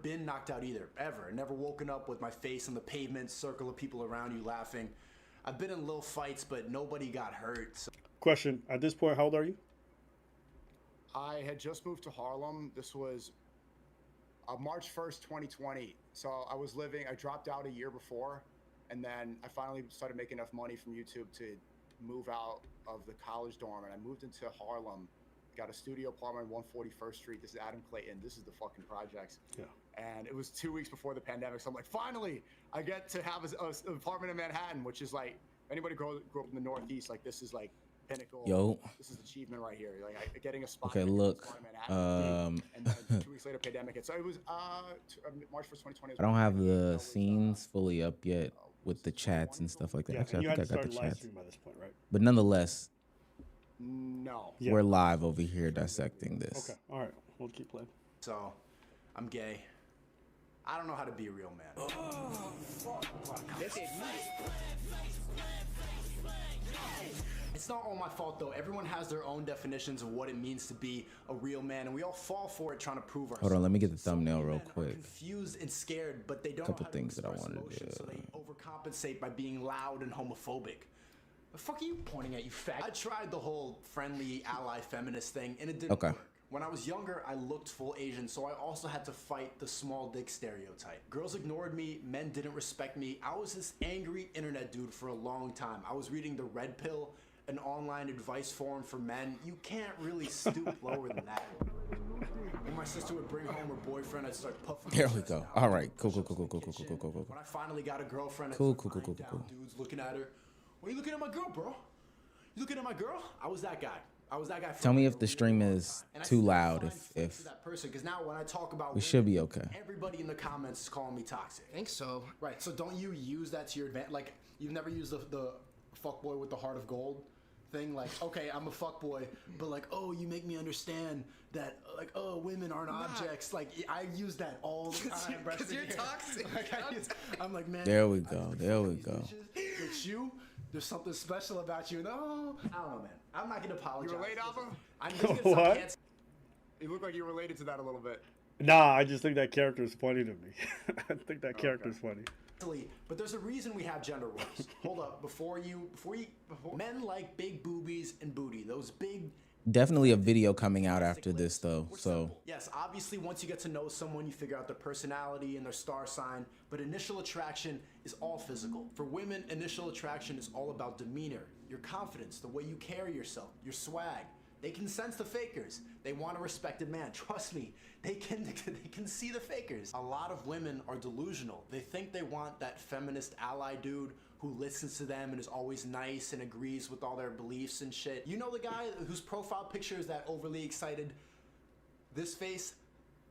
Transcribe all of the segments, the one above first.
been knocked out either, ever. Never woken up with my face on the pavement, circle of people around you laughing. I've been in little fights, but nobody got hurt. So. Question, at this point, how old are you? I had just moved to Harlem. This was March 1st, 2020. So I dropped out a year before, and then I finally started making enough money from YouTube to move out of the college dorm, and I moved into Harlem. Got a studio apartment on 141st Street. This is Adam Clayton. This is the fucking projects. Yeah. And it was 2 weeks before the pandemic. So I'm like, finally, I get to have an apartment in Manhattan, which is like, anybody grew up in the Northeast, like this is like pinnacle. Yo. This is achievement right here. Like getting a spot. Okay, look. And then 2 weeks later, pandemic. So it was March 1st, 2020. I don't have the scenes fully up yet with the chats and stuff like that. Yeah, Actually, I think I got the chats. By this point, right? But nonetheless, no. We're live over here dissecting this. Okay, all right, we'll keep playing. So, I'm gay. I don't know how to be a real man. It's not all my fault though. Everyone has their own definitions of what it means to be a real man, and we all fall for it trying to prove ourselves. Hold on, let me get the thumbnail real quick. Confused and scared, but they don't Couple know how to things that I express wanted to emotion, do. so they overcompensate by being loud and homophobic. The fuck are you pointing at, you fag? I tried the whole friendly ally feminist thing, and it didn't work. When I was younger, I looked full Asian, so I also had to fight the small dick stereotype. Girls ignored me, men didn't respect me. I was this angry internet dude for a long time. I was reading The Red Pill, an online advice forum for men. You can't really stoop lower than that. When my sister would bring home her boyfriend, I'd start puffing. There we go. All right, cool. When I finally got a girlfriend, Cool. Dudes looking at her. What are you looking at my girl, bro? You looking at my girl? I was that guy. Tell me if the stream is too loud. If that person, because now when I talk about we should be okay. Everybody in the comments is calling me toxic. I think so. Right. So don't you use that to your advantage? Like you've never used the fuckboy with the heart of gold thing. Like, okay, I'm a fuckboy, but like, oh, you make me understand that, like, oh, women aren't objects. Like I use that all the time. Because you're toxic. Like, I'm like, man. There we go. It's you. There's something special about you. No, I don't know, man. I'm not gonna apologize. You relate, Alba? I'm just What? gonna You look like you're related to that a little bit. Nah, I just think that character is funny to me. I think that character is funny. But there's a reason we have gender roles. Hold up, before men like big boobies and booty. Those big. Definitely a video coming out after this though. So yes, obviously once you get to know someone, you figure out their personality and their star sign. But initial attraction is all physical. For women, initial attraction is all about demeanor, your confidence, the way you carry yourself, your swag. They can sense the fakers. They want a respected man. Trust me, they can see the fakers. A lot of women are delusional. They think they want that feminist ally dude who listens to them and is always nice and agrees with all their beliefs and shit. You know the guy whose profile picture is that overly excited, this face?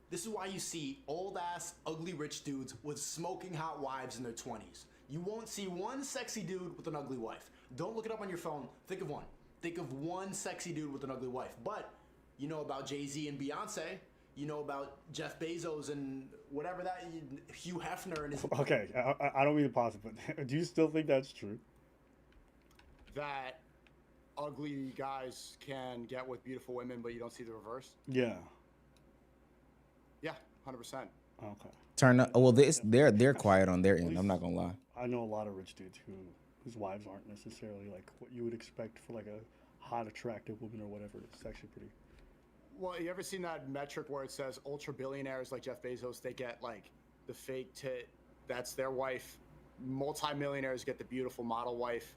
This is why you see old ass, ugly rich dudes with smoking hot wives in their 20s. You won't see one sexy dude with an ugly wife. Don't look it up on your phone. Think of one. Think of one sexy dude with an ugly wife. But you know about Jay-Z and Beyonce. You know about Jeff Bezos and whatever that, Hugh Hefner and his... Okay, I don't mean to pause it, but do you still think that's true? That ugly guys can get with beautiful women, but you don't see the reverse? Yeah. Yeah, 100%. Okay. turn up. Well, they're quiet on their end. I'm not gonna lie. I know a lot of rich dudes whose wives aren't necessarily like what you would expect for like a hot, attractive woman or whatever. It's actually pretty. Well, you ever seen that metric where it says ultra billionaires like Jeff Bezos, they get like the fake tit, that's their wife. Multi-millionaires get the beautiful model wife.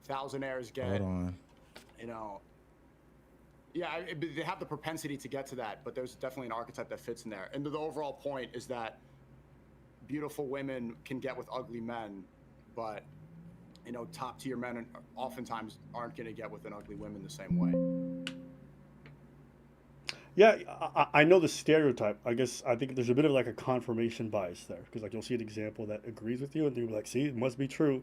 Thousandaires get, Hold on. you know, yeah, they have the propensity to get to that, but there's definitely an archetype that fits in there. And the overall point is that beautiful women can get with ugly men, but, you know, top-tier men oftentimes aren't going to get with an ugly woman the same way. Yeah, I know the stereotype. I think there's a bit of like a confirmation bias there, because like you'll see an example that agrees with you, and you'll be like, see, it must be true.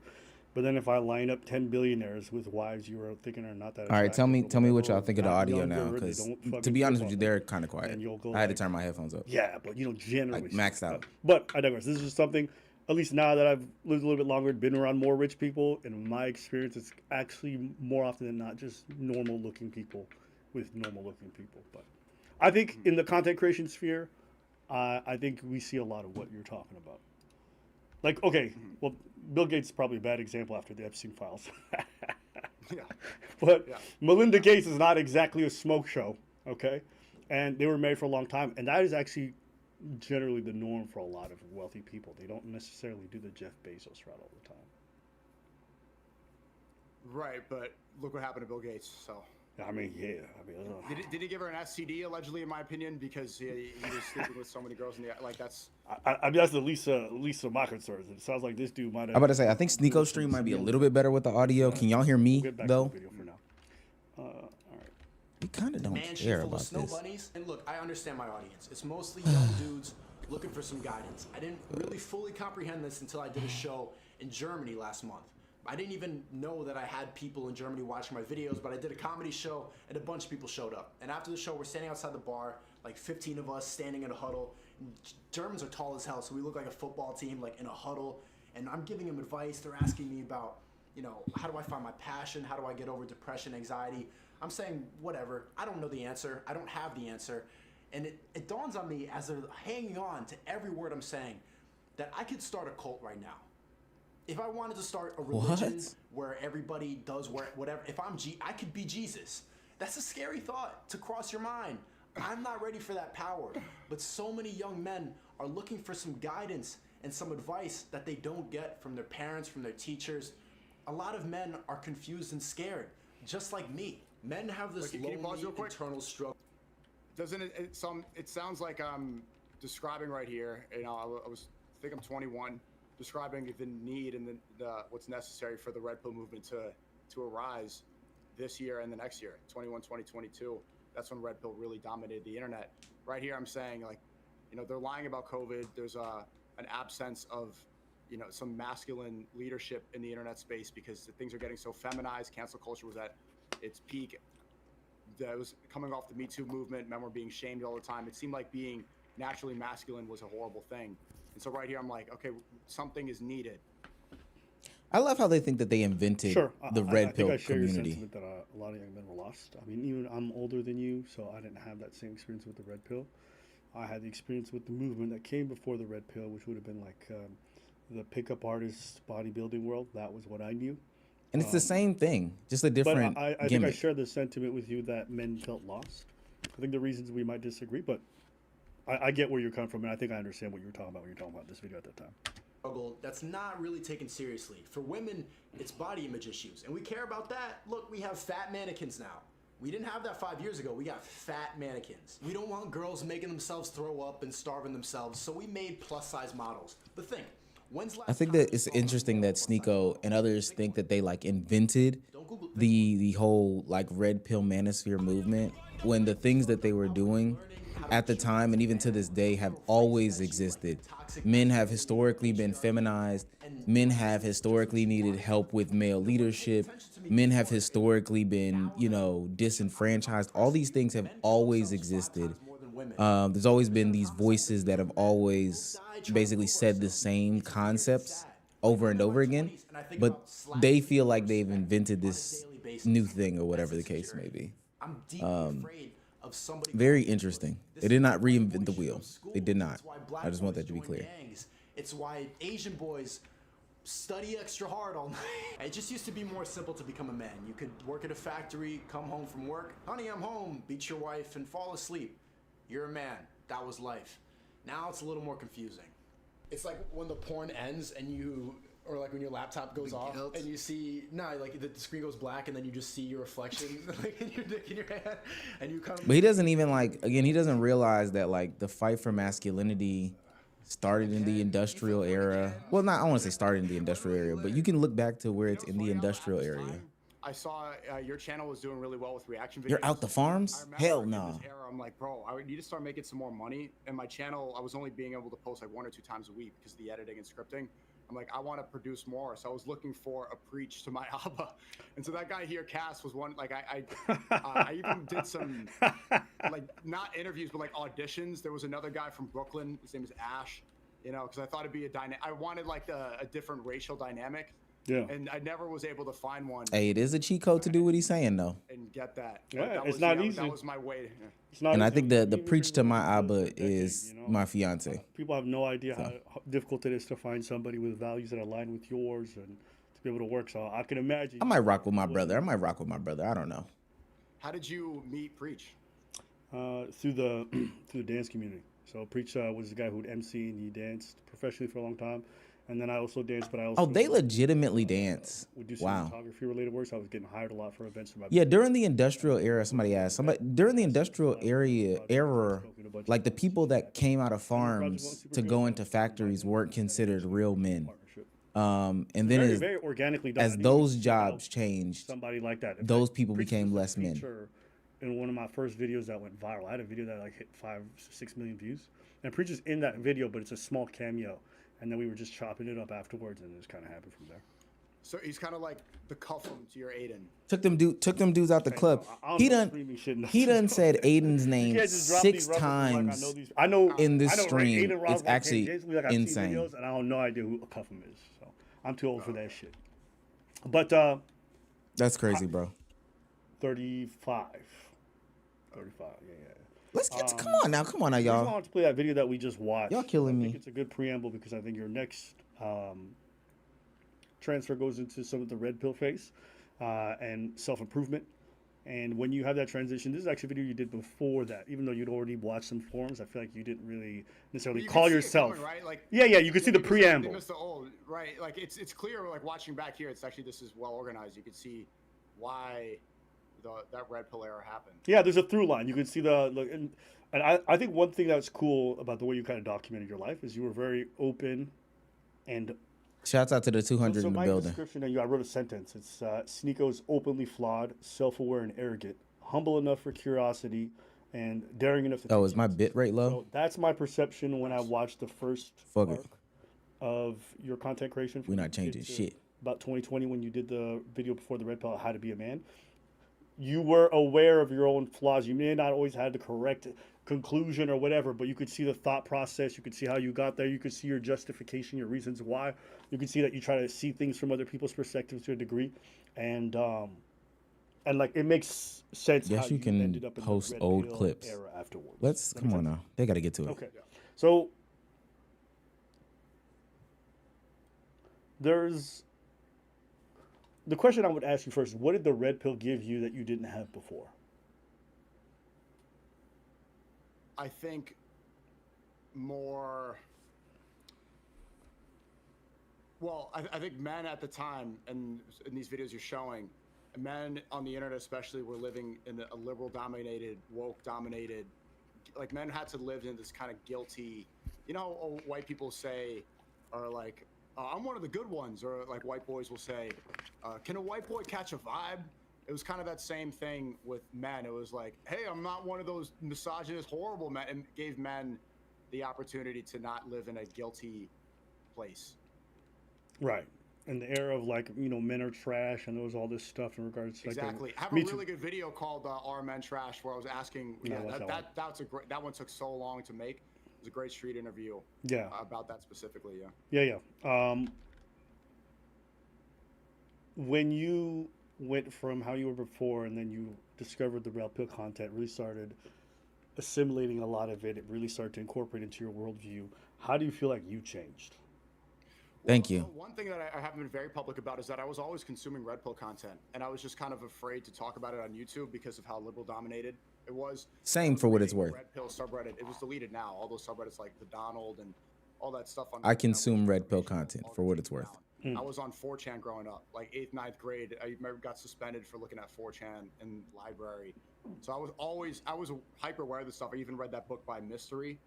But then if I line up 10 billionaires with wives you were thinking are not that All right, tell me what y'all think of the not audio younger, now, they because don't to be fucking honest care with you, about they're that. kind of quiet. And you'll go I had to like- turn my headphones up. Yeah, but you know, generally Like, maxed out. But I digress. This is something, at least now that I've lived a little bit longer, been around more rich people, and in my experience, it's actually more often than not just normal-looking people with normal-looking people. But I think in the content creation sphere, I think we see a lot of what you're talking about. Like, okay, well, Bill Gates is probably a bad example after the Epstein files. Yeah. But Yeah. Melinda Gates is not exactly a smoke show, okay? And they were married for a long time. And that is actually generally the norm for a lot of wealthy people. They don't necessarily do the Jeff Bezos route all the time. Right, but look what happened to Bill Gates. So I mean, yeah. I mean, did he give her an STD allegedly? In my opinion, because he was sleeping with so many girls in the like that's. I mean, that's the least of my concerns. It sounds like this dude might have. I'm about to say, I think Sneeko stream might be a little bit better with the audio. Can y'all hear me We'll get back though? to the video for now. All right. We kind of don't Man sheet care full about of snow this. bunnies. And look, I understand my audience. It's mostly young dudes looking for some guidance. I didn't really fully comprehend this until I did a show in Germany last month. I didn't even know that I had people in Germany watching my videos, but I did a comedy show and a bunch of people showed up. And after the show, we're standing outside the bar, like 15 of us standing in a huddle. And Germans are tall as hell, so we look like a football team, like in a huddle. And I'm giving them advice. They're asking me about, you know, how do I find my passion? How do I get over depression, anxiety? I'm saying, whatever. I don't know the answer. I don't have the answer. And it dawns on me as they're hanging on to every word I'm saying that I could start a cult right now. If I wanted to start a religion where everybody does whatever, if I could be Jesus. That's a scary thought to cross your mind. I'm not ready for that power. But so many young men are looking for some guidance and some advice that they don't get from their parents, from their teachers. A lot of men are confused and scared, just like me. Men have this Can you pause lonely real quick? internal struggle. Doesn't it? It sounds like I'm describing right here. You know, I think I'm 21, describing the need and the what's necessary for the Red Pill movement to arise this year and the next year, 21, 2022. That's when Red Pill really dominated the internet. Right here, I'm saying, like, you know, they're lying about COVID. There's an absence of, you know, some masculine leadership in the internet space because things are getting so feminized. Cancel culture was at its peak. That was coming off the Me Too movement. Men were being shamed all the time. It seemed like being naturally masculine was a horrible thing. And so right here, I'm like, okay, something is needed. I love how they think that they invented the red pill I think I share your community. sentiment that a lot of young men were lost. I mean, even I'm older than you, so I didn't have that same experience with the red pill. I had the experience with the movement that came before the red pill, which would have been like the pickup artist bodybuilding world. That was what I knew. And it's the same thing, just a different But I think I gimmick. share the sentiment with you that men felt lost. I think the reasons we might disagree, but I get where you're coming from, and I think I understand what you were talking about when you were talking about this video at that time. That's not really taken seriously. For women, it's body image issues, and we care about that. Look, we have fat mannequins now. We didn't have that 5 years ago. We got fat mannequins. We don't want girls making themselves throw up and starving themselves, so we made plus-size models. But think, when's last I think time that you it's saw a interesting that plus-size Sneeko model? and others think that they like invented Don't Google the whole like red pill manosphere movement when the things that they were doing at the time and even to this day have always existed. Men have historically been feminized. Men have historically needed help with male leadership. Men have historically been, you know, disenfranchised. All these things have always existed. There's always been these voices that have always basically said the same concepts over and over again, but they feel like they've invented this new thing or whatever the case may be. I'm deeply afraid of somebody. Very interesting. They did not reinvent the wheel. They did not. I just want that to be clear. It's why Asian boys study extra hard all night. It just used to be more simple to become a man. You could work at a factory, come home from work, honey, I'm home, beat your wife, and fall asleep. You're a man. That was life. Now it's a little more confusing. It's like when the porn ends and you, or like when your laptop goes off and you see, like the screen goes black and then you just see your reflection like in your dick in your hand and you kind of. But he doesn't even like, again, he doesn't realize that like the fight for masculinity started in the industrial era. Well, I don't want to say started in the industrial era, but you can look back to where it's in the industrial area. I saw your channel was doing really well with reaction videos. You're out the farms? I remember Hell in no. this era, I'm like, bro, I need to start making some more money. And my channel, I was only being able to post like 1 or 2 times a week because of the editing and scripting. I'm like, I want to produce more. So I was looking for a preach to my Abba. And so that guy here, Cass, was one, like, I even did some, like, not interviews, but like auditions. There was another guy from Brooklyn. His name is Ash, you know, because I thought it'd be I wanted like a different racial dynamic. Yeah. And I never was able to find one Hey, it is a cheat code to do what he's saying though. and get that. Yeah, But that it's was, not that, easy. That was my way. It's not And I easy. think the We've preach been to my working together Abba for a decade, is you know? my fiance. People have no idea how difficult it is to find somebody with values that align with yours and to be able to work. So I can imagine. I might rock with my brother. I don't know. How did you meet Preach? Through the through the dance community. So Preach was the guy who'd MC and he danced professionally for a long time. And then I also danced, but I also Oh, they legitimately dance. would do some Wow. photography related work. So I was getting hired a lot for events for my Yeah, during the industrial era, somebody asked, during the industrial era, like the people that came out of farms to go into factories weren't considered real men. And then very, as, very organically done. I as think those you jobs know, changed, somebody like that. In those fact, people Preach became was a less men. feature in one of my first videos that went viral. I had a video that like hit 5-6 million views, and Preach is in that video, but it's a small cameo. And then we were just chopping it up afterwards, and it just kind of happened from there. So he's kind of like the Cuffham to your Aiden. took them dudes out the club. I don't He know done screaming shit, he done said Aiden's You name can't just drop 6 these references like times. I know in this I know, right? stream. Aiden Ross, It's like, actually I've seen insane. videos, and I have no idea who a Cuffham is. So I'm too old for that shit. But That's crazy, bro. 35, yeah. Let's get come on now, I just y'all. wanted to play that video that we just watched. Y'all killing I me. think it's a good preamble because I think your next transfer goes into some of the red pill phase and self-improvement. And when you have that transition, this is actually a video you did before that. Even though you'd already watched some forums, I feel like you didn't really necessarily You call can see it yourself. coming, right? Like, Yeah, you can see the because preamble. They missed the old, right? Like it's clear. Like watching back here, it's actually this is well organized. You can see why that red pill era happened. Yeah, there's a through line. You can see and I think one thing that's cool about the way you kind of documented your life is you were very open and Shouts out to the 200 so in the my building. description, I wrote a sentence. It's Sneeko is openly flawed, self-aware and arrogant, humble enough for curiosity, and daring enough to. Oh, take is my chances. bit rate low? So that's my perception when I watched the first Fuck arc it. of your content creation. We're not changing shit. About 2020, when you did the video before the Red Pill, How to Be a Man, you were aware of your own flaws. You may not always have the correct conclusion or whatever, but you could see the thought process. You could see how you got there. You could see your justification, your reasons why. You could see that you try to see things from other people's perspectives to a degree, and like it makes sense. Yes, how you can ended up in the post Red old Pill clips. Era afterwards. Let's That come make on sense? now. They got to get to it. Okay. So there's the question I would ask you first: what did the red pill give you that you didn't have before? I think more. Well, I think men at the time, and in these videos you're showing, men on the internet especially were living in a liberal-dominated, woke-dominated. Like men had to live in this kind of guilty. You know, how white people say, or like, I'm one of the good ones, or like white boys will say, can a white boy catch a vibe? It was kind of that same thing with men. It was like, hey, I'm not one of those misogynist, horrible men, and gave men the opportunity to not live in a guilty place. Right. In the era of like, men are trash and there was all this stuff in regards to Exactly. I have a really good video called "Are Men Trash?" where I was asking. Yeah, that's a great. That one took so long to make. It was a great street interview. Yeah. About that specifically. Yeah. Yeah. When you went from how you were before and then you discovered the red pill content, really started assimilating a lot of it. It really started to incorporate into your worldview. How do you feel like you changed? Thank you. One thing that I haven't been very public about is that I was always consuming red pill content, and I was just kind of afraid to talk about it on YouTube because of how liberal dominated it was. Same for what it's worth. Red pill subreddit. It was deleted now. All those subreddits like the Donald and all that stuff. I consume red pill content for what it's worth. I was on 4chan growing up, like 8th, 9th grade. I remember got suspended for looking at 4chan in library. So I was hyper aware of this stuff. I even read that book by Mystery.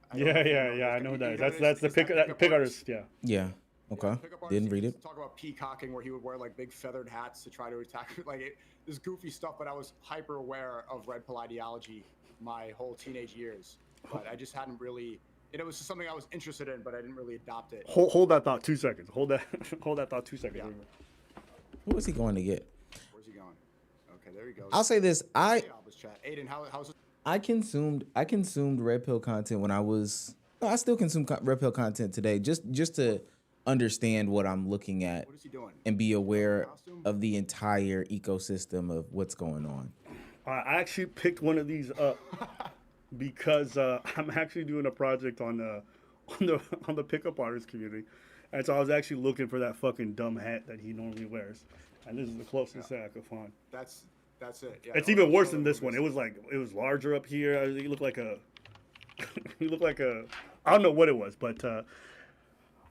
I know that. That's the pick artist. Yeah. Yeah. Okay. Didn't read it. Talk about peacocking, where he would wear like big feathered hats to try to attack, this goofy stuff. But I was hyper aware of red pill ideology my whole teenage years. But I just hadn't really. It was just something I was interested in, but I didn't really adopt it. Hold that thought 2 seconds. Hold that thought 2 seconds. Yeah. Who is he going to get? Where's he going? Okay, there he goes. I'll say this. Aiden, how's it? I consumed red pill content when I was. No, I still consume red pill content today. Just to understand what I'm looking at What is he doing? and be aware Costume? of the entire ecosystem of what's going on. I actually picked one of these up because I'm actually doing a project on the pickup artist community, and so I was actually looking for that fucking dumb hat that he normally wears, and this is the closest thing I could find. That's it. Yeah. It's even worse than this one. It was larger up here. He looked like a I don't know what it was, but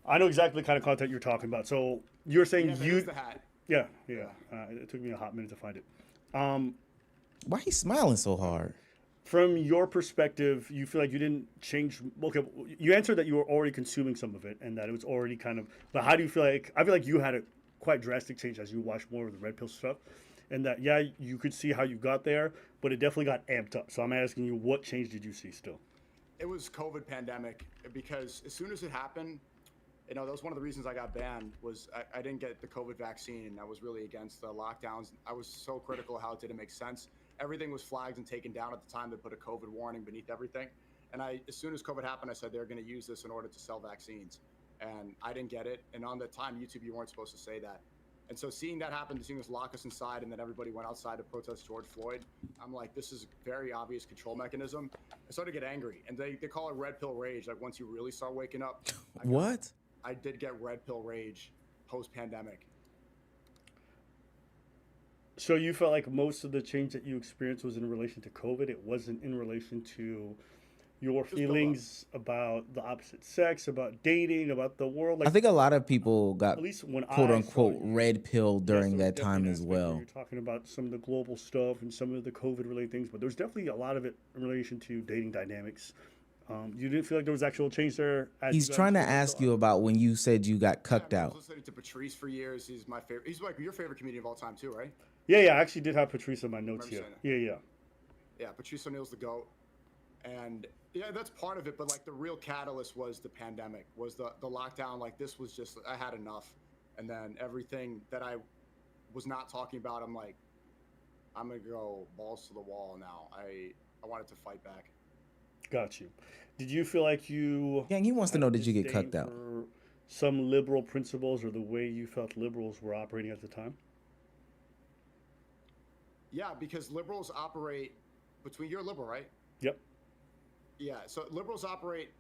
I know exactly the kind of content you're talking about. So you're saying Yeah, you the hat. yeah. It took me a hot minute to find it. Why he smiling so hard? From your perspective, you feel like you didn't change. Okay, you answered that you were already consuming some of it and that it was already kind of. But how do you feel like? I feel like you had a quite drastic change as you watched more of the red pill stuff, and that you could see how you got there, but it definitely got amped up. So I'm asking you, what change did you see still? It was COVID pandemic, because as soon as it happened, that was one of the reasons I got banned. Was I didn't get the COVID vaccine. I was really against the lockdowns. I was so critical of how it didn't make sense. Everything was flagged and taken down at the time. They put a COVID warning beneath everything. And as soon as COVID happened, I said they're going to use this in order to sell vaccines. And I didn't get it. And on the time, YouTube, you weren't supposed to say that. And so seeing that happen, seeing us lock us inside, and then everybody went outside to protest George Floyd, I'm like, this is a very obvious control mechanism. I started to get angry. And they call it red pill rage. Like, once you really start waking up. What? I did get red pill rage post-pandemic. So you felt like most of the change that you experienced was in relation to COVID. It wasn't in relation to your feelings about the opposite sex, about dating, about the world. Like, I think a lot of people got at least when quote I unquote saw you, red pill during yes, there was that time definitely an as aspect where well. You're talking about some of the global stuff and some of the COVID related things, but there's definitely a lot of it in relation to dating dynamics. You didn't feel like there was actual change there? He's trying to ask you about when you said you got cucked I out. was listening to Patrice for years. He's my favorite. He's like your favorite comedian of all time too, right? Yeah, I actually did have Patrice on my notes here. Remember Yeah. Yeah, Patrice O'Neal's the GOAT. And yeah, that's part of it. But like the real catalyst was the pandemic, was the lockdown. Like this was just, I had enough. And then everything that I was not talking about, I'm like, I'm going to go balls to the wall now. I wanted to fight back. Got you. Did you feel like you... Gang, he wants to know, had did you get disdain cucked out? for some liberal principles or the way you felt liberals were operating at the time? Yeah, because liberals operate between, you're a liberal, right? Yep. Yeah, so liberals operate,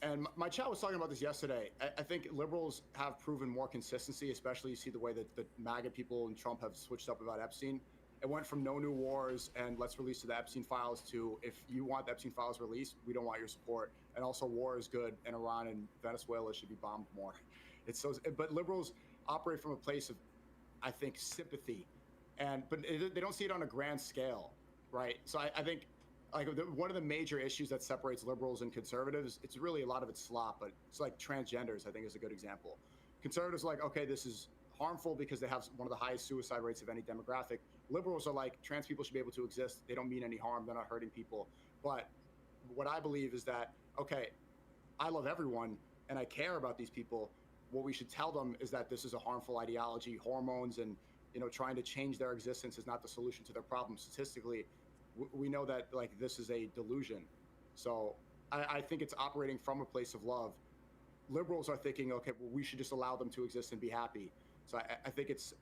and my chat was talking about this yesterday. I think liberals have proven more consistency, especially you see the way that the MAGA people and Trump have switched up about Epstein. It went from no new wars and let's release the Epstein files to if you want the Epstein files released, we don't want your support. And also war is good and Iran and Venezuela should be bombed more. But liberals operate from a place of, I think, sympathy, but they don't see it on a grand scale, right? So I think like one of the major issues that separates liberals and conservatives, it's really a lot of it's slop, but it's like transgenders, I think is a good example. Conservatives are like, okay, this is harmful because they have one of the highest suicide rates of any demographic. Liberals are like, trans people should be able to exist. They don't mean any harm. They're not hurting people. But what I believe is that, okay, I love everyone and I care about these people. What we should tell them is that this is a harmful ideology. Hormones and, trying to change their existence is not the solution to their problem. Statistically, we know that like this is a delusion. So I think it's operating from a place of love. Liberals are thinking, okay, well, we should just allow them to exist and be happy. So I think it's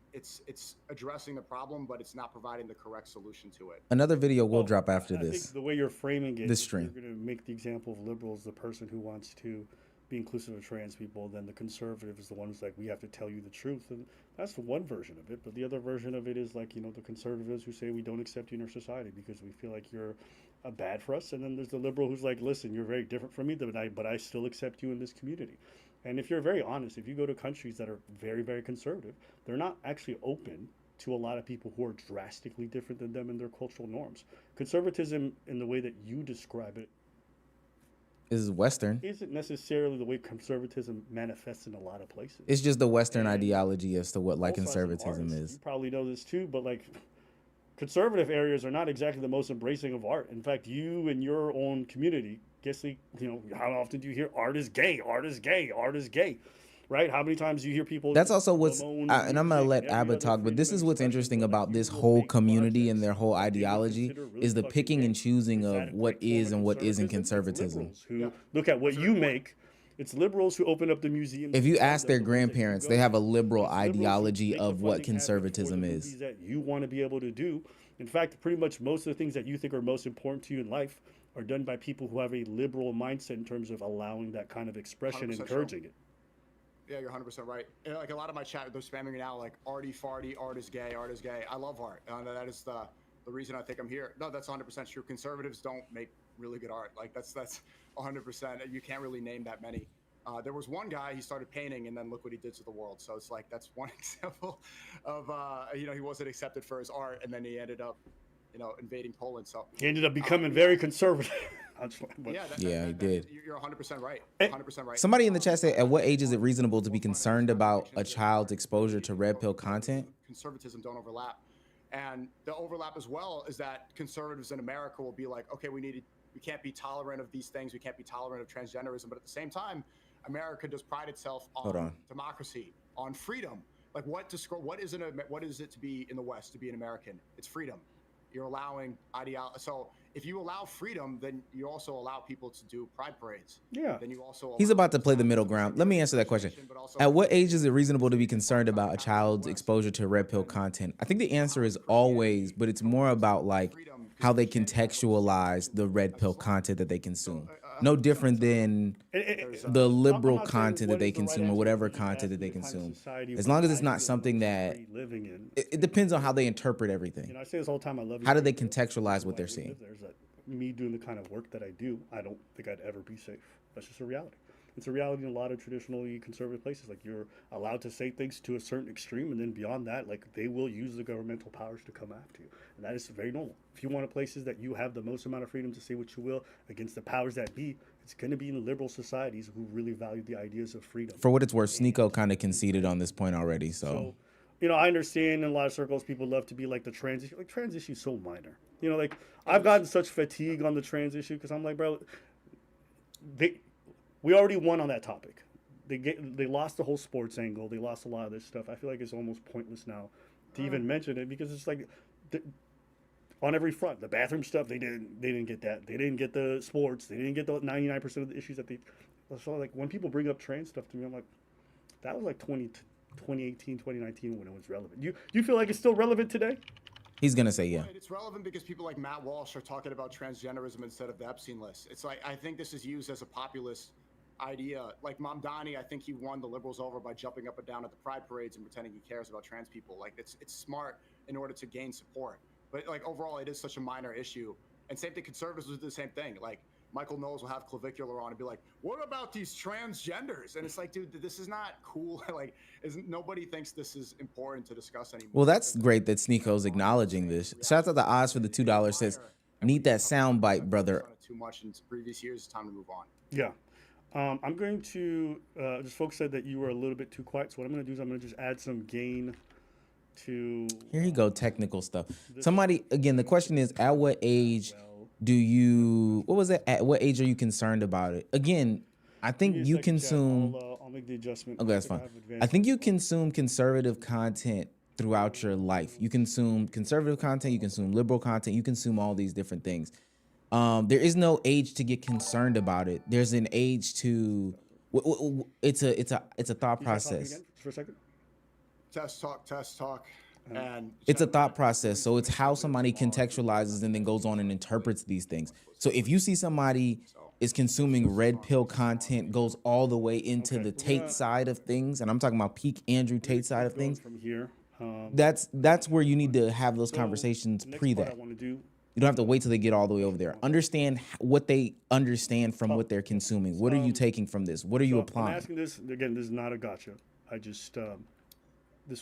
addressing the problem, but it's not providing the correct solution to it. Another video will drop after I this. think the way you're framing it, This if stream. you're going to make the example of liberals, the person who wants to be inclusive of trans people, then the conservative is the one who's like, we have to tell you the truth. And that's the one version of it. But the other version of it is like, the conservatives who say we don't accept you in our society because we feel like you're bad for us. And then there's the liberal who's like, listen, you're very different from me, but I still accept you in this community. And if you're very honest, if you go to countries that are very, very conservative, they're not actually open to a lot of people who are drastically different than them in their cultural norms. Conservatism, in the way that you describe it, This is Western. isn't necessarily the way conservatism manifests in a lot of places. It's just the Western And ideology as to what like Also, as an conservatism artist, is. You probably know this too, but like conservative areas are not exactly the most embracing of art. In fact, you and your own community, how often do you hear art is gay, art is gay, art is gay, right? How many times do you hear people? That's also what's, bemoan and I'm gonna music let and every Abba other talk, but this freedom is of what's expression, interesting but, like, about you this will whole make community and projects their whole that they would ideology consider really is the fucking picking gay. and choosing Is of that a what great form is and what isn't conservatism? conservatism. Liberals who look at what you make It's liberals who open up the museum. If you ask their grandparents, they have a liberal ideology of what conservatism is. Things that you want to be able to do. In fact, pretty much most of the things that you think are most important to you in life are done by people who have a liberal mindset in terms of allowing that kind of expression and encouraging it. Yeah, you're 100% right. And like a lot of my chat, they're spamming me now, like arty farty, art is gay, art is gay. I love art. That is the reason I think I'm here. No, that's 100% true. Conservatives don't make really good art. Like that's 100%. You can't really name that many. There was one guy, he started painting, and then look what he did to the world. So it's like that's one example of he wasn't accepted for his art, and then he ended up invading Poland. So he ended up becoming very conservative. He did. You're 100% right. 100% right. Somebody in the chat said, at what age is it reasonable to be concerned about a child's exposure to red pill content? Conservatism don't overlap. And the overlap as well is that conservatives in America will be like, okay, we can't be tolerant of these things. We can't be tolerant of transgenderism. But at the same time, America does pride itself on democracy, on freedom. Like what is it to be in the West, to be an American? It's freedom. You're allowing ideology. So if you allow freedom, then you also allow people to do pride parades. Yeah. Then you also He's about to play the middle ground. Let me answer that question. At what age is it reasonable to be concerned about a child's exposure to red pill content? I think the answer is always, but it's more about like how they contextualize the red pill content that they consume. No different than the liberal content that they consume or whatever content that they consume. As long as it's not something that it depends on how they interpret everything. I say this all the time. I love you. How do they contextualize what they're seeing? There's me doing the kind of work that I do. I don't think I'd ever be safe. That's just a reality. It's a reality in a lot of traditionally conservative places. Like you're allowed to say things to a certain extreme, and then beyond that, like they will use the governmental powers to come after you, and that is very normal. If you want places that you have the most amount of freedom to say what you will against the powers that be, it's going to be in liberal societies who really value the ideas of freedom. For what it's worth, Sneeko kind of conceded on this point already. So I understand in a lot of circles people love to be like the trans issue. Like trans issue is so minor. Like I've gotten such fatigue on the trans issue because I'm like, bro, we already won on that topic. They lost the whole sports angle. They lost a lot of this stuff. I feel like it's almost pointless now to even mention it because it's like on every front. The bathroom stuff, they didn't get that. They didn't get the sports. They didn't get the 99% of the issues that they. So like when people bring up trans stuff to me, I'm like, that was like 2018, 2019 when it was relevant. You feel like it's still relevant today? He's gonna say yeah. It's relevant because people like Matt Walsh are talking about transgenderism instead of the Epstein list. It's like I think this is used as a populist idea. Like Mamdani, I think he won the liberals over by jumping up and down at the pride parades and pretending he cares about trans people. Like it's smart in order to gain support. But like overall, it is such a minor issue. And same thing, conservatives will do the same thing. Like Michael Knowles will have Clavicular on and be like, "What about these transgenders?" And it's like, dude, this is not cool. Like, nobody thinks this is important to discuss anymore. Well, that's great that Sneeko's acknowledging this. Shout out to Oz for the $2. Says, "Need that sound bite, brother." Too much in previous years. It's time to move on. Yeah. I'm going to just folks said that you were a little bit too quiet. So what I'm going to do is I'm going to just add some gain to. Here you go, technical stuff. Somebody again. The question is, at what age do you? What was it? At what age are you concerned about it? Again, I think you consume. I'll make the adjustment. Okay, that's fine. I think you consume conservative content throughout your life. You consume conservative content. You consume liberal content. You consume all these different things. There is no age to get concerned about it. There's an age to. It's a thought process. Again, for a second. Test talk, and it's a thought process. So it's how somebody contextualizes and then goes on and interprets these things. So if you see somebody is consuming red pill content, goes all the way into the Tate side of things, and I'm talking about peak Andrew Tate side of things. From here, that's where you need to have those conversations pre that. You don't have to wait till they get all the way over there. Understand what they understand from what they're consuming. What are you taking from this? What are you applying? I'm asking this again. This is not a gotcha. I just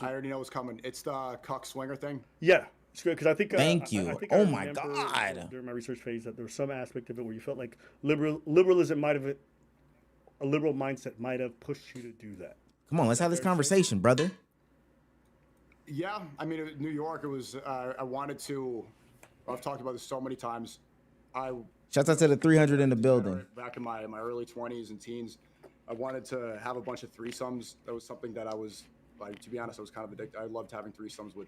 I already know what's coming. It's the cuck swinger thing. Yeah, it's good because I think. Thank you. I think oh I my remember God. During my research phase, that there was some aspect of it where you felt like liberalism might have a liberal mindset might have pushed you to do that. Come on, let's have this conversation, brother. Yeah, I mean, New York. It was. I wanted to. I've talked about this so many times. Shouts out to the 300 in the building. Back in my early 20s and teens, I wanted to have a bunch of threesomes. That was something that I was, like, to be honest, I was kind of addicted. I loved having threesomes with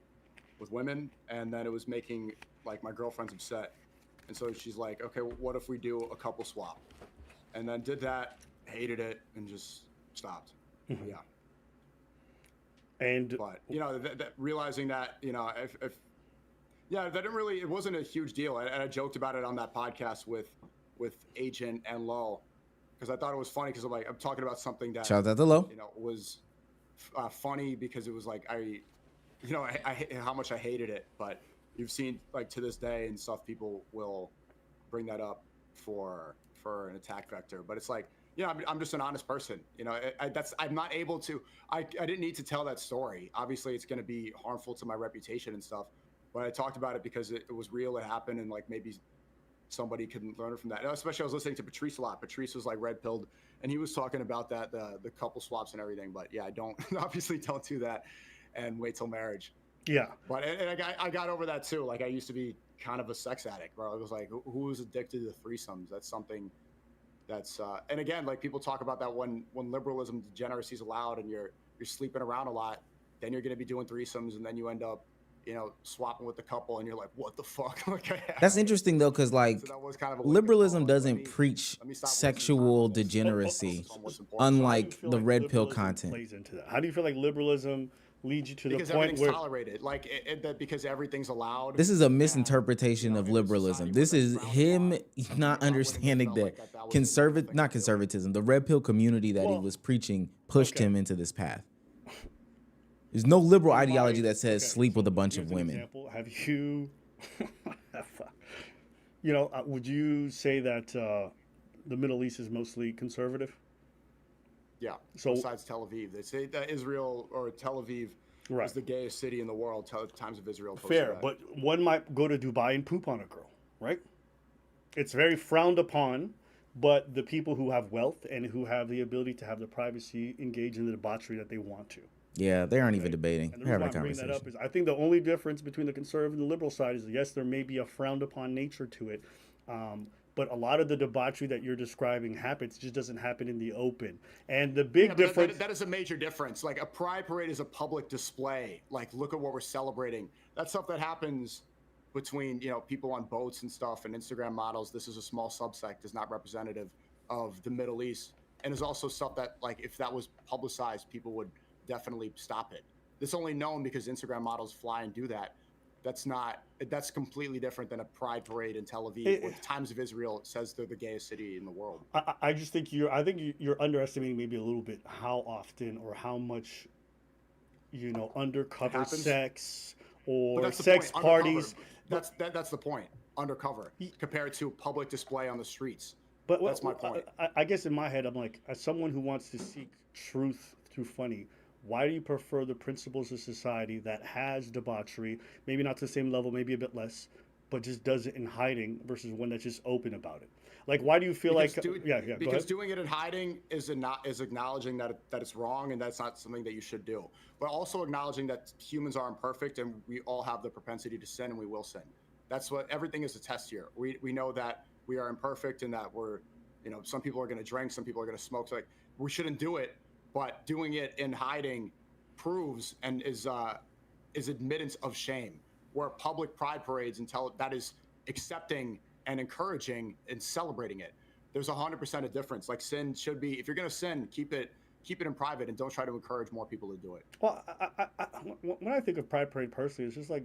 women, and then it was making, like, my girlfriends upset. And so she's like, okay, what if we do a couple swap? And then did that, hated it and just stopped. Mhm. Yeah. And But realizing that, if yeah, that didn't really, it wasn't a huge deal. And I joked about it on that podcast with Agent and Low, because I thought it was funny because I'm talking about something that, Shout out to Low. was funny because it was like, how much I hated it. But you've seen like to this day and stuff, people will bring that up for an attack vector. But it's like, I'm just an honest person. I'm not able to, I didn't need to tell that story. Obviously it's going to be harmful to my reputation and stuff, but I talked about it because it was real. It happened. And like, maybe somebody can learn from that. And especially I was listening to Patrice a lot. Patrice was like red pilled and he was talking about that, the couple swaps and everything. But yeah, I don't obviously don't do that and wait till marriage. yeah, But and I got over that too. Like I used to be kind of a sex addict, bro. It was like, who's addicted to threesomes? That's something that's and again, like people talk about that when liberalism, degeneracy is allowed and you're sleeping around a lot, then you're going to be doing threesomes and then you end up swapping with the couple and you're like, what the fuck? That's interesting though, because like So that was kind of a liberalism wake-up call. doesn't Let me preach stop wasting time sexual on this. degeneracy, Focus on what's important. So how do you unlike feel the like red pill liberalism content. plays into that? How do you feel like liberalism leads you to Because the point everything's where tolerated, like that because everything's allowed. This is a misinterpretation And, of in a liberalism. society This where is that's frowned him upon, not I wouldn't understanding have that felt like that was the right thing not to do. conservatism, the red pill community that he Well, was preaching pushed okay. him into this path. There's no liberal in ideology my- that says okay, sleep so with a bunch here's of an women. Example. Have you, would you say that the Middle East is mostly conservative? Yeah. So- Besides Tel Aviv, they say that Israel or Tel Aviv Right. is the gayest city in the world. Times of Israel. posted Fair, that. but one might go to Dubai and poop on a girl, right? It's very frowned upon, but the people who have wealth and who have the ability to have the privacy engage in the debauchery that they want to. Yeah, they aren't even debating. And the They're reason why having a I'm bringing that up conversation. is I think the only difference between the conservative and the liberal side is yes, there may be a frowned upon nature to it, but a lot of the debauchery that you're describing happens, just doesn't happen in the open. And the big Yeah, but difference. that is a major difference. Like a pride parade is a public display. Like look at what we're celebrating. That's stuff that happens between people on boats and stuff and Instagram models. This is a small subsect, is not representative of the Middle East, and is also stuff that like if that was publicized, people would definitely stop it. It's only known because Instagram models fly and do that. That's completely different than a pride parade in Tel Aviv, where the Times of Israel says they're the gayest city in the world. I just think you're underestimating maybe a little bit how often or how much undercover happens. sex But or that's the sex point. parties. Undercover. That's the point. Undercover compared to public display on the streets. But That's my point. I guess in my head, I'm like, as someone who wants to seek truth through funny, why do you prefer the principles of society that has debauchery, maybe not to the same level, maybe a bit less, but just does it in hiding versus one that's just open about it? Like, why do you feel Because go because ahead. doing it in hiding is acknowledging that it's wrong and that's not something that you should do, but also acknowledging that humans are imperfect and we all have the propensity to sin and we will sin. That's what everything is a test here. We know that we are imperfect and that we're, some people are going to drink, some people are going to smoke. So like we shouldn't do it, but doing it in hiding proves and is admittance of shame. Where public pride parades that is accepting and encouraging and celebrating it. There's 100% a difference. Like sin should be, if you're going to sin, keep it in private and don't try to encourage more people to do it. Well, when I think of Pride Parade personally, it's just like,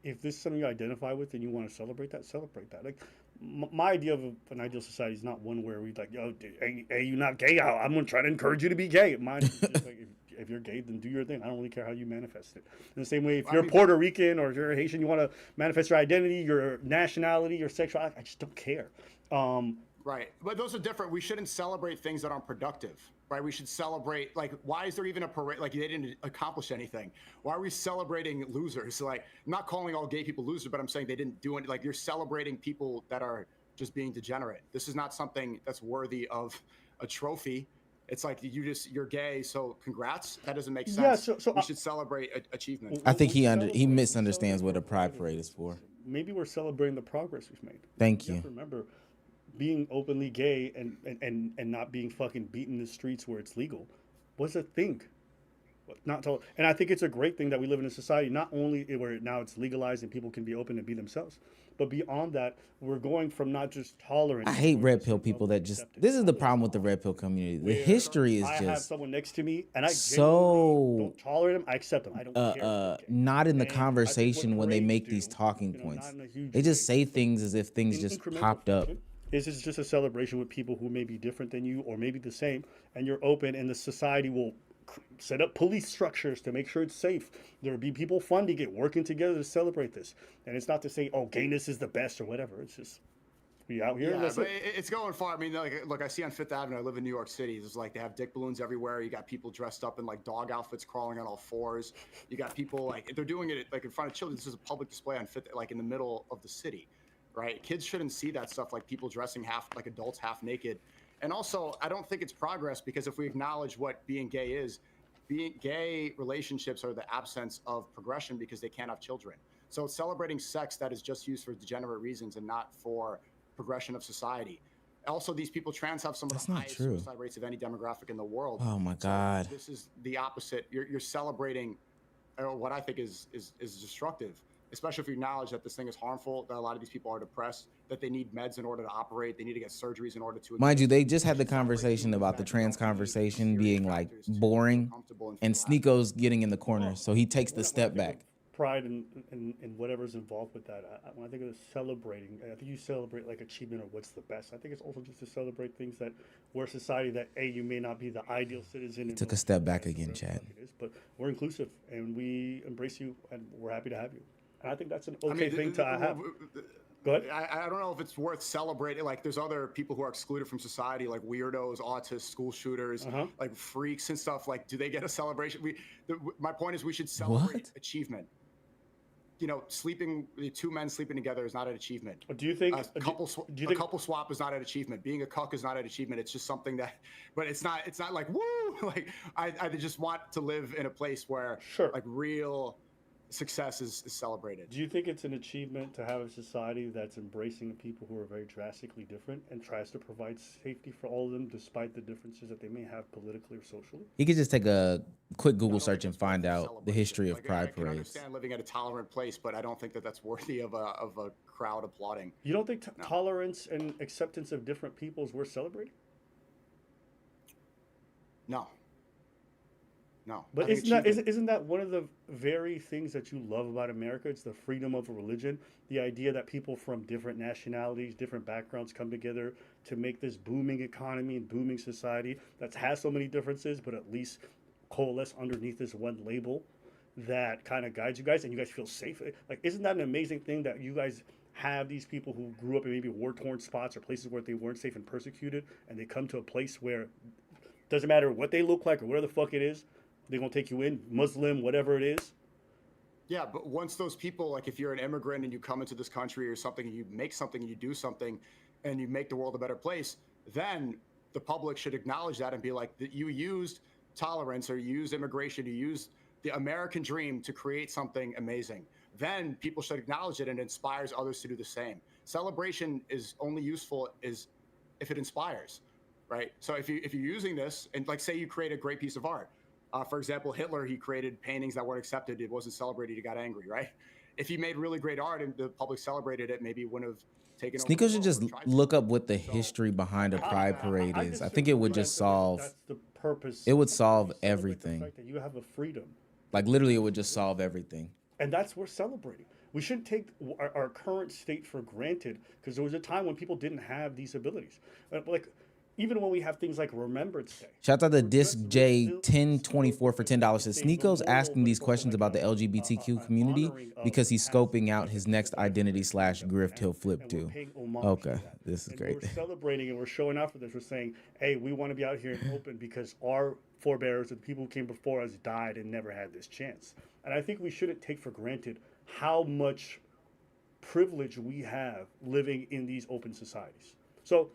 if this is something you identify with and you want to celebrate that. Like, my idea of an ideal society is not one where we like, yo, hey, you're not gay. I'm going to try to encourage you to be gay. Mine is just like, if you're gay, then do your thing. I don't really care how you manifest it. In the same way, if you're Puerto Rican or if you're Haitian, you want to manifest your identity, your nationality, your sexuality, I just don't care. Right. But those are different. We shouldn't celebrate things that aren't productive, right? We should celebrate, like, why is there even a parade? Like, they didn't accomplish anything. Why are we celebrating losers? Like, I'm not calling all gay people losers, but I'm saying they didn't do anything. Like, you're celebrating people that are just being degenerate. This is not something that's worthy of a trophy. It's like you're gay, so congrats. That doesn't make sense. Yeah, so we should celebrate achievement. I think he misunderstands what a pride parade is for. Maybe we're celebrating the progress we've made. Thank You you. have to remember, being openly gay and not being fucking beaten in the streets where it's legal was a thing. Not told. And I think it's a great thing that we live in a society not only where now it's legalized and people can be open and be themselves, but beyond that, we're going from not just tolerance. I hate to red just pill a people level that of just. acceptance. This is the problem with the red pill community. The Where history is I have just someone next to me and I genuinely so don't tolerate them. I accept them. I don't care. Okay. not in the And I think what conversation when they parades make do, these talking not points. in a huge They just way, say things as if things in just incremental popped up. fashion. This is just a celebration with people who may be different than you or maybe the same, and you're open, and the society will set up police structures to make sure it's safe. There will be people funding it, working together to celebrate this. And it's not to say, oh, gayness is the best or whatever. It's just we out here. Yeah, And that's but it. it's going far. I mean, like, look, I see on Fifth Avenue. I live in New York City. There's like they have dick balloons everywhere. You got people dressed up in like dog outfits, crawling on all fours. You got people like they're doing it like in front of children. This is a public display on Fifth, like in the middle of the city, right? Kids shouldn't see that stuff, like people dressing half like adults, half naked. And also, I don't think it's progress because if we acknowledge what being gay is, being gay relationships are the absence of progression because they can't have children. So it's celebrating sex that is just used for degenerate reasons and not for progression of society. Also, these people trans have some of That's the not highest true. suicide rates of any demographic in the world. Oh my So God. this is the opposite. You're celebrating what I think is destructive, especially if you acknowledge that this thing is harmful, that a lot of these people are depressed, that they need meds in order to operate, they need to get surgeries in order to. Mind you, they just had the Celebrate conversation humans about the that trans don't need conversation serious being like factors to feel boring, comfortable and and feel happy. Sneako's getting in the corner, so he takes the When I step think back. of pride and whatever's involved with that, when I think of celebrating, I think you celebrate like achievement or what's the best. I think it's also just to celebrate things that we're a society that you may not be the ideal citizen. Took a step back again, Chad. But we're inclusive and we embrace you and we're happy to have you. And I think that's an okay thing to have. Go ahead. I don't know if it's worth celebrating. Like, there's other people who are excluded from society, like weirdos, autists, school shooters, like freaks and stuff. Like, do they get a celebration? My point is, we should celebrate achievement. You know, two men sleeping together is not an achievement. Do you think a couple swap is not an achievement? Being a cuck is not an achievement. It's just something that, but it's not like woo. Like I just want to live in a place where like real success is celebrated. Do you think it's an achievement to have a society that's embracing people who are very drastically different and tries to provide safety for all of them despite the differences that they may have politically or socially? He could just take a quick Google search and find out the history of pride I can parades. understand living at a tolerant place, but I don't think that that's worthy of a crowd applauding. You don't think tolerance and acceptance of different people is worth celebrating? No. No. But isn't that one of the very things that you love about America? It's the freedom of religion, the idea that people from different nationalities, different backgrounds come together to make this booming economy and booming society that has so many differences, but at least coalesce underneath this one label that kind of guides you guys and you guys feel safe. Like, isn't that an amazing thing that you guys have these people who grew up in maybe war-torn spots or places where they weren't safe and persecuted, and they come to a place where doesn't matter what they look like or where the fuck it is, they're going to take you in, Muslim, whatever it is. Yeah, but once those people, like if you're an immigrant and you come into this country or something, and you make something and you do something and you make the world a better place, then the public should acknowledge that and be like, that you used tolerance or you used immigration, you used the American dream to create something amazing. Then people should acknowledge it and it inspires others to do the same. Celebration is only useful if it inspires, right? So if you're using this and like say you create a great piece of art, for example, Hitler, he created paintings that weren't accepted. It wasn't celebrated. He got angry, right? If he made really great art and the public celebrated it, maybe he wouldn't have taken over. Sneeko should just look up what the history behind a pride parade is. I think it would just solve. That's the purpose. It would solve You celebrate everything. The fact that you have a freedom. Like literally, it would just solve everything. And that's worth celebrating. We shouldn't take our current state for granted because there was a time when people didn't have these abilities. Like, even when we have things like Remembrance Day. Shout out to Disc J 1024 for $10. Says Sneeko's asking these questions about the LGBTQ community because he's scoping out his next identity / grift he'll flip to. Okay, this is great. We're celebrating and we're showing off for this. We're saying, hey, we want to be out here and open because our forebears and the people who came before us died and never had this chance. And I think we shouldn't take for granted how much privilege we have living in these open societies. So,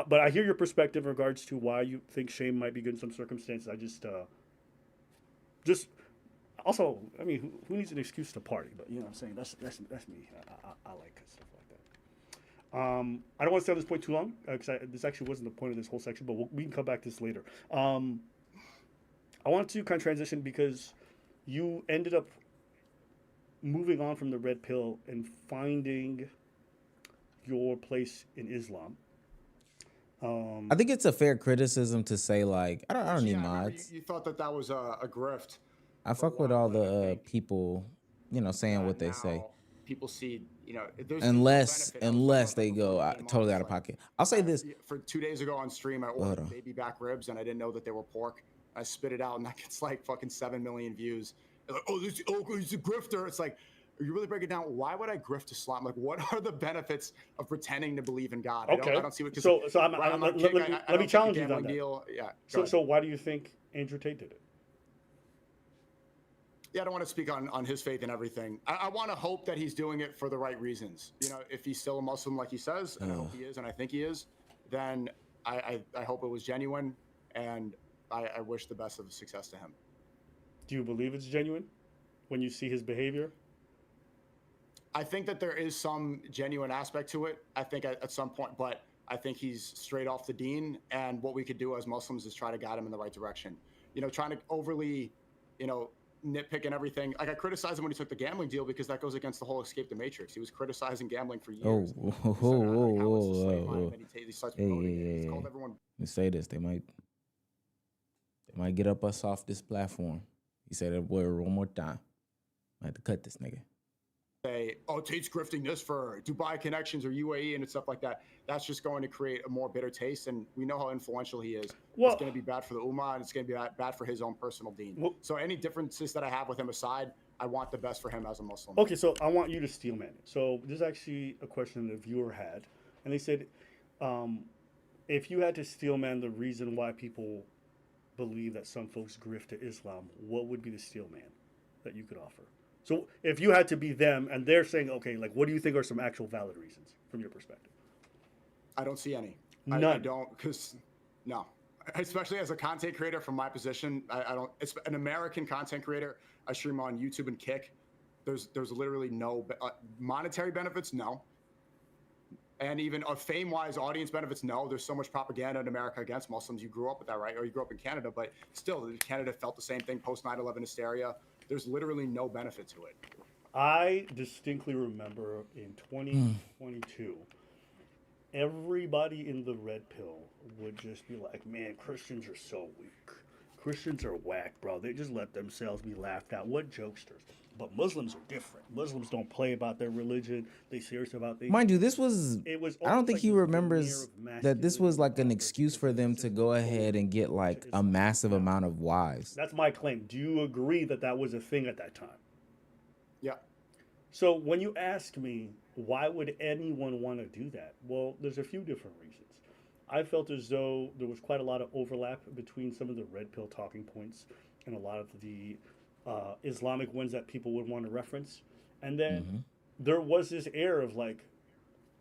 but I hear your perspective in regards to why you think shame might be good in some circumstances. I just also, I mean, who needs an excuse to party? But you know what I'm saying? That's me. I like stuff like that. I don't want to stay on this point too long because this actually wasn't the point of this whole section, but we can come back to this later. I want to kind of transition because you ended up moving on from the red pill and finding your place in Islam. I think it's a fair criticism to say like I don't need Yeah, I remember mods. you thought that was a grift I for a fuck with while, all but I the think people, saying that what they say. now people see, there's no Unless benefit. I was talking about they that go before you came on. totally It's out of like, pocket. I'll say this. for 2 days ago on stream, I Hold ordered on. baby back ribs and I didn't know that they were pork. I spit it out and that gets like fucking 7 million views. They're like, he's a grifter. It's like, you really break it down. Why would I grift Islam? Like, what are the benefits of pretending to believe in God? Okay. I don't see what. So let me challenge you on that. Deal. Yeah. So why do you think Andrew Tate did it? Yeah, I don't want to speak on his faith and everything. I want to hope that he's doing it for the right reasons. If he's still a Muslim like he says, and I hope he is, and I think he is, then I hope it was genuine, and I wish the best of success to him. Do you believe it's genuine when you see his behavior? I think that there is some genuine aspect to it. I think at some point, but I think he's straight off the deen, and what we could do as Muslims is try to guide him in the right direction. Trying to overly, nitpick and everything. Like I criticized him when he took the gambling deal because that goes against the whole escape the matrix. He was criticizing gambling for years. Hey. He's called everyone. Let me say this. They might get up us off this platform. He said that word one more time. I had to cut this nigga. Say, Tate's grifting this for Dubai connections or UAE and stuff like that. That's just going to create a more bitter taste, and we know how influential he is. Well, it's going to be bad for the Ummah, and it's going to be bad for his own personal deen. Well, so any differences that I have with him aside, I want the best for him as a Muslim. Okay, so I want you to steelman it. So this is actually a question that a viewer had, and they said, if you had to steelman the reason why people believe that some folks grift to Islam, what would be the steelman that you could offer? So if you had to be them and they're saying, okay, like what do you think are some actual valid reasons from your perspective? I don't see any. None. I don't, because no. Especially as a content creator from my position, I don't. It's an American content creator. I stream on YouTube and Kick. There's literally no monetary benefits, no. And even fame-wise, audience benefits, no. There's so much propaganda in America against Muslims. You grew up with that, right? Or you grew up in Canada, but still, Canada felt the same thing post 9/11 hysteria. There's literally no benefit to it. I distinctly remember in 2022, everybody in the red pill would just be like, man, Christians are so weak. Christians are whack, bro. They just let themselves be laughed at. What jokesters. But Muslims are different. Muslims don't play about their religion. They serious about their... Mind you, this was... I don't think like he remembers that this was like an excuse for them to go ahead and get like a massive amount of wives. That's my claim. Do you agree that that was a thing at that time? Yeah. So when you ask me, why would anyone want to do that? Well, there's a few different reasons. I felt as though there was quite a lot of overlap between some of the red pill talking points and a lot of the Islamic ones that people would want to reference. And then there was this air of like,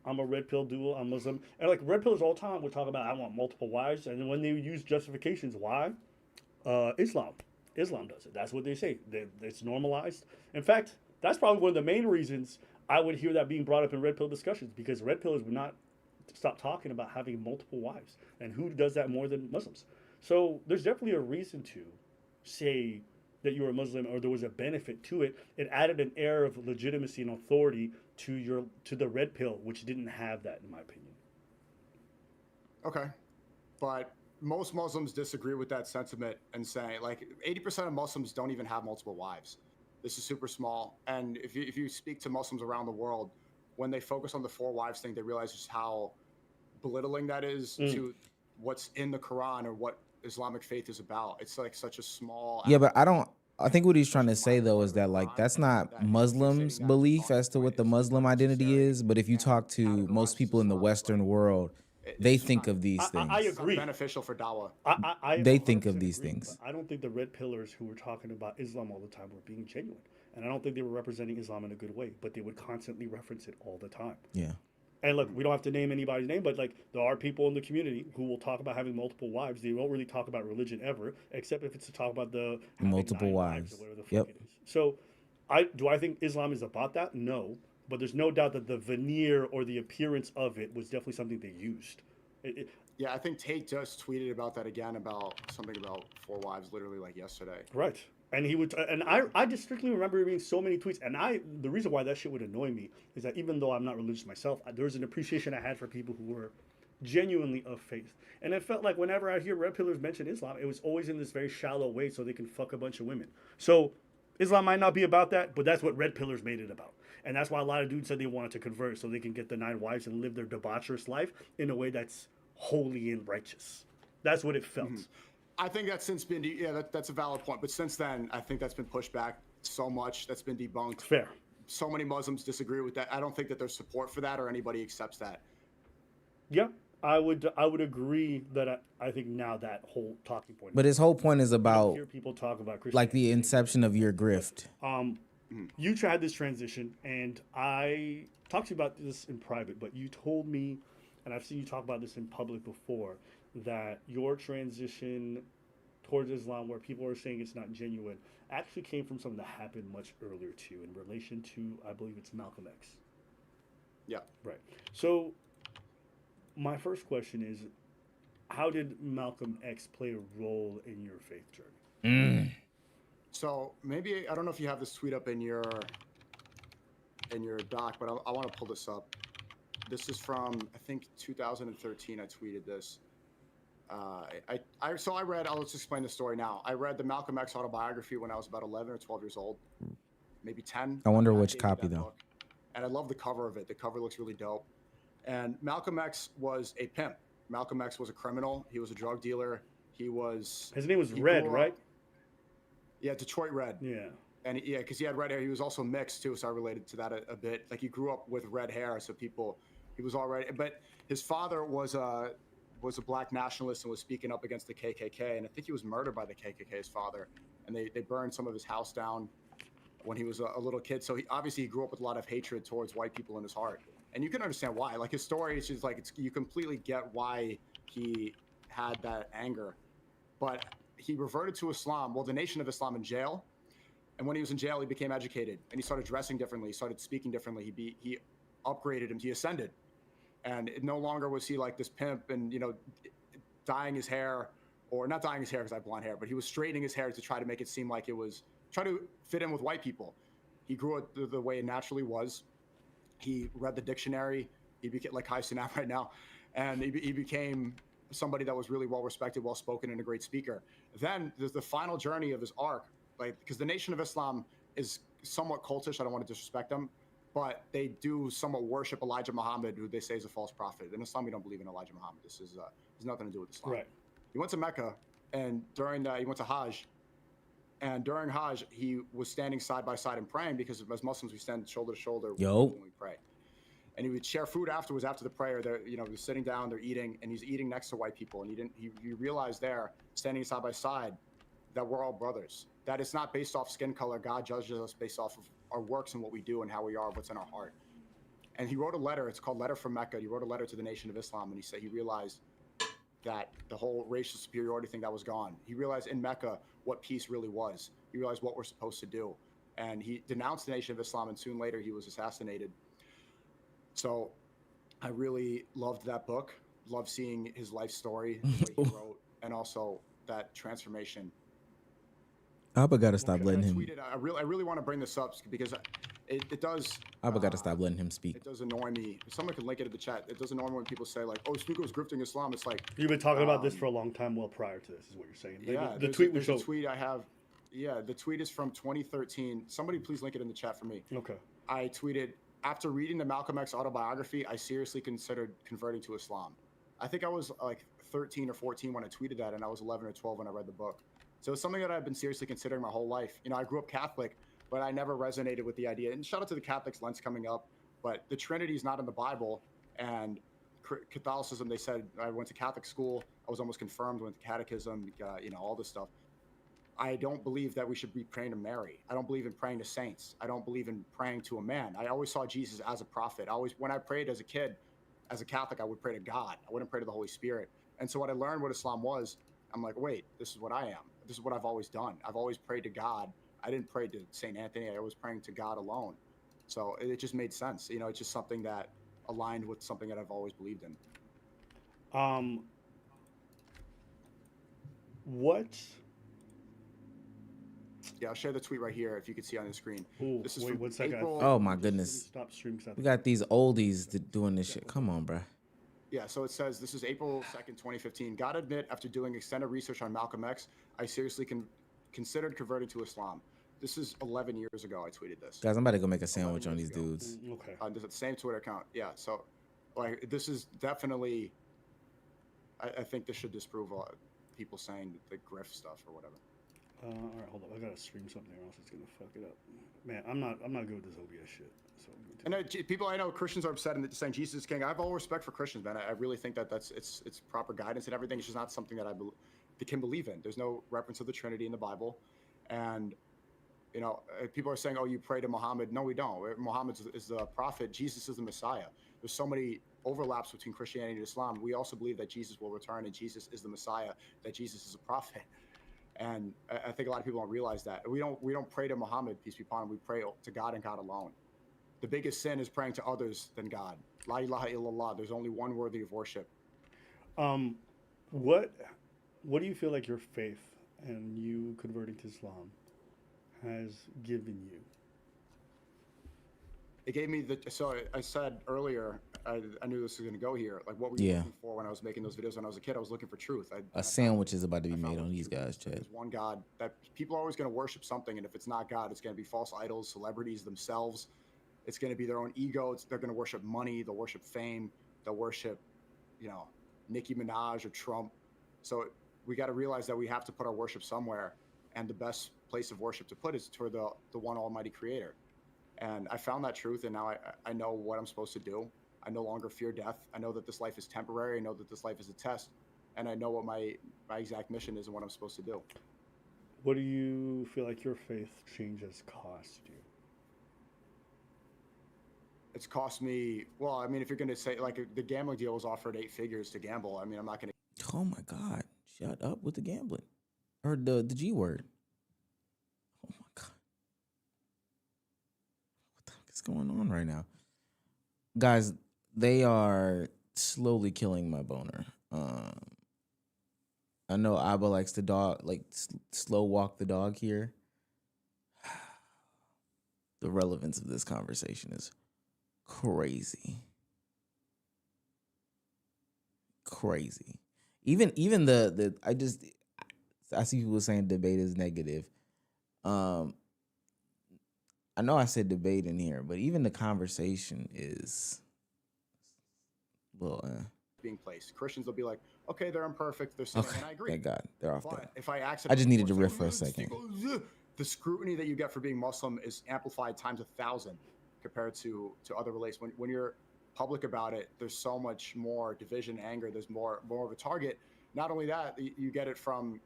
I'm a red pill dual, I'm Muslim. And like red pills all the time would talk about, I want multiple wives. And then when they use justifications, why? Islam does it. That's what they say. It's normalized. In fact, that's probably one of the main reasons I would hear that being brought up in red pill discussions, because red pillers would not stop talking about having multiple wives. And who does that more than Muslims? So there's definitely a reason to say that you were a Muslim or there was a benefit to it. It added an air of legitimacy and authority to the red pill, which didn't have that, in my opinion. Okay. But most Muslims disagree with that sentiment and say, like, 80% of Muslims don't even have multiple wives. This is super small. And if you speak to Muslims around the world, when they focus on the 4 wives thing, they realize just how belittling that is to what's in the Quran or what Islamic faith is about. It's like such a small... Yeah, but I think what he's trying to say though is that like that's not Muslims' belief as to what the Muslim identity is, but if you talk to most people in the Western world, they think of these things. I agree. It's beneficial for dawah. They think of 100% these agree, things. but I don't think the red pillars who were talking about Islam all the time were being genuine. And I don't think they were representing Islam in a good way, but they would constantly reference it all the time. Yeah. And look, we don't have to name anybody's name, but like there are people in the community who will talk about having multiple wives. They won't really talk about religion ever, except if it's to talk about the multiple 9 wives. or whatever the fuck Yep. it is. So, I think Islam is about that? No, but there's no doubt that the veneer or the appearance of it was definitely something they used. Yeah, I think Tate just tweeted about that again, about something about 4 wives, literally like yesterday. Right. And he would, and I just strictly remember reading so many tweets. And the reason why that shit would annoy me is that even though I'm not religious myself, there was an appreciation I had for people who were genuinely of faith. And it felt like whenever I hear red pillars mention Islam, it was always in this very shallow way so they can fuck a bunch of women. So Islam might not be about that, but that's what red pillars made it about. And that's why a lot of dudes said they wanted to convert so they can get the 9 wives and live their debaucherous life in a way that's holy and righteous. That's what it felt. I think that's since been, yeah, that's a valid point. But since then, I think that's been pushed back so much. That's been debunked. Fair. So many Muslims disagree with that. I don't think that there's support for that or anybody accepts that. Yeah, I would agree that I think now that whole talking point. But his whole point is I don't about hear people talk about like the Christianity. inception of your grift. You had this transition, and I talked to you about this in private, but you told me, and I've seen you talk about this in public before, that your transition towards Islam, where people are saying it's not genuine, actually came from something that happened much earlier to you in relation to, I believe it's Malcolm X. Yeah. Right. So my first question is, how did Malcolm X play a role in your faith journey? So maybe, I don't know if you have this tweet up in your doc, but I want to pull this up. This is from, I think, 2013. I tweeted this. So I read, I'll just explain the story now. I read the Malcolm X autobiography when I was about 11 or 12 years old, maybe 10. I wonder My dad which gave me copy that though. book, and I love the cover of it. The cover looks really dope. And Malcolm X was a pimp. Malcolm X was a criminal. He was a drug dealer. His name was Red, right? Yeah, Detroit Red. Yeah. And yeah, because he had red hair. He was also mixed too, so I related to that a bit. Like he grew up with red hair, so he was already. But his father was a black nationalist and was speaking up against the KKK, and I think he was murdered by the KKK, his father, and they burned some of his house down when he was a little kid. So he grew up with a lot of hatred towards white people in his heart, and you can understand why. Like his story is just like you completely get why he had that anger, but he reverted to Islam. Well, the Nation of Islam in jail. And when he was in jail, he became educated and he started dressing differently. He started speaking differently. He upgraded him. He ascended. And no longer was he like this pimp and, dyeing his hair, or not dyeing his hair because I have blonde hair, but he was straightening his hair to try to make it seem like it was, try to fit in with white people. He grew it the way it naturally was. He read the dictionary. He became like Kai Cenat right now. And he became somebody that was really well respected, well spoken, and a great speaker. Then there's the final journey of his arc. Like, because the Nation of Islam is somewhat cultish. I don't want to disrespect them, but they do somewhat worship Elijah Muhammad, who they say is a false prophet. In Islam, we don't believe in Elijah Muhammad. This is has nothing to do with Islam. Right. He went to Mecca, and during that, he went to Hajj. And during Hajj, he was standing side by side and praying, because as Muslims, we stand shoulder to shoulder when we pray. And he would share food afterwards, after the prayer. They're, they're sitting down, they're eating, and he's eating next to white people. And he realized there, standing side by side, that we're all brothers. That it's not based off skin color. God judges us based off of our works and what we do and how we are, what's in our heart. And he wrote a letter. It's called Letter from Mecca. He wrote a letter to the Nation of Islam, and he said he realized that the whole racial superiority thing that was gone. He realized in Mecca what peace really was. He realized what we're supposed to do. And he denounced the Nation of Islam, and soon later he was assassinated. So I really loved that book. Loved seeing his life story, what he wrote, and also that transformation. I hope I gotta stop letting him. I really want to bring this up because it does. I hope I gotta stop letting him speak. It does annoy me. If someone can link it in the chat. It does annoy me when people say like, "Oh, Sneaker's grifting Islam." It's like you've been talking about this for a long time. Well, prior to this, is what you're saying. Yeah, the tweet there's a tweet I have. Yeah, the tweet is from 2013. Somebody please link it in the chat for me. Okay. I tweeted, after reading the Malcolm X autobiography, I seriously considered converting to Islam. I think I was like 13 or 14 when I tweeted that, and I was 11 or 12 when I read the book. So it's something that I've been seriously considering my whole life. I grew up Catholic, but I never resonated with the idea. And shout out to the Catholics, Lent's coming up, but the Trinity is not in the Bible. And Catholicism, they said, I went to Catholic school. I was almost confirmed, went to catechism, all this stuff. I don't believe that we should be praying to Mary. I don't believe in praying to saints. I don't believe in praying to a man. I always saw Jesus as a prophet. When I prayed as a kid, as a Catholic, I would pray to God. I wouldn't pray to the Holy Spirit. And so when I learned what Islam was, I'm like, wait, this is what I am. This is what I've always done. I've always prayed to God. I didn't pray to St. Anthony. I was praying to God alone. So it just made sense. It's just something that aligned with something that I've always believed in. What? Yeah, I'll share the tweet right here if you can see on the screen. Ooh, This is wait from 1 second. April. Oh my goodness. Stop stream. We got these oldies doing this shit. Come on, bruh. Yeah, so it says, this is April 2nd, 2015. Gotta admit, after doing extended research on Malcolm X, I seriously considered converting to Islam. This is 11 years ago I tweeted this. Guys, I'm about to go make a sandwich on these dudes. Okay. This is the same Twitter account. Yeah, so like this is definitely, I think this should disprove people saying the grift stuff or whatever. All right, hold up. I gotta stream something or else it's gonna fuck it up. Man, I'm not good with this OBS shit. So And people I know, Christians are upset and saying Jesus is king. I have all respect for Christians, man. I really think that it's proper guidance and everything. It's just not something that I can believe in. There's no reference to the Trinity in the Bible, and you know, people are saying, "Oh, you pray to Muhammad." No, we don't. Muhammad is the prophet. Jesus is the Messiah. There's so many overlaps between Christianity and Islam. We also believe that Jesus will return and Jesus is the Messiah. That Jesus is a prophet. And I think a lot of people don't realize that. We don't pray to Muhammad, peace be upon him. We pray to God and God alone. The biggest sin is praying to others than God. La ilaha illallah. There's only one worthy of worship. What do you feel like your faith and you converting to Islam has given you? It gave me so I said earlier, I knew this was going to go here. Like, what were you looking for when I was making those videos when I was a kid? I was looking for truth. A sandwich is about to be made on these guys, Chad. There's one God that people are always going to worship something. And if it's not God, it's going to be false idols, celebrities themselves. It's going to be their own ego. They're going to worship money. They'll worship fame. They'll worship, you know, Nicki Minaj or Trump. So we got to realize that we have to put our worship somewhere. And the best place of worship to put is toward the one almighty creator. And I found that truth, and now I know what I'm supposed to do. I no longer fear death. I know that this life is temporary. I know that this life is a test, and I know what my exact mission is and what I'm supposed to do. What do you feel like your faith change has cost you? It's cost me, well, I mean, if you're going to say, like, the gambling deal was offered 8 figures to gamble. I mean, I'm not going to. Oh my God. Shut up with the gambling. Or the G word. Oh my God. What the heck is going on right now? Guys, they are slowly killing my boner. I know Abba likes the dog, like slow walk the dog here. The relevance of this conversation is crazy. Crazy. Even the I see people saying debate is negative. I know I said debate in here, but even the conversation is being placed. Christians will be like, okay, they're imperfect, they're sinning, and I agree. Thank God, they're off But there. if I I just needed to riff for a second. The scrutiny that you get for being Muslim is amplified times 1,000 compared to other religions. When you're public about it, there's so much more division, anger. There's more of a target. Not only that, you get it from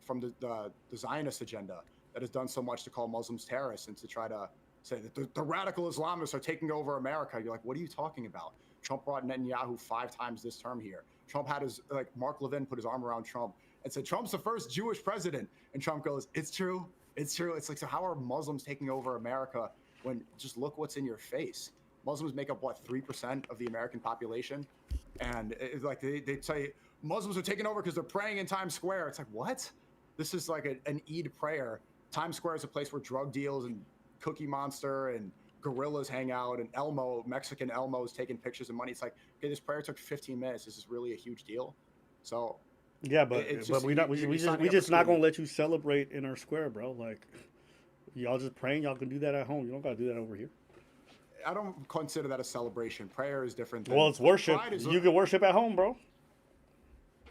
the Zionist agenda that has done so much to call Muslims terrorists and to try to say that the radical Islamists are taking over America. You're like, what are you talking about? Trump brought Netanyahu 5 times this term here. Trump had Mark Levin put his arm around Trump and said, Trump's the first Jewish president. And Trump goes, it's true. It's true. It's like, so how are Muslims taking over America when just look what's in your face? Muslims make up, what, 3% of the American population? And it's like they say Muslims are taking over because they're praying in Times Square. It's like, what? This is like an Eid prayer. Times Square is a place where drug deals and Cookie Monster and gorillas hang out, and Mexican Elmo's taking pictures of money. It's like, okay, this prayer took 15 minutes. This is really a huge deal. So yeah, but we just not gonna let you celebrate in our square, bro. Like, y'all just praying. Y'all can do that at home. You don't gotta do that over here. I don't consider that a celebration. Prayer is different. Well, it's worship. You can worship at home, bro.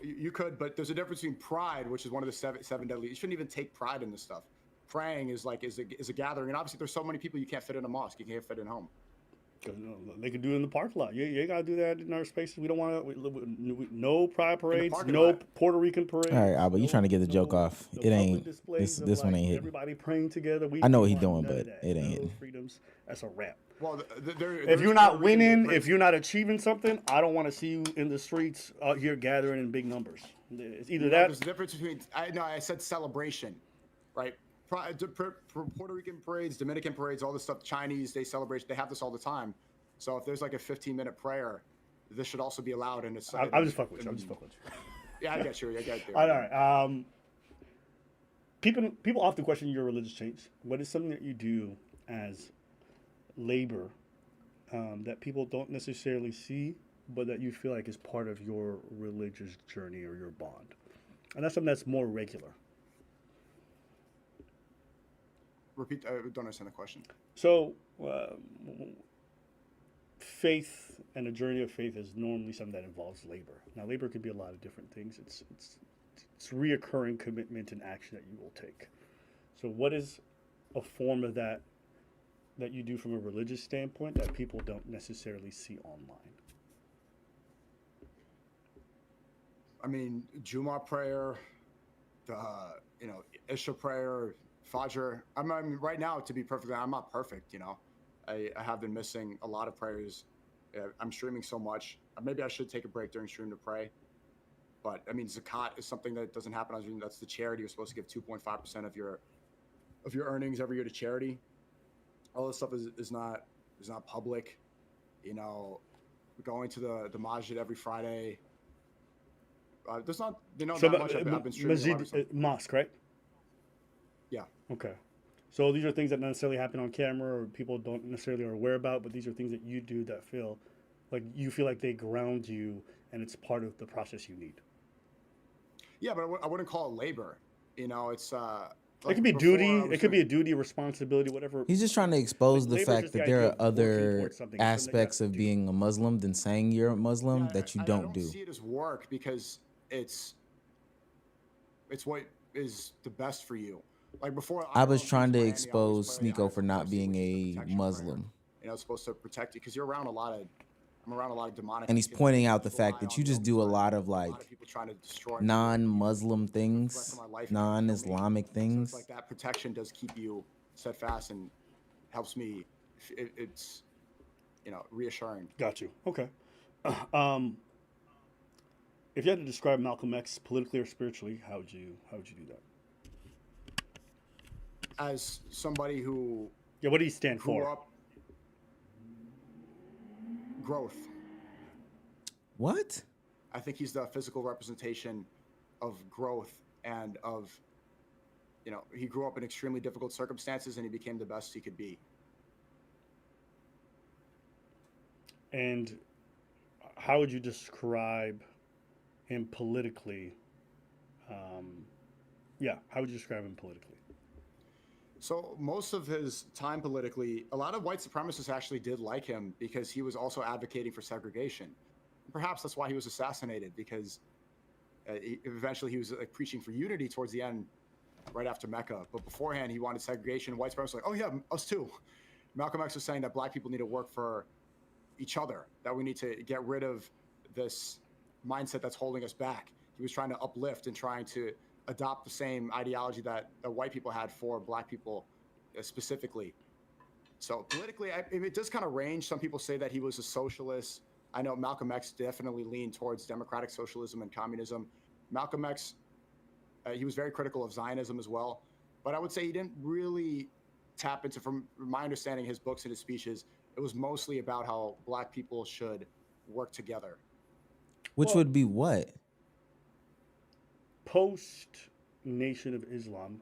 You could, but there's a difference between pride, which is one of the seven deadly. You shouldn't even take pride in this stuff. Praying is a gathering, and obviously there's so many people you can't fit in a mosque. You can't fit in home. They can do it in the parking lot. You ain't gotta do that in our spaces. We don't want to. No pride parades. No Puerto Rican parades. All right, Albert, you trying to get the joke off? It ain't. This one ain't hitting. Everybody praying together. I know what he's doing, but it ain't hitting. Freedoms. That's a wrap. Well, if you're not winning, if you're not achieving something, I don't want to see you in the streets out here gathering in big numbers. It's either that. There's a difference between. I said celebration, right? Puerto Rican parades, Dominican parades, all this stuff. Chinese, they celebrate. They have this all the time. So if there's like a 15-minute prayer, this should also be allowed. And it's. I'm just fucking with you. I'm just fucking with you. Yeah, I get you. I get you. All right. People often question your religious change. What is something that you do as labor that people don't necessarily see, but that you feel like is part of your religious journey or your bond? And that's something that's more regular. Repeat. I don't understand the question. So, faith and a journey of faith is normally something that involves labor. Now, labor could be a lot of different things. It's reoccurring commitment and action that you will take. So, what is a form of that that you do from a religious standpoint that people don't necessarily see online? I mean, Juma prayer, the Isha prayer, Fajr. I mean, right now, to be perfectly, I'm not perfect. I have been missing a lot of prayers. I'm streaming so much. Maybe I should take a break during stream to pray. But I mean, zakat is something that doesn't happen on stream. That's the charity. You're supposed to give 2.5% of your earnings every year to charity. All this stuff is not public. Going to the masjid every Friday. There's not So, that much. I've been streaming a lot masjid, recently. mosque, right? Yeah. Okay. So these are things that not necessarily happen on camera or people don't necessarily are aware about, but these are things that you do that feel like they ground you and it's part of the process you need. Yeah, but I wouldn't call it labor. It's It could be duty. It could be a duty, responsibility, whatever. He's just trying to expose the Labor is fact just the that idea there are of working other towards something. It's something that you aspects have of to do. being a Muslim than saying you're a Muslim that you I don't don't do. see it as work because it's what is the best for you. Like before, I was don't trying to use Miami, I expose always play Sneeko for not Ayatollah being Sneaky a protection Muslim. prayer. It's supposed to protect you because you're around I'm around a lot of demonic. And he's activity. pointing out the People fact lie that on you me just all do the a time. lot of A lot like of people trying to destroy me, non-Muslim the rest things, of my life and kill me. non-Islamic So things. it's like that protection does keep you steadfast and helps me. It's reassuring. Got you. Okay. Um, if you had to describe Malcolm X politically or spiritually, how would you do that? As somebody who Yeah. What do you stand grew for? up growth. What? I think he's the physical representation of growth and of, he grew up in extremely difficult circumstances and he became the best he could be. And how would you describe him politically? How would you describe him politically? So most of his time politically, a lot of white supremacists actually did like him because he was also advocating for segregation. Perhaps that's why he was assassinated, because eventually he was preaching for unity towards the end, right after Mecca. But beforehand, he wanted segregation. White supremacists were like, oh yeah, us too. Malcolm X was saying that black people need to work for each other, that we need to get rid of this mindset that's holding us back. He was trying to uplift and trying to adopt the same ideology that white people had for black people specifically. So politically, it does kind of range. Some people say that he was a socialist. I know Malcolm X definitely leaned towards democratic socialism and communism. Malcolm X, he was very critical of Zionism as well. But I would say he didn't really tap into, from my understanding, his books and his speeches, it was mostly about how black people should work together. Which would be what? Post Nation of Islam,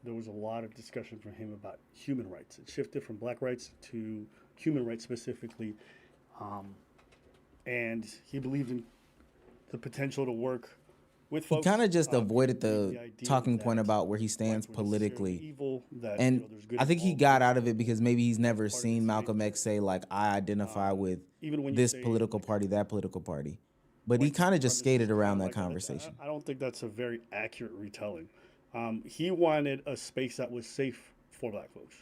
there was a lot of discussion from him about human rights. It shifted from black rights to human rights specifically. And he believed in the potential to work with He folks. kind of just avoided the the idea talking point that about where he stands whites were necessarily politically. evil, that, And there's good I in think he all got groups. out of it because maybe he's never Part of seen the Malcolm same X say like, I identify with even when you this say, political like, party, that political party. But he white kind of just supremacists skated around kinda that like conversation. I don't think that's a very accurate retelling. He wanted a space that was safe for black folks.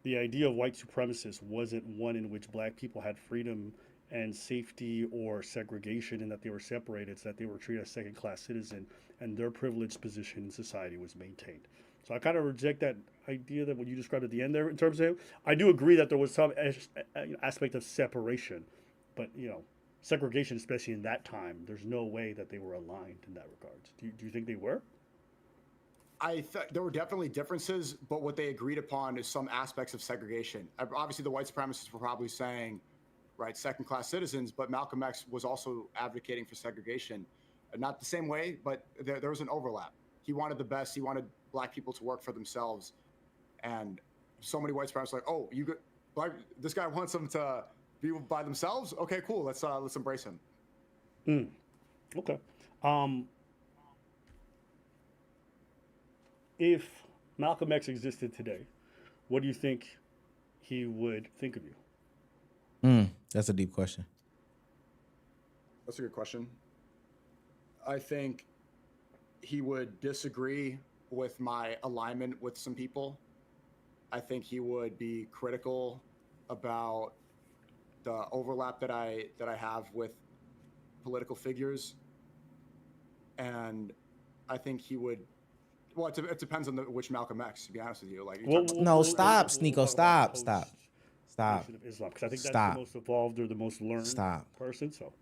The idea of white supremacists wasn't one in which black people had freedom and safety or segregation and that they were separated, so that they were treated as second-class citizens and their privileged position in society was maintained. So I kind of reject that idea that what you described at the end there in terms of him. I do agree that there was some aspect of separation, but segregation, especially in that time, there's no way that they were aligned in that regard. Do you think they were? I thought there were definitely differences, but what they agreed upon is some aspects of segregation. Obviously, the white supremacists were probably saying, right, second-class citizens, but Malcolm X was also advocating for segregation. Not the same way, but there was an overlap. he wanted the best. He wanted black people to work for themselves. And so many white supremacists are like, oh, this guy wants them to be by themselves? Okay, cool. Let's embrace him. Okay. If Malcolm X existed today, what do you think he would think of you? That's a deep question. That's a good question. I think he would disagree with my alignment with some people. I think he would be critical about the overlap that I have with political figures. And I think he would, well, it depends on which Malcolm X, to be honest with you. Like, No, stop, Sneeko, stop. Nation of Islam, because I think that's Stop. the most evolved or the most learned person. So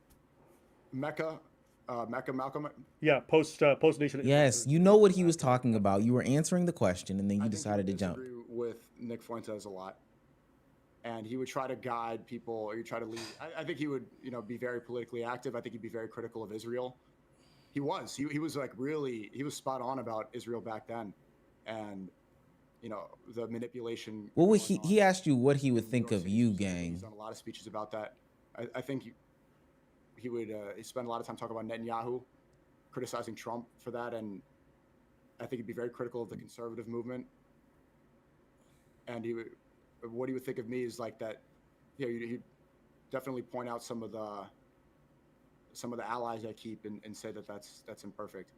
Mecca, Malcolm. yeah, post Nation of Islam. Yes, you know what he was talking about. You were answering the question, and then you I decided to think jump. I disagree with Nick Fuentes a lot, and he would try to guide people, or he'd try to lead. I think he would, be very politically active. I think he'd be very critical of Israel. He was. He was like really. He was spot on about Israel back then, and the manipulation. What would he asked you what he would think of you, gang? He's done a lot of speeches about that. I think he would spend a lot of time talking about Netanyahu, criticizing Trump for that, and I think he'd be very critical of the conservative movement. And what he would think of me is like that. He'd definitely point out some of the allies I keep and say that's imperfect.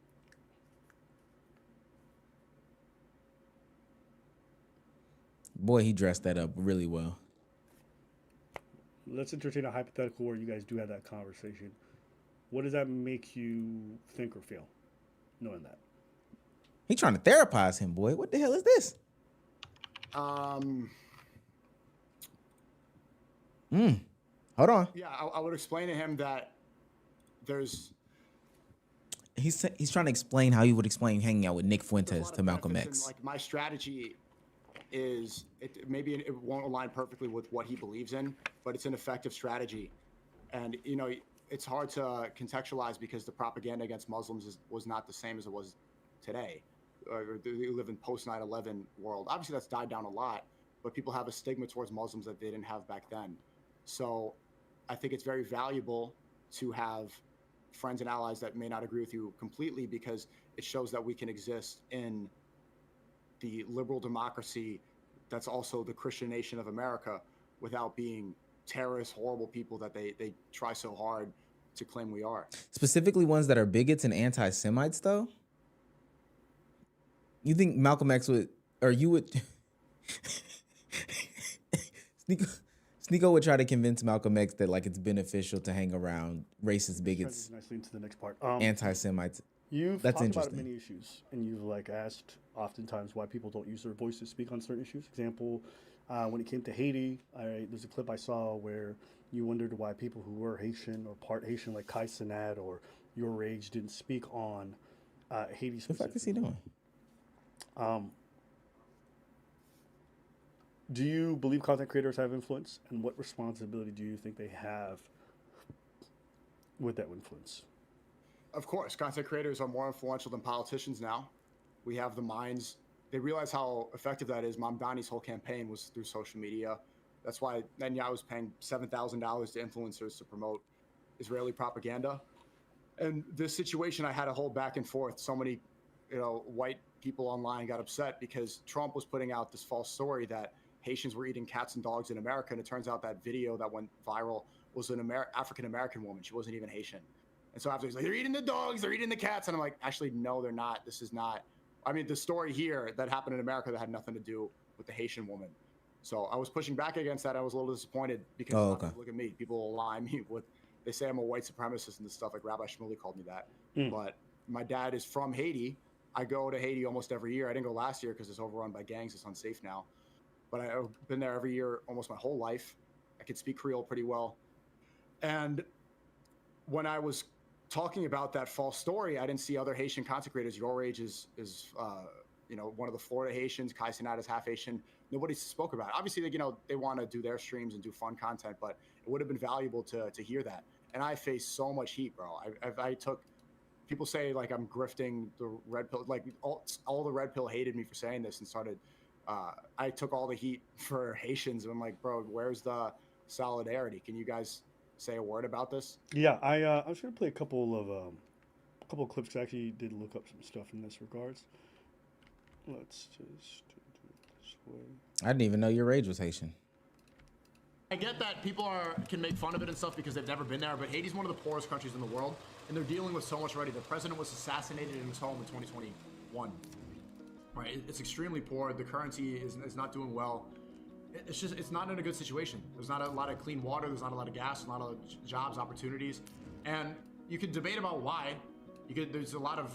Boy, he dressed that up really well. Let's entertain a hypothetical where you guys do have that conversation. What does that make you think or feel, knowing that? He trying to therapize him, boy. What the hell is this? Hold on. Yeah, I would explain to him that there's. He's trying to explain how he would explain hanging out with Nick There's a Fuentes lot to of Malcolm benefits, X. and, like, my strategy is maybe it won't align perfectly with what he believes in, but it's an effective strategy. And it's hard to contextualize because the propaganda against Muslims was not the same as it was today. We live in post 9/11 world. Obviously, that's died down a lot, but people have a stigma towards Muslims that they didn't have back then. So I think it's very valuable to have friends and allies that may not agree with you completely, because it shows that we can exist in the liberal democracy that's also the Christian nation of America without being terrorist, horrible people that they try so hard to claim we are. Specifically ones that are bigots and anti-Semites, though? You think Malcolm X would, or you would... Sneeko would try to convince Malcolm X that like it's beneficial to hang around racist bigots, Nicely into the next part. anti-Semites. You've That's talked about interesting. many issues, and you've asked oftentimes why people don't use their voice to speak on certain issues. Example, when it came to Haiti, there's a clip I saw where you wondered why people who were Haitian or part Haitian, like Kai Cenat or your age, didn't speak on Haiti What the fuck is he specifically. doing? Do you believe content creators have influence, and what responsibility do you think they have with that influence? Of course, content creators are more influential than politicians now. We have the minds. They realize how effective that is. Mamdani's whole campaign was through social media. That's why Netanyahu was paying $7,000 to influencers to promote Israeli propaganda. And this situation, I had a whole back and forth. So many, white people online got upset because Trump was putting out this false story that Haitians were eating cats and dogs in America. And it turns out that video that went viral was an African-American woman. She wasn't even Haitian. And so after he's like, they're eating the dogs, they're eating the cats. And I'm like, actually, no, they're not. This is not. I mean, the story here that happened in America that had nothing to do with the Haitian woman. So I was pushing back against that. I was a little disappointed because look at me. People align me with, they say I'm a white supremacist and this stuff. Like Rabbi Shmuley called me that. But my dad is from Haiti. I go to Haiti almost every year. I didn't go last year because it's overrun by gangs. It's unsafe now. But I've been there every year almost my whole life. I could speak Creole pretty well. And when I was talking about that false story, I didn't see other Haitian content creators. Your age is one of the Florida Haitians. Kai Cenat is half Haitian. Nobody spoke about it. Obviously, they want to do their streams and do fun content, but it would have been valuable to hear that. And I faced so much heat, bro. I took people say like I'm grifting the red pill. Like all the red pill hated me for saying this and started. I took all the heat for Haitians. And I'm like, bro, where's the solidarity? Can you guys say a word about this? Yeah, I was gonna play a couple of clips. 'Cause I actually did look up some stuff in this regards. Let's just do it this way. I didn't even know your age was Haitian. I get that people can make fun of it and stuff because they've never been there, but Haiti's one of the poorest countries in the world, and they're dealing with so much already. The president was assassinated in his home in 2021. Right, it's extremely poor. The currency is not doing well. It's not in a good situation. There's not a lot of clean water. There's not a lot of gas. Not a lot of jobs, opportunities, and you could debate about why. There's a lot of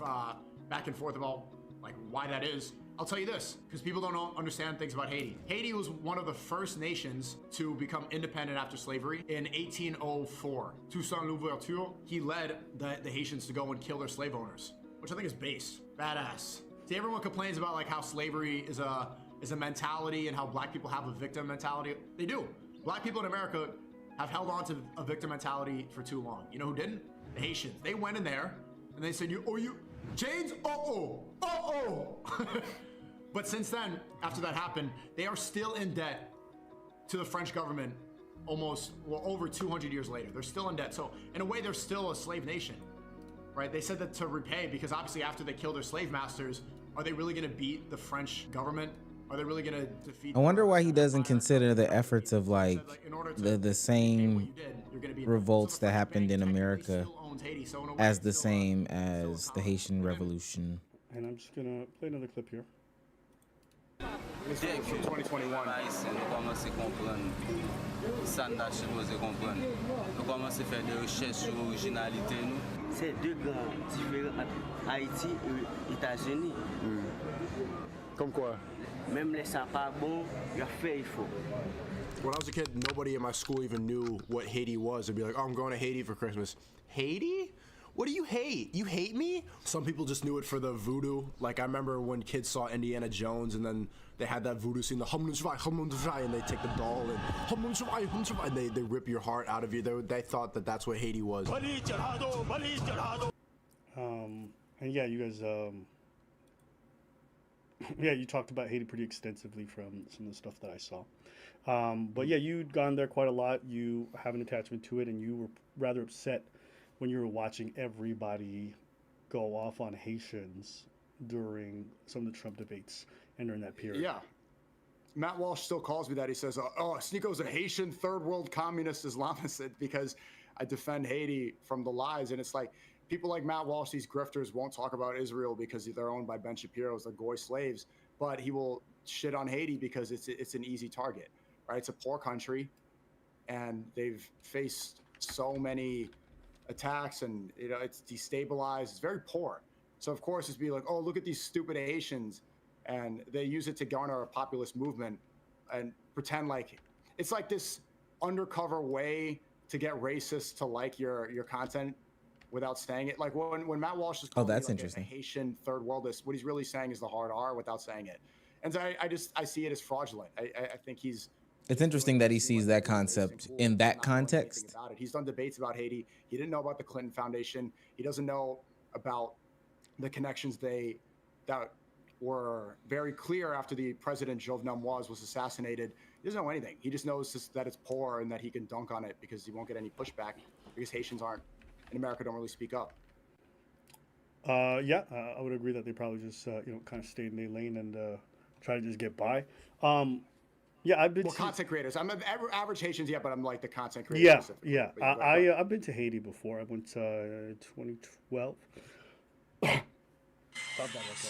back and forth about like why that is. I'll tell you this, because people don't understand things about Haiti. Haiti was one of the first nations to become independent after slavery in 1804. Toussaint Louverture, he led the Haitians to go and kill their slave owners, which I think is base, badass. See, everyone complains about like how slavery is a mentality and how black people have a victim mentality. They do. Black people in America have held on to a victim mentality for too long. You know who didn't? The Haitians. They went in there and they said, you chains? But since then, after that happened, they are still in debt to the French government over 200 years later. They're still in debt. So in a way, they're still a slave nation, right? They said that to repay, because obviously after they kill their slave masters, are they really gonna beat the French government? Are they really gonna defeat? I wonder why he doesn't consider the efforts of like the same revolts that happened in America as the same as the Haitian Revolution. And I'm just gonna play another clip here. This was from 2021. Nous commençons à comprendre ça nous a supposé comprendre. Nous commençons à faire des recherches sur l'originalité nous. C'est deux grands différents entre Haïti et États-Unis. Comme quoi? Même les ça pas bon, il a fait il faut. When I was a kid, nobody in my school even knew what Haiti was. They'd be like, oh, I'm going to Haiti for Christmas. Haiti? What do you hate? You hate me? Some people just knew it for the voodoo. Like, I remember when kids saw Indiana Jones and then they had that voodoo scene, the hum and they take the doll and they rip your heart out of you. They thought that that's what Haiti was. And yeah, you guys, yeah, you talked about Haiti pretty extensively from some of the stuff that I saw. But yeah, you'd gone there quite a lot. You have an attachment to it, and you were rather upset when you were watching everybody go off on Haitians during some of the Trump debates and during that period. Yeah. Matt Walsh still calls me that. He says, oh, Sneako's a Haitian third world communist Islamist because I defend Haiti from the lies. And it's like, people like Matt Walsh, these grifters, won't talk about Israel because they're owned by Ben Shapiro's, the Goy slaves, but he will shit on Haiti because it's an easy target, right? It's a poor country, and they've faced so many attacks, and it's destabilized. It's very poor. So of course it's be like, oh, look at these stupid Haitians, and they use it to garner a populist movement and pretend like it's like this undercover way to get racists to like your content without saying it. Like when Matt Walsh is calling that's me like interesting. a Haitian third worldist, what he's really saying is the hard R without saying it. And so I see it as fraudulent. I think it's interesting that he sees that concept in that context. He's done debates about Haiti. He didn't know about the Clinton Foundation. He doesn't know about the connections that were very clear after the president Jovenel Moise was assassinated. He doesn't know anything. He just knows that it's poor and that he can dunk on it because he won't get any pushback because Haitians in America don't really speak up. Yeah, I would agree that they probably just kind of stayed in their lane and try to just get by. Yeah, I've been content creators. I'm average Haitians, yeah, but I'm like the content creators. Yeah. I've been to Haiti before. I went 2012. Thought that was a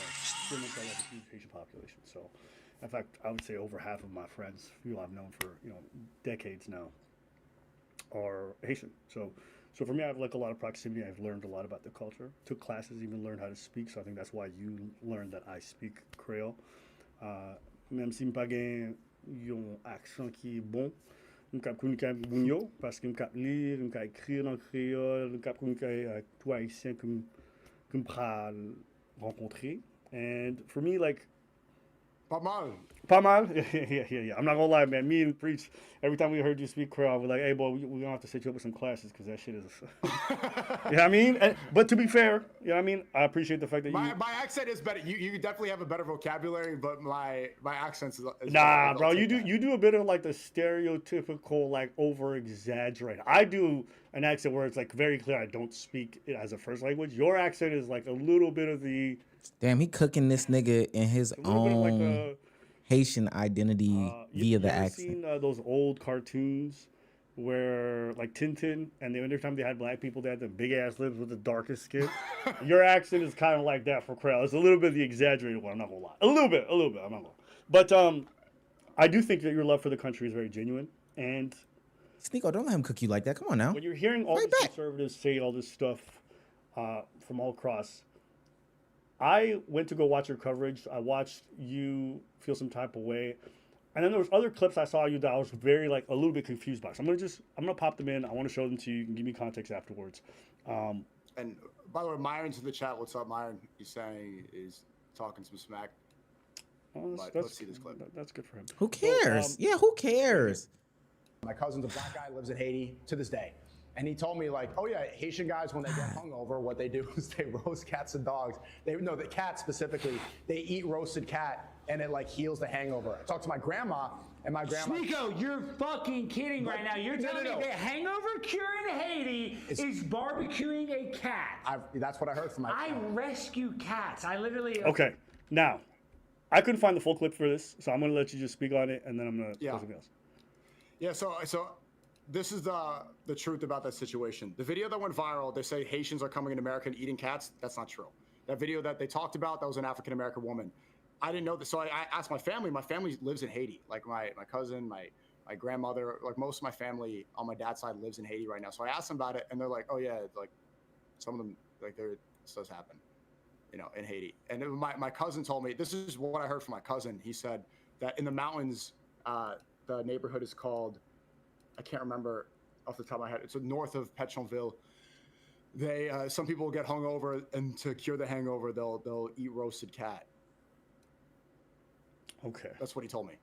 huge Haitian population. So, in fact, I would say over half of my friends, people I've known for decades now, are Haitian. So for me, I have like a lot of proximity. I've learned a lot about the culture. Took classes, even learned how to speak. So I think that's why you learned that I speak Creole. Même si m'pas gen yon accent qui est bon, m'kap communiquer avec moun parce que m'kap lire, m'kap écrire dans créole, m'kap communiquer avec tout haïtien que m'pral rencontrer. And for me, like, Pamal. Pamal? Yeah. I'm not gonna lie, man. Me and Preach, every time we heard you speak Creole, we're like, hey, boy, we're gonna have to set you up with some classes because that shit is. You know what I mean? But to be fair, you know what I mean? I appreciate the fact that My accent is better. You definitely have a better vocabulary, but my accent is Nah, better. bro, you do a bit of like the stereotypical, like over exaggerate. I do an accent where it's like very clear I don't speak it as a first language. Your accent is like a little bit of the. Damn, he cooking this nigga in his A little bit of like own a. Haitian identity via the you ever accent. seen those old cartoons where like Tintin, and every time they had black people, they had the big ass lips with the darkest skin? Your accent is kind of like that for Creole. It's a little bit of the exaggerated one. I'm not gonna lie. A little bit. I'm not gonna lie. But I do think that your love for the country is very genuine. And Sneeko, don't let him cook you like that. Come on now. when you're hearing all Right these back. conservatives say all this stuff from all across, I went to go watch your coverage. I watched you feel some type of way. And then there was other clips I saw you that I was very like a little bit confused by. So I'm gonna pop them in. I want to show them to you. You can give me context afterwards. And by the way, Myron's in the chat. What's up, Myron? He's talking some smack. Let's see this clip. That's good for him. Who cares? Yeah, who cares? My cousin's a black guy, lives in Haiti to this day. And he told me, like, oh yeah, Haitian guys, when they get hungover, what they do is they roast cats and dogs. The cat specifically, they eat roasted cat and it like heals the hangover. I talked to my grandma, and my grandma. Sneeko, you're fucking kidding right now. You're telling me the hangover cure in Haiti is barbecuing a cat. That's what I heard from my I rescue cats. I literally. Okay, now I couldn't find the full clip for this, so I'm gonna let you just speak on it, and then I'm gonna Yeah. do something else. Yeah, so this is the truth about that situation. The video that went viral, they say Haitians are coming in America and eating cats. That's not true. That video that they talked about, that was an African American woman. I didn't know this, so I asked my family. My family lives in Haiti. Like my cousin, my grandmother, like most of my family on my dad's side lives in Haiti right now. So I asked them about it, and they're like, "Oh yeah, like some of them, like this does happen, in Haiti." And my cousin told me, this is what I heard from my cousin. He said that in the mountains, the neighborhood is called, I can't remember off the top of my head. It's north of Pétionville. They some people get hungover, and to cure the hangover, they'll eat roasted cat. Okay. That's what he told me.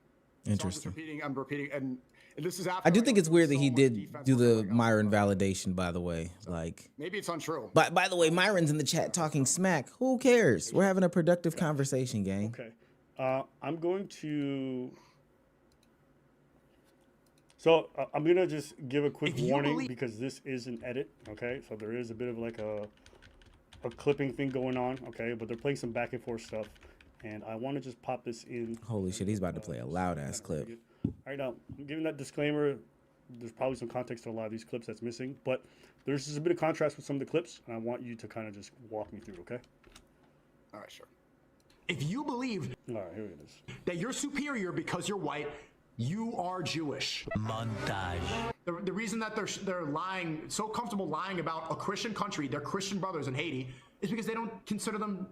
Interesting. So I'm repeating, and this is after. I do think it's weird that so he much did defense do work the going on. Myron validation, by the way. Like, Maybe it's untrue. but by the way, Myron's in the chat talking smack. Who cares? We're having a productive conversation, gang. Okay. I'm going to. So I'm gonna just give a quick warning because this is an edit. Okay, so there is a bit of like a clipping thing going on. Okay, but they're playing some back and forth stuff, and I want to just pop this in. Holy shit, he's about to play a loud ass clip. All right, now I'm giving that disclaimer. There's probably some context to a lot of these clips that's missing, but there's just a bit of contrast with some of the clips, and I want you to kind of just walk me through. Okay. All right, sure. If you believe All right, here it is. that you're superior because you're white, you are Jewish. Montage. The reason that they're lying, so comfortable lying about a Christian country, their Christian brothers in Haiti, is because they don't consider them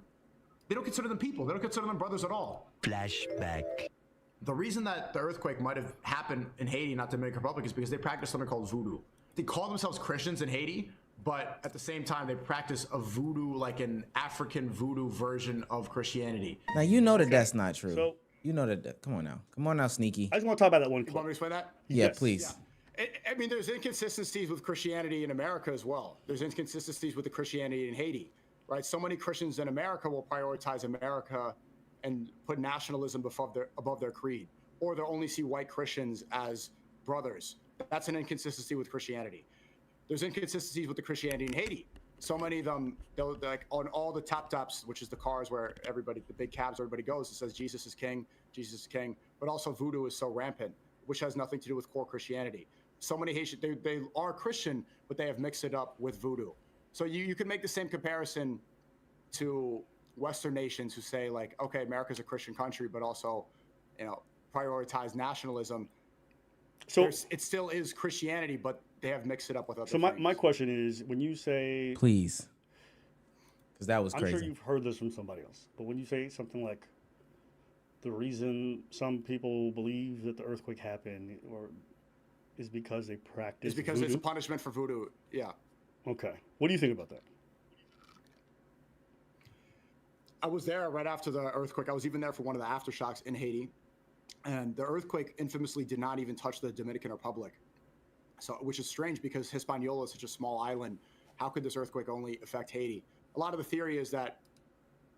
people. They don't consider them brothers at all. Flashback. The reason that the earthquake might have happened in Haiti, not the Dominican Republic, is because they practice something called voodoo. They call themselves Christians in Haiti, but at the same time, they practice a voodoo, like an African voodoo version of Christianity. Now you know that that's not true. So- you know that. Come on now, Sneaky. I just want to talk about that one You want me clip. to explain that? Yeah, Yes. please. I mean, there's inconsistencies with Christianity in America as well. There's inconsistencies with the Christianity in Haiti, right? So many Christians in America will prioritize America and put nationalism above their creed, or they'll only see white Christians as brothers. That's an inconsistency with Christianity. There's inconsistencies with the Christianity in Haiti. So many of them, they'll like on all the tops, which is the cars where the big cabs, everybody goes. It says Jesus is king, Jesus is king. But also voodoo is so rampant, which has nothing to do with core Christianity. So many Haitians, they are Christian, but they have mixed it up with voodoo. So you can make the same comparison to Western nations who say like, okay, America's a Christian country, but also, prioritize nationalism. So, It still is Christianity, but they have mixed it up with other so things. my question is, when you say, Please. Because that was I'm crazy. sure you've heard this from somebody else, but when you say something like, the reason some people believe that the earthquake happened or is because they practice It's because voodoo? it's a punishment for voodoo. Yeah. Okay. What do you think about that? I was there right after the earthquake. I was even there for one of the aftershocks in Haiti. And the earthquake infamously did not even touch the Dominican Republic. So, which is strange because Hispaniola is such a small island. How could this earthquake only affect Haiti? A lot of the theory is that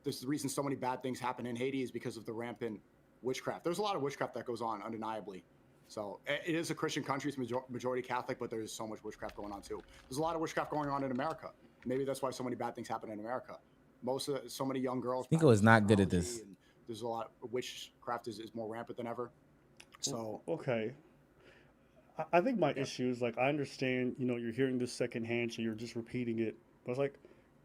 this is the reason so many bad things happen in Haiti is because of the rampant witchcraft. There's a lot of witchcraft that goes on, undeniably. So it is a Christian country, it's majority Catholic, but there's so much witchcraft going on too. There's a lot of witchcraft going on in America. Maybe that's why so many bad things happen in America. So many young girls. Nico is not good at this. And there's a lot. Witchcraft is more rampant than ever. So okay. I think my issue is like I understand, you're hearing this secondhand, so you're just repeating it. But it's like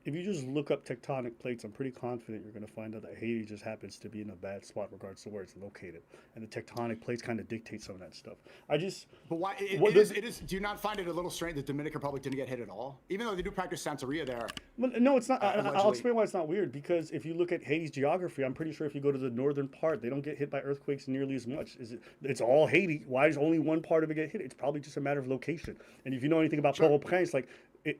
if you just look up tectonic plates, I'm pretty confident you're going to find out that Haiti just happens to be in a bad spot in regards to where it's located, and the tectonic plates kind of dictate some of that stuff. But why? It is. Do you not find it a little strange that the Dominican Republic didn't get hit at all, even though they do practice Santeria there? Well, no, it's not. I'll explain why it's not weird. Because if you look at Haiti's geography, I'm pretty sure if you go to the northern part, they don't get hit by earthquakes nearly as much. It's all Haiti. Why does only one part of it get hit? It's probably just a matter of location. And if you know anything about Port-au-Prince, like.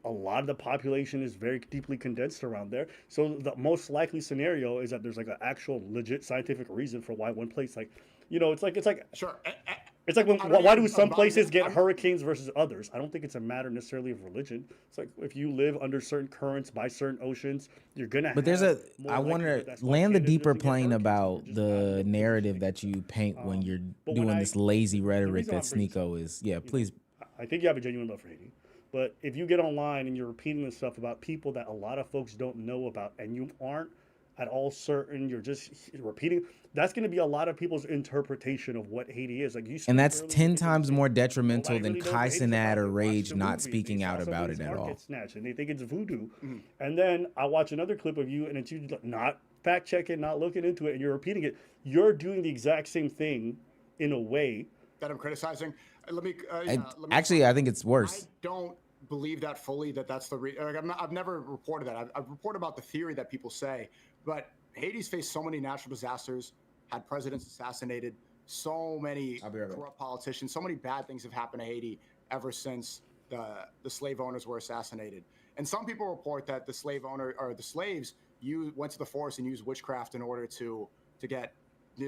A lot of the population is very deeply condensed around there. So the most likely scenario is that there's like an actual legit scientific reason for why one place, like, it's like sure. It's like why do some places get hurricanes versus others? I don't think it's a matter necessarily of religion. It's like if you live under certain currents by certain oceans, you're gonna. But I wonder, land the deeper plane about the narrative that you paint when you're doing this lazy rhetoric that Sneeko is. Yeah, please. I think you have a genuine love for Haiti. But if you get online and you're repeating this stuff about people that a lot of folks don't know about and you aren't at all certain, you're just repeating, that's going to be a lot of people's interpretation of what Haiti is. Like and that's 10 times more detrimental than Kai Cenat or Rage not speaking out about it at all. Snatched and they think it's voodoo. Mm-hmm. And then I watch another clip of you and it's you not fact checking, not looking into it, and you're repeating it. You're doing the exact same thing in a way that I'm criticizing. Actually, I think it's worse. I don't believe that fully. That's the I've never reported that. I've reported about the theory that people say, but Haiti's faced so many natural disasters, had presidents assassinated, so many corrupt politicians, so many bad things have happened to Haiti ever since the slave owners were assassinated. And some people report that the slave owner or the slaves went to the forest and used witchcraft in order to get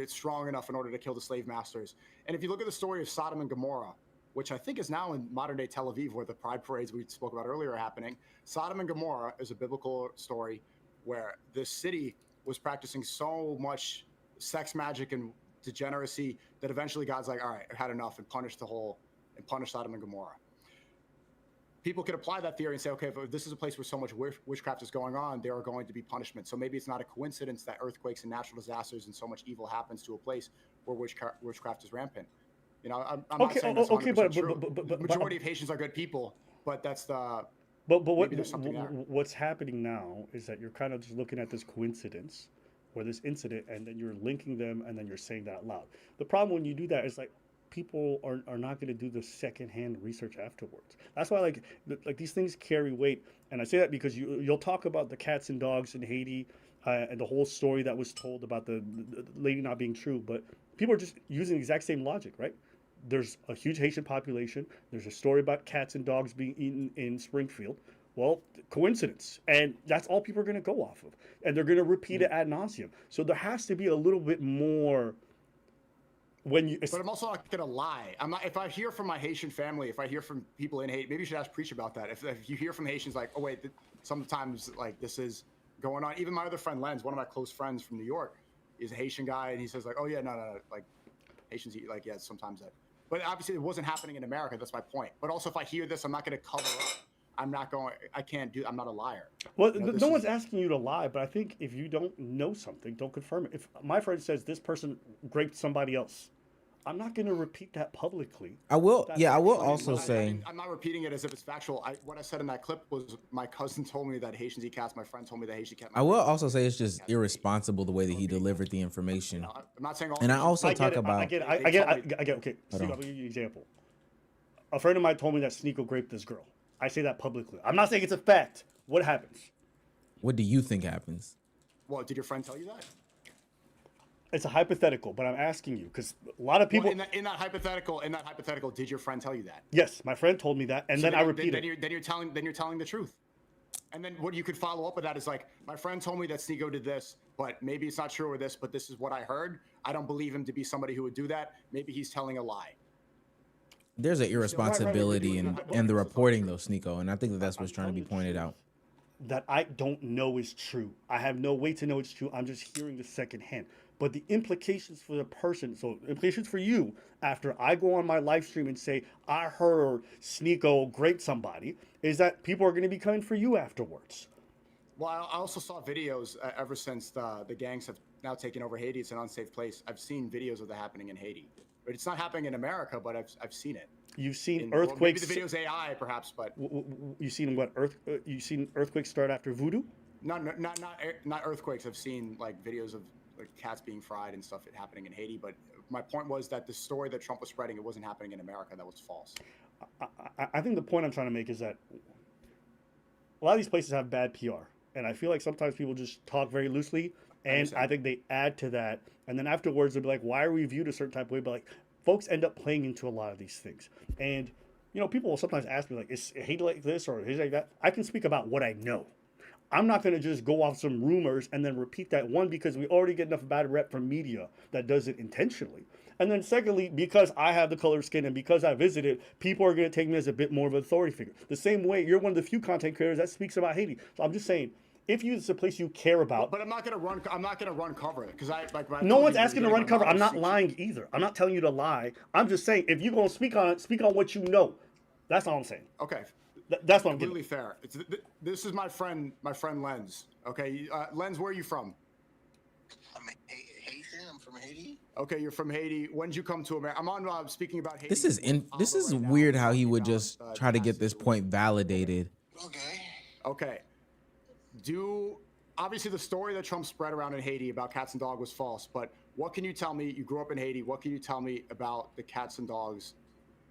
strong enough in order to kill the slave masters. And if you look at the story of Sodom and Gomorrah, which I think is now in modern day Tel Aviv, where the pride parades we spoke about earlier are happening, Sodom and Gomorrah is a biblical story where this city was practicing so much sex magic and degeneracy that eventually God's like, all right, I've had enough, and punished Sodom and Gomorrah. People could apply that theory and say, okay, if this is a place where so much witchcraft is going on, there are going to be punishments. So maybe it's not a coincidence that earthquakes and natural disasters and so much evil happens to a place where witchcraft is rampant. I'm not saying that's 100% true. But the majority of Haitians are good people, but that's the. But what's happening now is that you're kind of just looking at this coincidence or this incident, and then you're linking them, and then you're saying that out loud. The problem when you do that is like, people are not going to do the secondhand research afterwards. That's why like these things carry weight. And I say that because you'll talk about the cats and dogs in Haiti and the whole story that was told about the lady not being true. But people are just using the exact same logic, right? There's a huge Haitian population. There's a story about cats and dogs being eaten in Springfield. Well, coincidence. And that's all people are going to go off of. And they're going to repeat it ad nauseum. So there has to be a little bit more... But I'm also not gonna lie. I'm not. If I hear from my Haitian family, if I hear from people in Haiti, maybe you should ask Preach about that. If you hear from Haitians, like, oh wait, sometimes like this is going on. Even my other friend Lenz, one of my close friends from New York, is a Haitian guy, and he says like, oh yeah, no, like Haitians eat like sometimes that. But obviously it wasn't happening in America. That's my point. But also if I hear this, I'm not gonna cover up. I'm not a liar. Well, no one's asking you to lie, but I think if you don't know something, don't confirm it. If my friend says this person raped somebody else, I'm not going to repeat that publicly. I will also say... I'm not repeating it as if it's factual. What I said in that clip was my cousin told me that Haitians eat cats. My friend told me that Haitian cat... I will also say it's just irresponsible the way that he delivered the information. I'm not saying all... And I also talk about... I get it. Okay, Steve, I'll give you an example. A friend of mine told me that Sneeko raped this girl. I say that publicly. I'm not saying it's a fact. What happens? What do you think happens? Well, did your friend tell you that? It's a hypothetical, but I'm asking you because a lot of people... Well, in that hypothetical, did your friend tell you that? Yes, my friend told me that, and then I repeated it. Then you're telling the truth. And then what you could follow up with that is like, my friend told me that Sneeko did this, but maybe it's not true or this, but this is what I heard. I don't believe him to be somebody who would do that. Maybe he's telling a lie. There's an irresponsibility in the reporting, though, Sneeko, and I think that's what's trying to be pointed out. That I don't know is true. I have no way to know it's true. I'm just hearing the secondhand. But the implications for the person, so implications for you, after I go on my live stream and say, I heard Sneeko grape somebody, is that people are going to be coming for you afterwards. Well, I also saw videos ever since the gangs have now taken over Haiti. It's an unsafe place. I've seen videos of that happening in Haiti. But it's not happening in America, but I've seen it. You've seen earthquakes. Well, maybe the video's AI, perhaps, but you've seen what you've seen earthquakes start after Voodoo? Not earthquakes. I've seen like videos of like cats being fried and stuff happening in Haiti. But my point was that the story that Trump was spreading, it wasn't happening in America. That was false. I think the point I'm trying to make is that a lot of these places have bad PR, and I feel like sometimes people just talk very loosely, and I think they add to that, and then afterwards they'll be like, "Why are we viewed a certain type of way?" But like, folks end up playing into a lot of these things, and people will sometimes ask me like, "Is Haiti like this or Haiti like that?" I can speak about what I know. I'm not going to just go off some rumors and then repeat that, one, because we already get enough bad rep from media that does it intentionally. And then secondly, because I have the color skin and because I visited, people are going to take me as a bit more of an authority figure. The same way you're one of the few content creators that speaks about Haiti. So I'm just saying, if it's a place you care about. But I'm not going to run cover because no one's asking to run cover. I'm not lying either. I'm not telling you to lie. I'm just saying, if you're going to speak on it, speak on what you know. That's all I'm saying. Okay. That's what I'm getting. Completely fair. This is my friend Lens. Okay, Lens, where are you from? I'm Haitian. I'm from Haiti. Okay, you're from Haiti. When did you come to America? I'm on speaking about Haiti. This is right weird now, how he would just try to get this point validated. Okay. Obviously the story that Trump spread around in Haiti about cats and dogs was false, but what can you tell me? You grew up in Haiti. What can you tell me about the cats and dogs,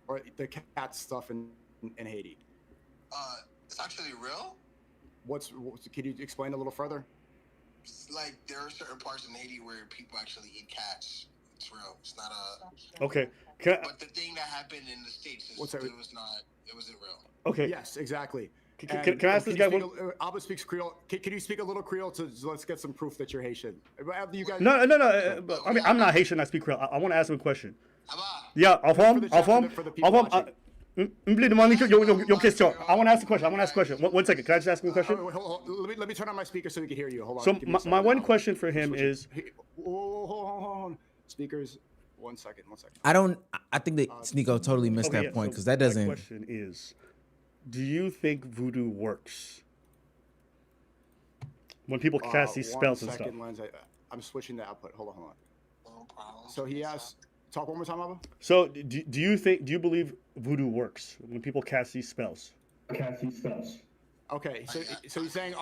or the cat stuff in Haiti? It's actually real. Can you explain a little further? Like there are certain parts in Haiti where people actually eat cats. It's real. It's not a. Okay. But the thing that happened in the States is it wasn't real. Okay. Yes, exactly. Can I ask this guy? Abba speaks Creole. Can you speak a little Creole let's get some proof that you're Haitian? You guys. No. I mean, I'm not Haitian. I speak Creole. I want to ask him a question. Abba. Yeah, en forme. Your question. I want to ask a question. One second. Can I just ask him a question? Let me turn on my speaker so we can hear you. Hold on. So my one question for him is. Hold on. Speakers. 1 second. I think that Sneeko totally missed that point because that doesn't. My question is, do you think voodoo works? When people cast these spells and stuff. 1 second, Lens. I'm switching the output. Hold on. No problem. So he asked. Talk one more time, Abba. So do you believe voodoo works when people cast these spells? Okay, so he's saying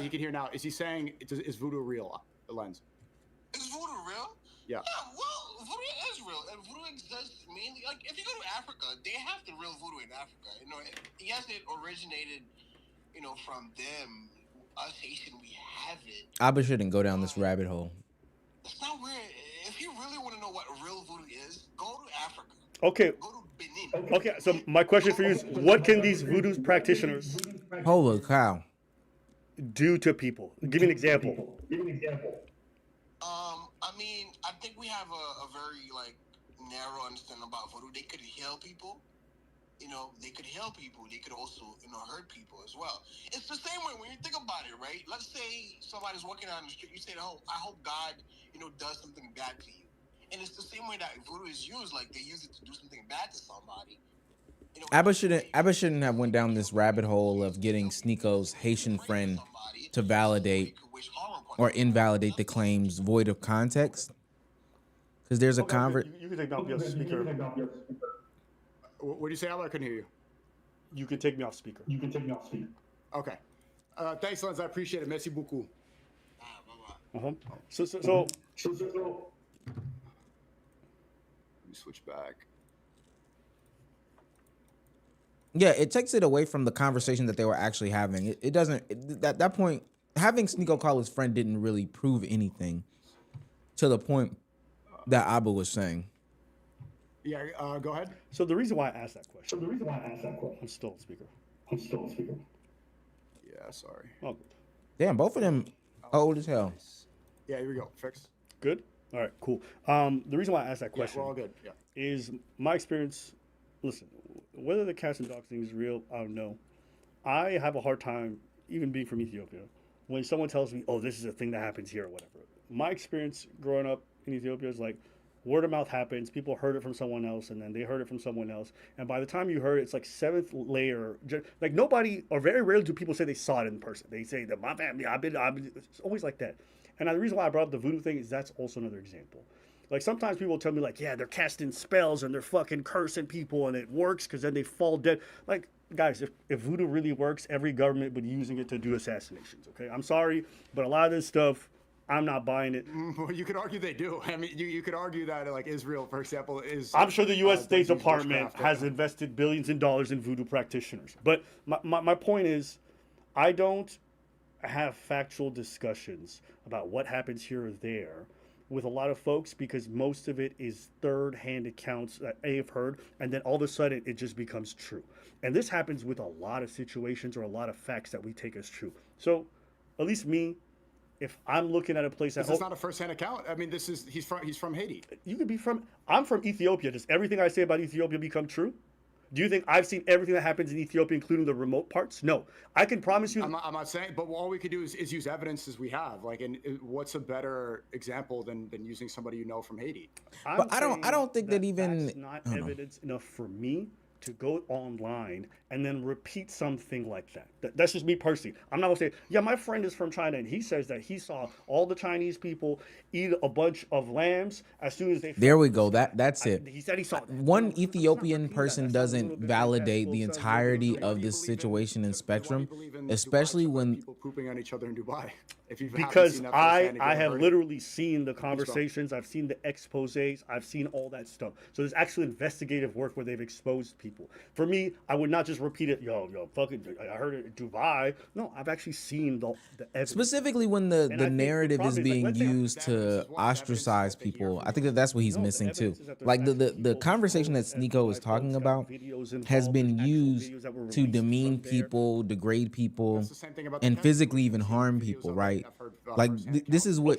he can hear now. Is he saying is voodoo real, Lens? Is voodoo real? Yeah. Well, voodoo is real, and voodoo exists mainly. Like if you go to Africa, they have the real voodoo in Africa. Yes, it originated, from them. Us Haitian, we have it. Abba shouldn't go down this rabbit hole. It's not weird. If you really want to know what real voodoo is, go to Africa. Okay. Go to Benin. Okay. So my question for you is, what can these voodoo practitioners Holy cow. do to people? Give me an example. I mean, I think we have a very narrow understanding about voodoo. They could heal people. They could heal people. They could also, hurt people as well. It's the same way when you think about it, right? Let's say somebody's walking down the street. You say, "Oh, I hope God, does something bad to you." And it's the same way that voodoo is used. Like they use it to do something bad to somebody. Abba shouldn't have went down this rabbit hole of getting Sneeko's Haitian friend to validate or invalidate the claims void of context. Because there's a You can take me off your speaker. What do you say, Abba? I couldn't hear you. You can take me off speaker. Okay. Thanks, Lens. I appreciate it. Merci beaucoup. So Let me switch back. Yeah, it takes it away from the conversation that they were actually having. It doesn't, at that point, having Sneeko call his friend didn't really prove anything to the point that Abba was saying. Yeah, go ahead. So the reason why I asked that question. I'm still on speaker. Yeah, sorry. Oh, good. Damn, both of them old as hell. Yeah, here we go. Fix. Good. All right. Cool. The reason why I asked that Yeah, question we're all good. Yeah. is my experience. Listen, whether the cats and dogs thing is real, I don't know. I have a hard time, even being from Ethiopia, when someone tells me, "Oh, this is a thing that happens here" or whatever. My experience growing up in Ethiopia is like word of mouth happens. People heard it from someone else, and then they heard it from someone else. And by the time you heard it, it's like seventh layer. Like nobody, or very rarely do people say they saw it in person. They say that my family, I've been. It's always like that. And the reason why I brought up the voodoo thing is that's also another example. Like sometimes people tell me like, yeah, they're casting spells and they're fucking cursing people and it works because then they fall dead. Like guys, if voodoo really works, every government would be using it to do assassinations. Okay, I'm sorry, but a lot of this stuff, I'm not buying it. Well, you could argue they do. I mean, you could argue that like Israel, for example, is. I'm sure the U.S. State does use Department witchcraft, has invested billions in dollars in voodoo practitioners. But my point is, I don't have factual discussions about what happens here or there with a lot of folks because most of it is third-hand accounts that I've heard, and then all of a sudden it just becomes true. And this happens with a lot of situations or a lot of facts that we take as true. So, at least me, if I'm looking at a place that This is not a first-hand account. I mean, he's from Haiti. you could be from. I'm from Ethiopia. Does everything I say about Ethiopia become true? Do you think I've seen everything that happens in Ethiopia, including the remote parts? No. I can promise you. I'm not saying, but all we could do is use evidence as we have. Like, and what's a better example than using somebody you know from Haiti? But I don't think that even that's not evidence enough for me to go online and then repeat something like that. That's just me personally. I'm not gonna say, yeah, my friend is from China and he says that he saw all the Chinese people eat a bunch of lambs as soon as they. There we go. That's it. He said he saw one Ethiopian person doesn't validate the entirety of this situation and spectrum, especially when people pooping on each other in Dubai. Because I have literally seen the conversations, I've seen the exposés, I've seen all that stuff. So there's actually investigative work where they've exposed people. For me, I would not just repeat it, yo, fucking, I heard it in Dubai. No, I've actually seen the evidence. Specifically when the narrative is being used to ostracize people. I think that's what he's missing too. Like the conversation that Sneeko is talking about has been used to demean people, degrade people, and physically even harm people, right? Like this is what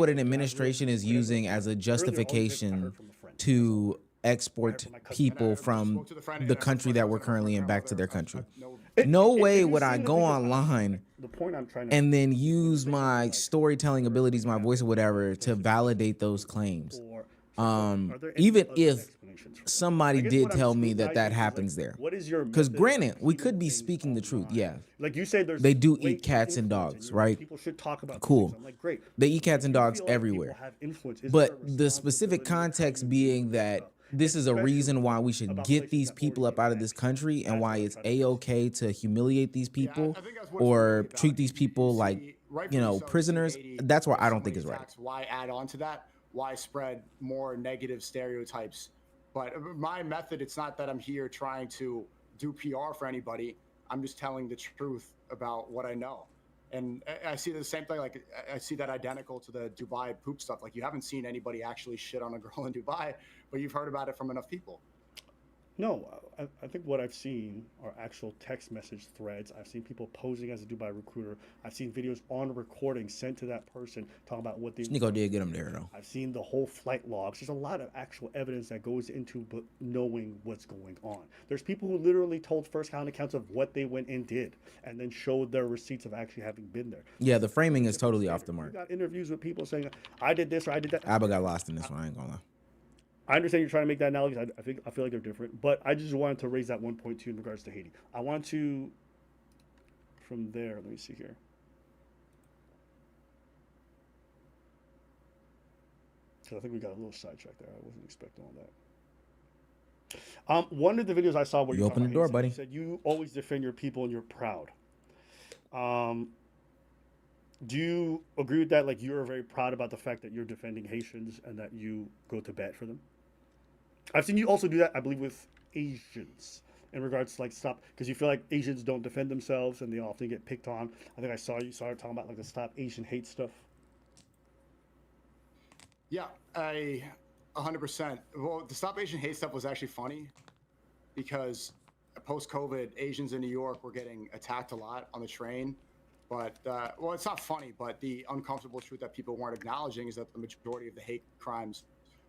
an administration is using as a justification to export people from the country that we're currently in back to their country. No way would I go online and then use my storytelling abilities, my voice or whatever, to validate those claims. Even if somebody did tell me that happens there. Because granted, we could be speaking the truth, yeah. Like you say, they do eat cats and dogs, right? People should talk about cool. Like, great. They eat cats and dogs everywhere. But the specific context being that this is a reason why we should get these people up out of this country and why it's a-okay to humiliate these people or treat these people like, prisoners. That's why I don't think it's right. Why add on to that? Why spread more negative stereotypes? But my method, it's not that I'm here trying to do PR for anybody. I'm just telling the truth about what I know. And I see the same thing, like I see that identical to the Dubai poop stuff. Like you haven't seen anybody actually shit on a girl in Dubai, but you've heard about it from enough people. No, I think what I've seen are actual text message threads. I've seen people posing as a Dubai recruiter. I've seen videos on recording sent to that person talking about what they. Sneeko did get him there, though. I've seen the whole flight logs. There's a lot of actual evidence that goes into knowing what's going on. There's people who literally told first-hand accounts of what they went and did, and then showed their receipts of actually having been there. Yeah, the framing is totally off the mark. We got interviews with people saying, "I did this" or "I did that." Abba got lost in this one. I ain't gonna lie. I understand you're trying to make that analogy. I feel like they're different, but I just wanted to raise that 1.2 in regards to Haiti. I want to, from there, let me see here. Because I think we got a little sidetracked there. I wasn't expecting all that. One of the videos I saw where you opened the door, buddy. You said you always defend your people and you're proud. Do you agree with that? Like you're very proud about the fact that you're defending Haitians and that you go to bat for them? I've seen you also do that, I believe, with Asians in regards to like stop, because you feel like Asians don't defend themselves and they often get picked on. I think I saw you started talking about like the Stop Asian Hate stuff. Yeah, 100%. Well, the Stop Asian Hate stuff was actually funny because post-COVID, Asians in New York were getting attacked a lot on the train. But well, it's not funny, but the uncomfortable truth that people weren't acknowledging is that the majority of the hate crimes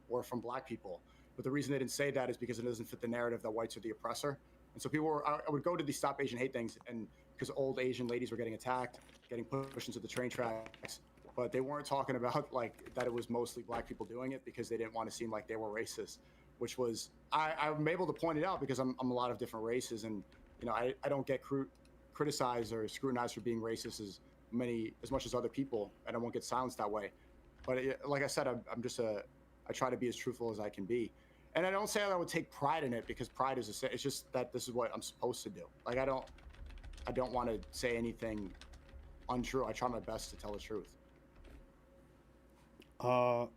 were from black people. But the reason they didn't say that is because it doesn't fit the narrative that whites are the oppressor. And so people were, I would go to these Stop Asian Hate things, and because old Asian ladies were getting attacked, getting pushed into the train tracks, but they weren't talking about like that it was mostly black people doing it because they didn't want to seem like they were racist, which was, I'm able to point it out because I'm a lot of different races, and I don't get criticized or scrutinized for being racist as much as other people, and I won't get silenced that way. But like I said, I try to be as truthful as I can be. And I don't say that I would take pride in it because pride is it's just that this is what I'm supposed to do. Like I don't want to say anything untrue. I try my best to tell the truth. So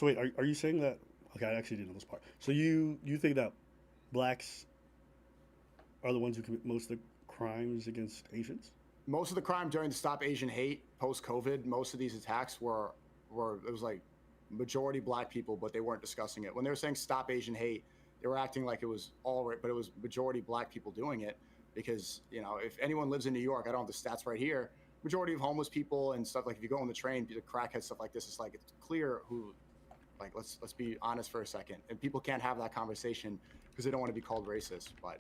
wait, are you saying that? Okay, I actually didn't know this part. So you think that blacks are the ones who commit most of the crimes against Asians? Most of the crime during the Stop Asian Hate post-COVID, most of these attacks were it was like majority black people, but they weren't discussing it. When they were saying Stop Asian Hate, they were acting like it was all right, but it was majority black people doing it because, if anyone lives in New York, I don't have the stats right here, majority of homeless people and stuff, like if you go on the train, the crackhead, stuff like this, it's like it's clear who, like let's be honest for a second. And people can't have that conversation because they don't want to be called racist, but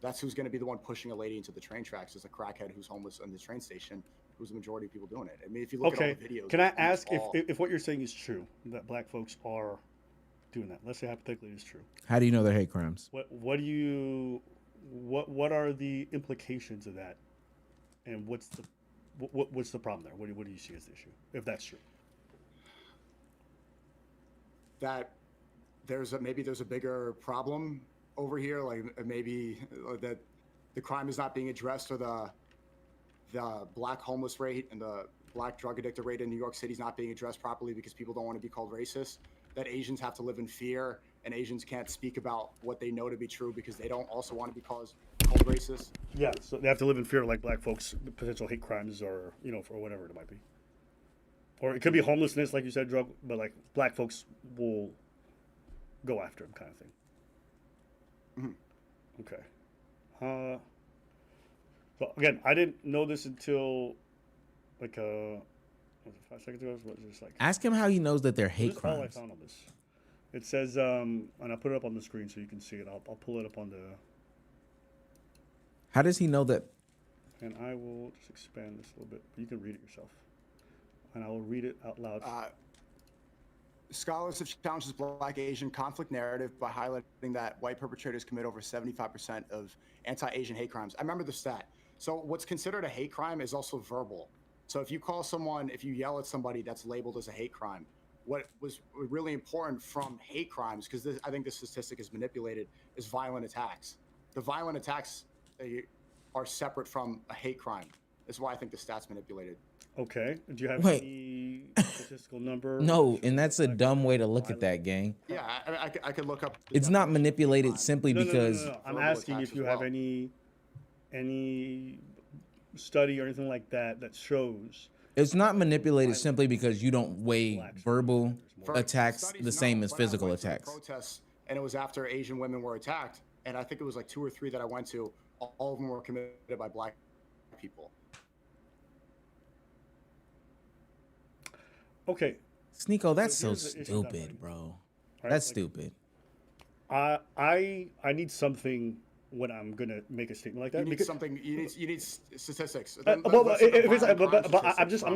that's who's going to be the one pushing a lady into the train tracks is a crackhead who's homeless in the train station, who's the majority of people doing it. I mean, if you look at all the videos. Can I ask if what you're saying is true, that black folks are doing that? Let's say hypothetically it is true. How do you know they're hate crimes? What are the implications of that, and what's the problem there? What do you see as the issue, if that's true? That maybe there's a bigger problem over here, like maybe that the crime is not being addressed, or the black homeless rate and the black drug addicted rate in New York City is not being addressed properly because people don't want to be called racist. That Asians have to live in fear, and Asians can't speak about what they know to be true because they don't also want to be called racist. Yeah, so they have to live in fear, like black folks, potential hate crimes, or for whatever it might be. Or it could be homelessness, like you said, drug, but like black folks will go after them, kind of thing. Mm-hmm. Okay. So again, I didn't know this until like 5 seconds ago. Was just like ask him how he knows that they're hate crimes. All I found on this. It says, and I'll put it up on the screen so you can see it. I'll pull it up on the. How does he know that? And I will just expand this a little bit. You can read it yourself, and I will read it out loud. Scholars have challenged this black Asian conflict narrative by highlighting that white perpetrators commit over 75% of anti-Asian hate crimes. I remember the stat. So what's considered a hate crime is also verbal. So if you yell at somebody, that's labeled as a hate crime. What was really important from hate crimes, because I think this statistic is manipulated, is violent attacks. The violent attacks are separate from a hate crime. That's why I think the stat's manipulated. Okay. Do you have any statistical number? No, and that's a dumb way to look at that, gang. Yeah, I could look up. It's not manipulated simply because. No. I'm asking if you have any study or anything like that shows. It's not manipulated simply because you don't weigh verbal attacks the same as physical attacks. Protests, and it was after Asian women were attacked, and I think it was like 2 or 3 that I went to. All of them were committed by black people. Okay. Sneeko, that's so stupid, bro. Right, that's stupid. I need something when I'm gonna make a statement like that. You need statistics. I'm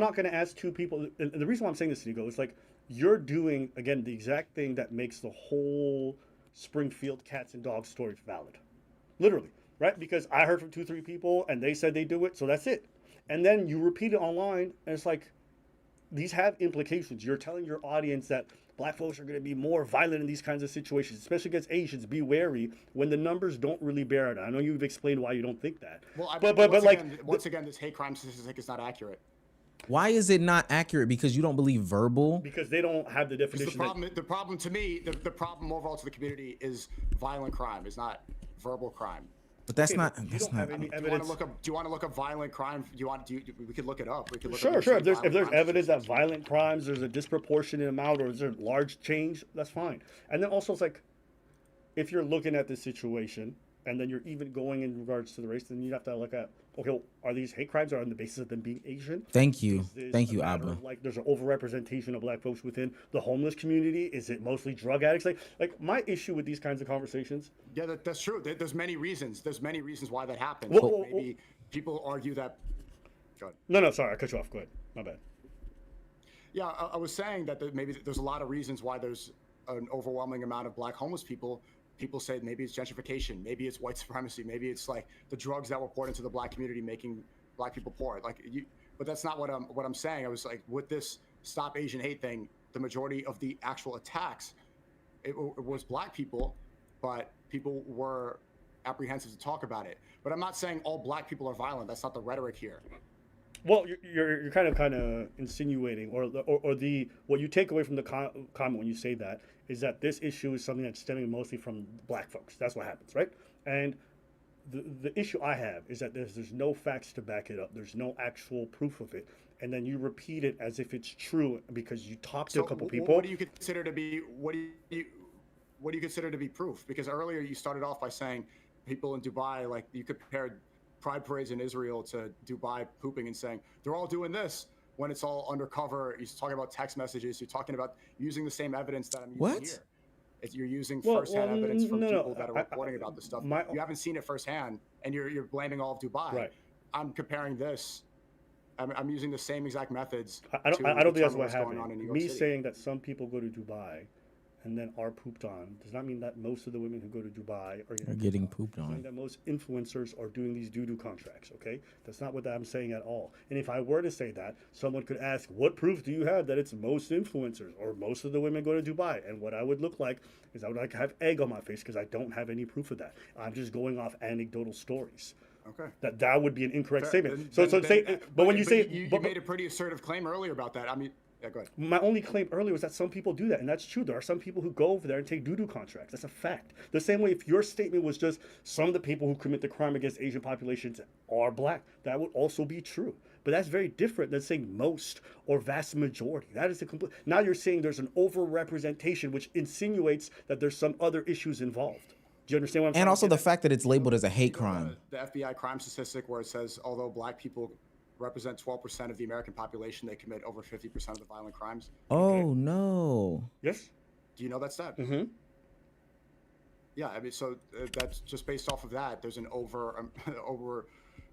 not gonna ask two people. And the reason why I'm saying this, Sneeko, is like you're doing again the exact thing that makes the whole Springfield cats and dogs story valid. Literally, right? Because I heard from 2-3 people and they said they do it, so that's it. And then you repeat it online, and it's like. These have implications. You're telling your audience that black folks are going to be more violent in these kinds of situations, especially against Asians. Be wary when the numbers don't really bear it. I know you've explained why you don't think that. Well, once again, this hate crime statistic is not accurate. Why is it not accurate? Because you don't believe verbal? Because they don't have the definition. The problem to me, the problem overall to the community is violent crime. Is not verbal crime. But that's not. Do you want to look up violent crime? We could look it up. We could look sure. If there's evidence that violent crimes, there's a disproportionate amount, or there's a large change, that's fine. And then also, it's like, if you're looking at this situation, and then you're even going in regards to the race, then you have to look at, okay, well, are these hate crimes on the basis of them being Asian? Thank you. Is this Thank a you, matter Abba. of, like, there's an overrepresentation of black folks within the homeless community? Is it mostly drug addicts? Like my issue with these kinds of conversations. Yeah, that's true. There's many reasons. There's many reasons why that happens. Well, Maybe people argue that. Go ahead. No, sorry, I cut you off. Go ahead. My bad. Yeah, I was saying that maybe there's a lot of reasons why there's an overwhelming amount of black homeless people. People say maybe it's gentrification, maybe it's white supremacy, maybe it's like the drugs that were poured into the black community making black people poor. But that's not what I'm saying. I was like, with this Stop Asian Hate thing, the majority of the actual attacks, it was black people, but people were apprehensive to talk about it. But I'm not saying all black people are violent. That's not the rhetoric here. Well, you're kind of insinuating, or what you take away from the comment when you say that is that this issue is something that's stemming mostly from black folks. That's what happens, right? And the issue I have is that there's no facts to back it up. There's no actual proof of it, and then you repeat it as if it's true because you talked to a couple people. What do you consider to be what do you consider to be proof? Because earlier you started off by saying people in Dubai, like you compared pride parades in Israel to Dubai pooping and saying they're all doing this when it's all undercover. You're talking about text messages. You're talking about using the same evidence that I'm using here. You're using firsthand evidence from people that are reporting about this stuff. You haven't seen it firsthand, and you're blaming all of Dubai. Right. I'm comparing this. I'm using the same exact methods. I don't think that's what going on in New York Me City. saying that some people go to Dubai and then are pooped on does not mean that most of the women who go to Dubai are getting pooped on. on. That most influencers are doing these doo-doo contracts, okay? That's not what I'm saying at all. And if I were to say that, someone could ask, what proof do you have that it's most influencers or most of the women go to Dubai? And what I would look like is I would like have egg on my face because I don't have any proof of that. I'm just going off anecdotal stories. Okay. That would be an incorrect statement. But when you say you made a pretty assertive claim earlier about that. I mean, yeah, go ahead. My only claim earlier was that some people do that, and that's true. There are some people who go over there and take doo-doo contracts. That's a fact. The same way if your statement was just some of the people who commit the crime against Asian populations are black, that would also be true. But that's very different than saying most or vast majority. That is a complete. Now you're saying there's an overrepresentation, which insinuates that there's some other issues involved. Do you understand what I'm saying? And also the fact that it's labeled as a hate crime. The FBI crime statistic where it says although black people represent 12% of the American population, they commit over 50% of the violent crimes. Oh, no. Yes. Do you know that stat? Mm-hmm. Yeah, I mean, so that's just based off of that. There's an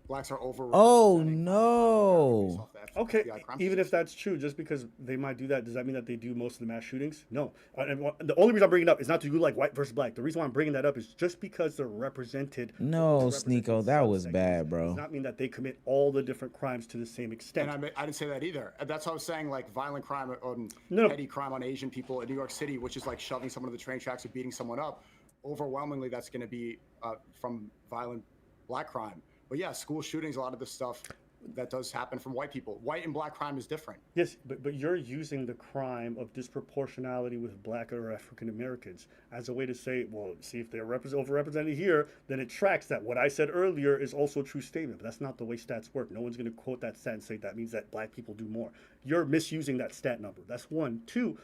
blacks are over. Oh, no. Okay, even if that's true, just because they might do that, does that mean that they do most of the mass shootings? No. And the only reason I'm bringing it up is not to do like white versus black. The reason why I'm bringing that up is just because they're represented. No, Sneeko, that was bad, bro. Does not mean that they commit all the different crimes to the same extent. And I didn't say that either. That's what I was saying, like violent crime on petty crime on Asian people in New York City, which is like shoving someone to the train tracks or beating someone up. Overwhelmingly, that's going to be from violent black crime. But yeah, school shootings, a lot of this stuff that does happen from white people. White and black crime is different. Yes, but you're using the crime of disproportionality with black or African Americans as a way to say, well, see, if they're overrepresented here, then it tracks that what I said earlier is also a true statement. But that's not the way stats work. No one's going to quote that stat and say that means that black people do more. You're misusing that stat number. That's one. Two,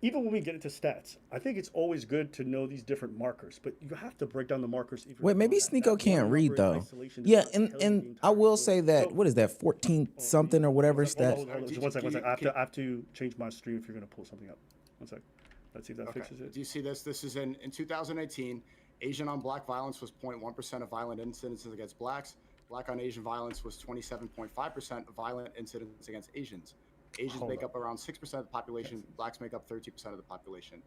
even when we get into stats, I think it's always good to know these different markers, but you have to break down the markers. Wait, maybe Sneeko can't read though. Yeah, and I will say that, what is that, 14 something or whatever stat? Hold on, just one second. I have to change my stream if you're going to pull something up. One sec. Let's see if that fixes it. Do you see this? This is in 2018, Asian on black violence was 0.1% of violent incidents against blacks. Black on Asian violence was 27.5% of violent incidents against Asians. Asians make up around 6% of the population. Blacks make up 30% of the population.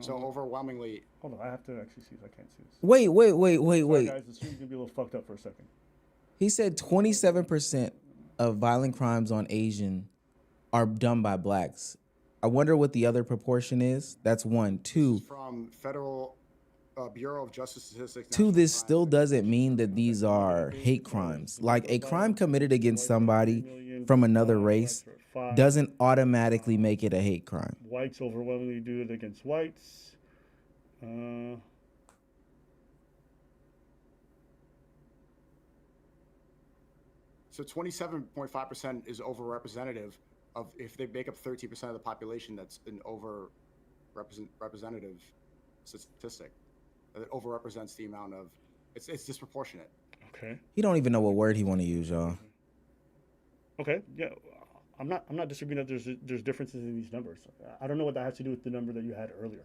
So overwhelmingly. Hold on, I have to actually see if I can't see this. Wait. Sorry, guys, the stream's gonna be a little fucked up for a second. He said 27% of violent crimes on Asian are done by blacks. I wonder what the other proportion is. That's one. Two. From Federal Bureau of Justice Statistics. Two, this still doesn't mean that these are hate crimes. Like a crime committed against somebody from another race doesn't automatically make it a hate crime. Whites overwhelmingly do it against whites. So 27.5% is overrepresentative of, if they make up 13% of the population, that's an representative statistic. that overrepresents the amount of it's disproportionate. Okay. He don't even know what word he want to use, y'all. Okay. Yeah. I'm not disagreeing that there's differences in these numbers. I don't know what that has to do with the number that you had earlier.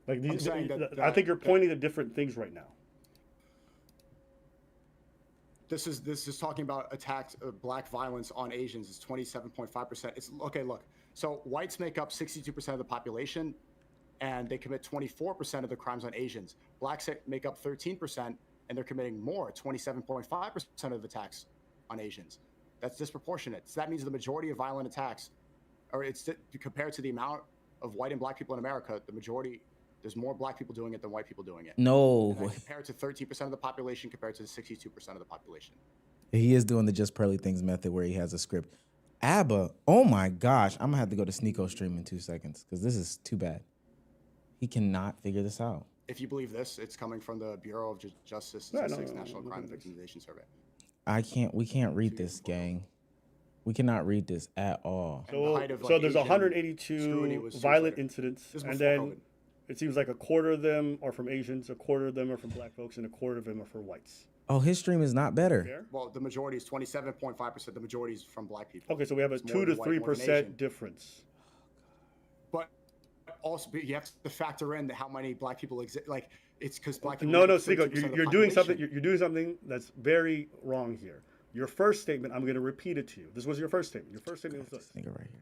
Like these, I think you're pointing to different things right now. This is talking about attacks of black violence on Asians. It's 27.5%. It's okay. Look, so whites make up 62% of the population, and they commit 24% of the crimes on Asians. Blacks make up 13%, and they're committing more, 27.5% of attacks on Asians. That's disproportionate. So that means the majority of violent attacks, or it's compared to the amount of white and black people in America, the majority. There's more black people doing it than white people doing it. No. Compared to 13% of the population, compared to the 62% of the population. He is doing the just pearly things method where he has a script. ABBA, oh my gosh. I'm going to have to go to Sneeko stream in 2 seconds because this is too bad. He cannot figure this out. If you believe this, it's coming from the Bureau of Justice Statistics National Crime Victimization Survey. We can't read this, gang. We cannot read this at all. So there's 182 violent incidents, and then COVID. It seems like a quarter of them are from Asians, a quarter of them are from black folks, and a quarter of them are from whites. Oh, his stream is not better. Fair? Well, the majority is 27.5%. The majority is from black people. Okay, so we have a 2 to 3% difference. But also, you have to factor in how many black people exist. Like, it's because black people. No, Sneeko, you're doing something. You're doing something that's very wrong here. Your first statement, I'm going to repeat it to you. This was your first statement. Your first statement was this. Nigga right here.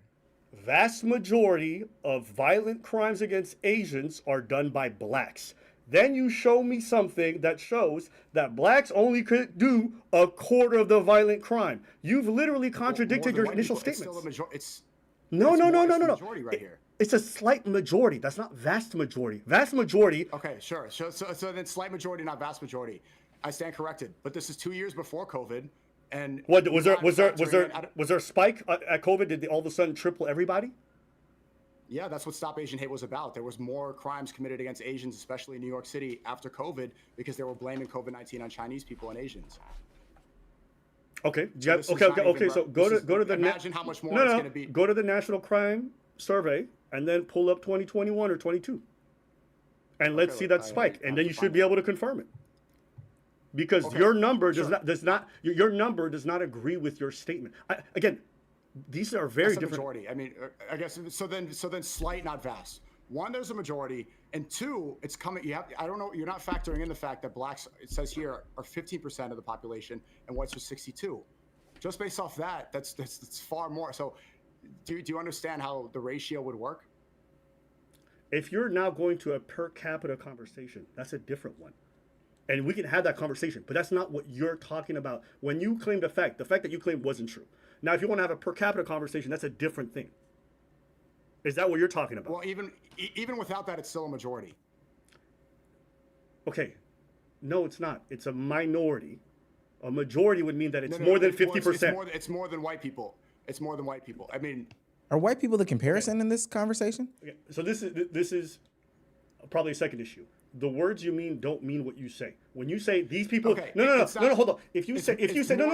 Vast majority of violent crimes against Asians are done by blacks. Then you show me something that shows that blacks only could do a quarter of the violent crime. You've literally contradicted your initial statements. No. Majority right here. It's a slight majority. That's not vast majority. Vast majority. Okay, sure. So then slight majority, not vast majority. I stand corrected. But this is 2 years before COVID. And what was there a spike at COVID? Did they all of a sudden triple everybody? Yeah, that's what Stop Asian Hate was about. There was more crimes committed against Asians, especially in New York City after COVID, because they were blaming COVID-19 on Chinese people and Asians. Okay. So So go to the imagine how much more it's going to be. Go to the National Crime Survey and then pull up 2021 or 22, and let's see that spike, and then you should be able to confirm it. Because your number does not agree with your statement. Again, these are very different. Majority. I mean, I guess so. Then slight, not vast. One, there's a majority, and two, it's coming. I don't know. You're not factoring in the fact that blacks, it says here, are 15% of the population, and whites are 62. Just based off that, that's far more. So, do you understand how the ratio would work? If you're now going to a per capita conversation, that's a different one. And we can have that conversation, but that's not what you're talking about. When you claim the fact that you claimed wasn't true. Now, if you want to have a per capita conversation, that's a different thing. Is that what you're talking about? Well, even without that, it's still a majority. Okay. No, it's not. It's a minority. A majority would mean that it's more than 50%. It's more than white people. It's more than white people. I mean, are white people the comparison in this conversation? Okay. So this is probably a second issue. The words you mean don't mean what you say. When you say these people, no, hold on. If you say no,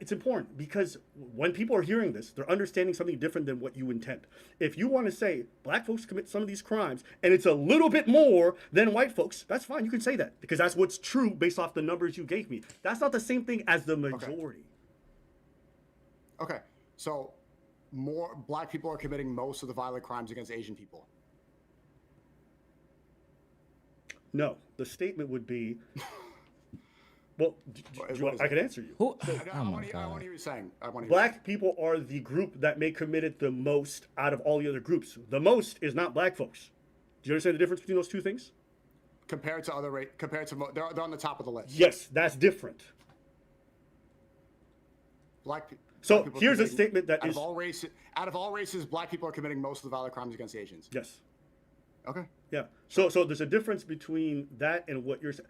it's important because when people are hearing this, they're understanding something different than what you intend. If you want to say black folks commit some of these crimes and it's a little bit more than white folks, that's fine. You can say that because that's what's true based off the numbers you gave me. That's not the same thing as the majority. Okay. So more black people are committing most of the violent crimes against Asian people. No, the statement would be. Well, I can answer you. Oh my God. I want to hear you saying. Black people are the group that may committed the most out of all the other groups. The most is not black folks. Do you understand the difference between those two things? Compared to they're on the top of the list. Yes, that's different. So here's a statement that out of all races, black people are committing most of the violent crimes against Asians. Yes. Okay. Yeah. So there's a difference between that and what you're saying.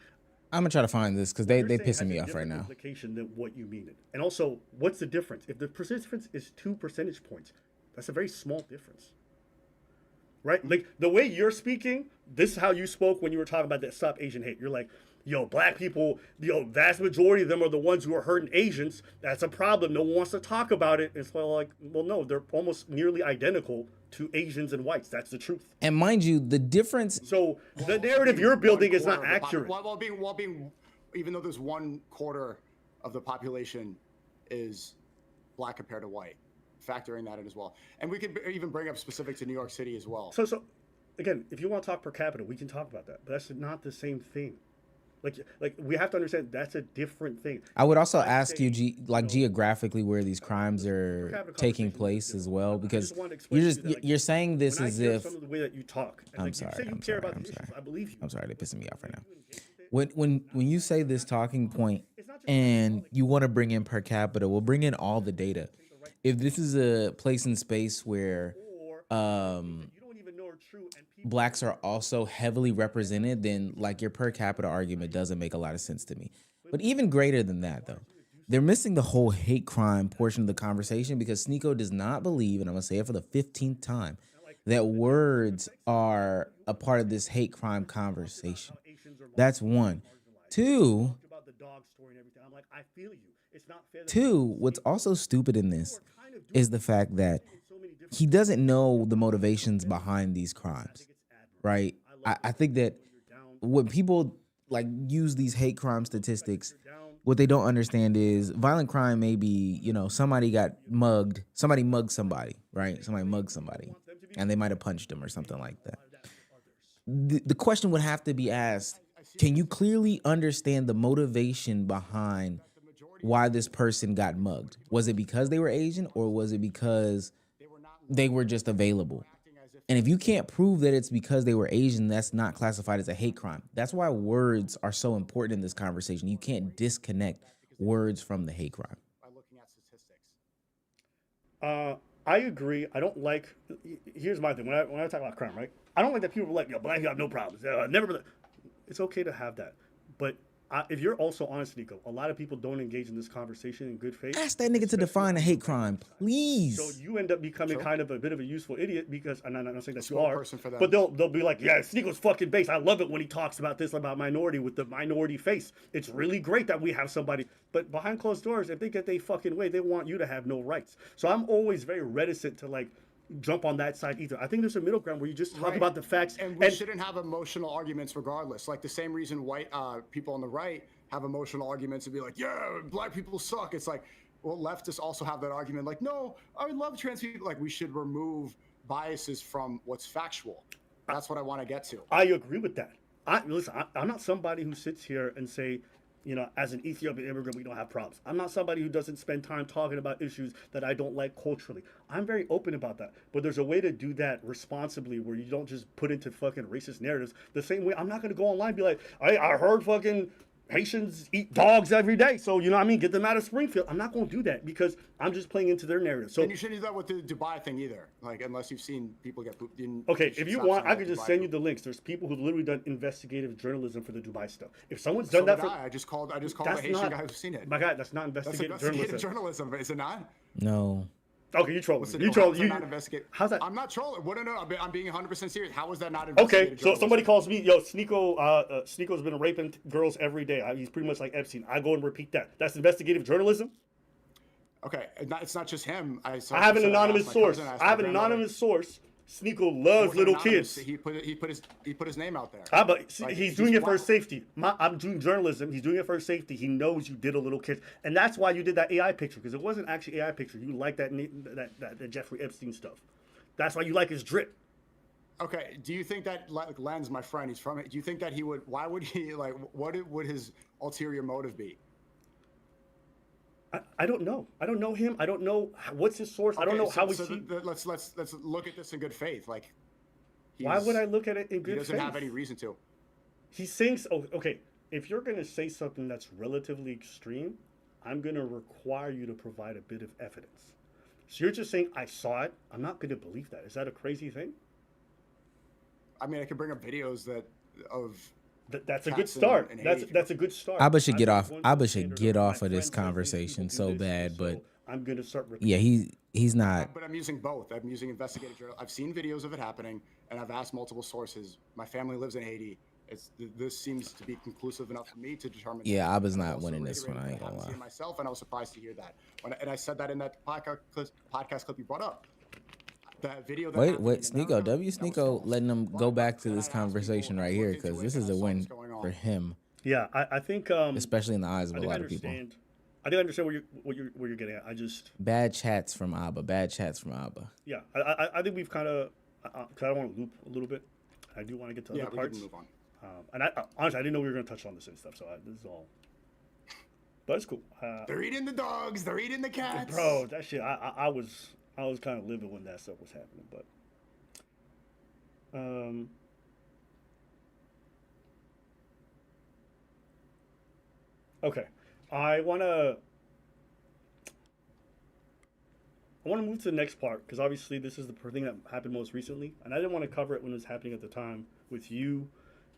I'm gonna try to find this because they pissing me off right now. Implication than what you mean it. And also, what's the difference? If the difference is 2 percentage points, that's a very small difference. Right? Like the way you're speaking, this is how you spoke when you were talking about that Stop Asian Hate. You're like, yo, black people, vast majority of them are the ones who are hurting Asians. That's a problem. No one wants to talk about it. It's like, well, no, they're almost nearly identical to Asians and whites. That's the truth. And mind you, the difference. So the narrative you're building is not accurate. While being, even though there's 1/4 of the population is black compared to white, factoring that in as well. And we could even bring up specific to New York City as well. So again, if you want to talk per capita, we can talk about that, but that's not the same thing. Like we have to understand that's a different thing. I would also ask you, geographically, where these crimes are taking place as well, because you're saying this as if. Some of the way that you talk. I'm sorry. I believe you. I'm sorry, they're pissing me off right now. When you say this talking point and you want to bring in per capita, we'll bring in all the data. If this is a place and space where blacks are also heavily represented, then like your per capita argument doesn't make a lot of sense to me. But even greater than that, though, they're missing the whole hate crime portion of the conversation, because Sneeko does not believe, and I'm going to say it for the 15th time, that words are a part of this hate crime conversation. That's one. Two, what's also stupid in this is the fact that he doesn't know the motivations behind these crimes, right? I think that when people like use these hate crime statistics, what they don't understand is violent crime may be, somebody mugged somebody, right? Somebody mugged somebody, and they might have punched him or something like that. The question would have to be asked, can you clearly understand the motivation behind why this person got mugged? Was it because they were Asian, or was it because they were just available? And if you can't prove that it's because they were Asian, that's not classified as a hate crime. That's why words are so important in this conversation. You can't disconnect words from the hate crime. I agree. I don't like. Here's my thing. When I talk about crime, right? I don't like that people are like, black people have no problems. Never. It's okay to have that, but if you're also honest, Nico, a lot of people don't engage in this conversation in good faith. Ask that nigga to define a hate crime, please. So you end up becoming kind of a bit of a useful idiot, because I'm not saying that you are, but they'll be like, yeah, Sneako's fucking base. I love it when he talks about this, about minority with the minority face. It's really great that we have somebody, but behind closed doors, if they get their fucking way, they want you to have no rights. So I'm always very reticent to jump on that side either. I think there's a middle ground where you just talk about the facts. And we shouldn't have emotional arguments regardless. Like the same reason white people on the right have emotional arguments and be like, yeah, black people suck. It's like, well, leftists also have that argument. Like, no, I love trans people. Like, we should remove biases from what's factual. That's what I want to get to. I agree with that. I'm not somebody who sits here and say, as an Ethiopian immigrant, we don't have problems. I'm not somebody who doesn't spend time talking about issues that I don't like culturally. I'm very open about that. But there's a way to do that responsibly where you don't just put into fucking racist narratives. The same way, I'm not going to go online and be like, I heard fucking Haitians eat dogs every day. So, get them out of Springfield. I'm not going to do that because I'm just playing into their narrative. So, and you shouldn't do that with the Dubai thing either. Unless you've seen people get pooped in. Okay, if you want, I could just send you the links. There's people who've literally done investigative journalism for the Dubai stuff. If someone's done that I just called the Haitian guy who's seen it. My God, that's not investigative journalism. Is it not? No. Okay, you trolling. Not investigate. How's that? I'm not trolling. No, I'm being 100% serious. How is that not investigative? Okay, so somebody calls me, Sneeko's been raping girls every day. He's pretty much like Epstein. I go and repeat that. That's investigative journalism? Okay, it's not just him. I have an anonymous source. Sneeko loves little kids. He put his name out there. But he's doing it for safety. I'm doing journalism. He's doing it for safety. He knows you did a little kid, and that's why you did that AI picture, because it wasn't actually AI picture. You like that Jeffrey Epstein stuff. That's why you like his drip. Okay. Do you think that Lenz, my friend, he's from it? Do you think that he would? Why would he what would his ulterior motive be? I don't know. I don't know him. I don't know what's his source. I don't know how we see. Let's look at this in good faith. Why would I look at it in good faith? He doesn't have any reason to. He's saying, okay, if you're going to say something that's relatively extreme, I'm going to require you to provide a bit of evidence. So you're just saying, I saw it. I'm not going to believe that. Is that a crazy thing? I mean, I could bring up videos of. That's a good start. That's a good start. Abba should get off. Abba should get off of this conversation so bad, but I'm gonna start. Yeah, he's not. But I'm using both. I'm using investigative journal. I've seen videos of it happening, and I've asked multiple sources. My family lives in Haiti. This seems to be conclusive enough for me to determine. Yeah, Abba's not winning this one. I ain't gonna lie. Myself, and I was surprised to hear that. And I said that in that podcast clip you brought up. That video. That Wait, happened wait, in America, Sneeko, W that was Sneeko false. letting them go back to And I this asked people, conversation and I right here looked into because it, this and is I a saw win what's going on. for him, Yeah, I think especially in the eyes of I a think I lot of people. understand. I think I understand where you're getting at. I just Bad chats from Abba. Bad chats from Abba. yeah. I think we've kind of because I want to loop a little bit. I do want to get to Yeah, other we parts. can move on. And honestly, I didn't know we were going to touch on this and stuff. So this is all. But it's cool. They're eating the dogs. They're eating the cats. Bro, that shit. I was kind of livid when that stuff was happening. But okay, I want to move to the next part because obviously this is the thing that happened most recently, and I didn't want to cover it when it was happening at the time with you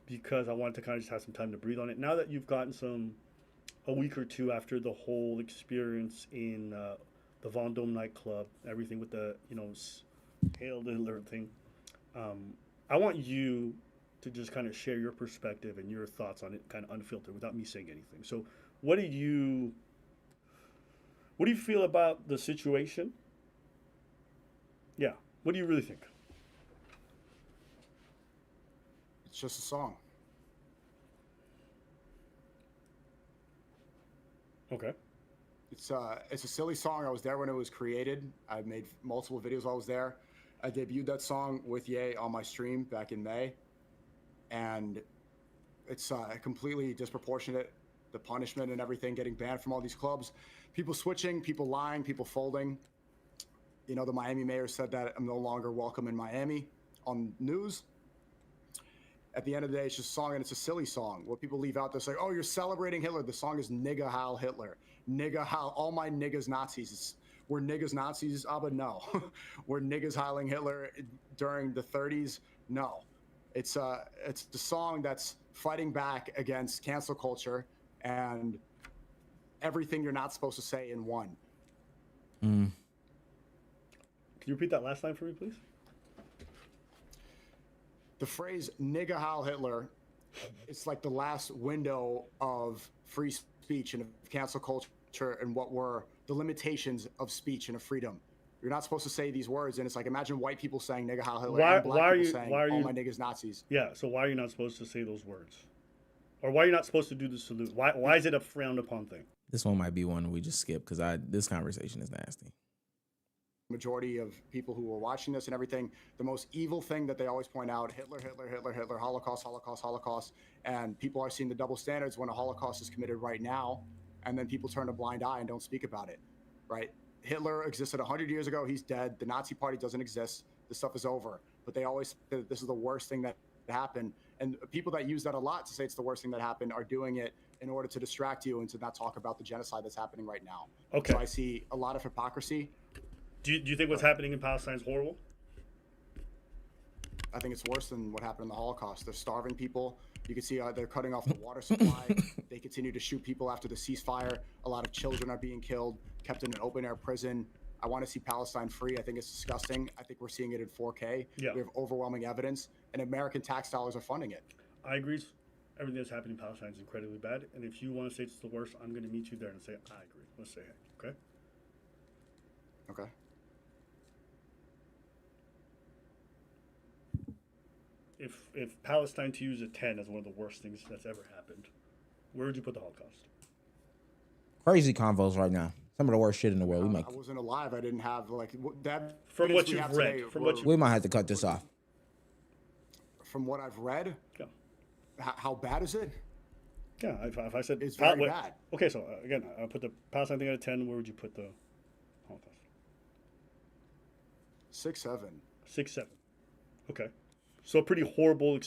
because I wanted to kind of just have some time to breathe on it. Now that you've gotten a week or two after the whole experience in the Vendôme nightclub, everything with the Hail Hitler thing, I want you to just kind of share your perspective and your thoughts on it, kind of unfiltered, without me saying anything. So, what do you feel about the situation? Yeah, what do you really think? It's just a song. Okay. It's a silly song. I was there when it was created. I made multiple videos while I was there. I debuted that song with Ye on my stream back in May, and it's completely disproportionate. The punishment and everything, getting banned from all these clubs, people switching, people lying, people folding. You know, the Miami mayor said that I'm no longer welcome in Miami on news. At the end of the day, it's just a song, and it's a silly song. What people leave out, they're like, oh, you're celebrating Hitler. The song is Nigga Heil Hitler. Nigga Heil, all my niggas Nazis. We're niggas Nazis, Abba? No. We're niggas heiling Hitler during the 30s? No. It's the song that's fighting back against cancel culture and everything you're not supposed to say in one. Can you repeat that last line for me, please? The phrase "nigga Heil Hitler" it's like the last window of free speech and of cancel culture and what were the limitations of speech and of freedom. You're not supposed to say these words, and it's like imagine white people saying "nigga Heil Hitler" and black people saying "all my niggas Nazis." Yeah, so why are you not supposed to say those words? Or why are you not supposed to do the salute? Why is it a frowned upon thing? This one might be one we just skip because this conversation is nasty. Majority of people who were watching this and everything, the most evil thing that they always point out, Hitler, Hitler, Hitler, Hitler, Holocaust, Holocaust, Holocaust. And people are seeing the double standards when a Holocaust is committed right now. And then people turn a blind eye and don't speak about it, right? Hitler existed 100 years ago. He's dead. The Nazi party doesn't exist. This stuff is over. But they always say that this is the worst thing that happened. And people that use that a lot to say it's the worst thing that happened are doing it in order to distract you and to not talk about the genocide that's happening right now. Okay. So I see a lot of hypocrisy. Do you think what's happening in Palestine is horrible? I think it's worse than what happened in the Holocaust. They're starving people. You can see they're cutting off the water supply. They continue to shoot people after the ceasefire. A lot of children are being killed, kept in an open-air prison. I want to see Palestine free. I think it's disgusting. I think we're seeing it in 4K. Yeah. We have overwhelming evidence, and American tax dollars are funding it. I agree. Everything that's happening in Palestine is incredibly bad. And if you want to say it's the worst, I'm going to meet you there and say, I agree. Let's say hey, okay? Okay. If Palestine to use a 10 as one of the worst things that's ever happened, where would you put the Holocaust? Crazy convos right now. Some of the worst shit in the world. I wasn't alive. I didn't have that. From what you've read, we might have to cut this off. From what I've read, yeah. How bad is it? Yeah, if I said it's very bad. Okay, so again, I put the Palestine thing at a 10. Where would you put the Holocaust? 6, 7. 6, 7. Okay. So a pretty horrible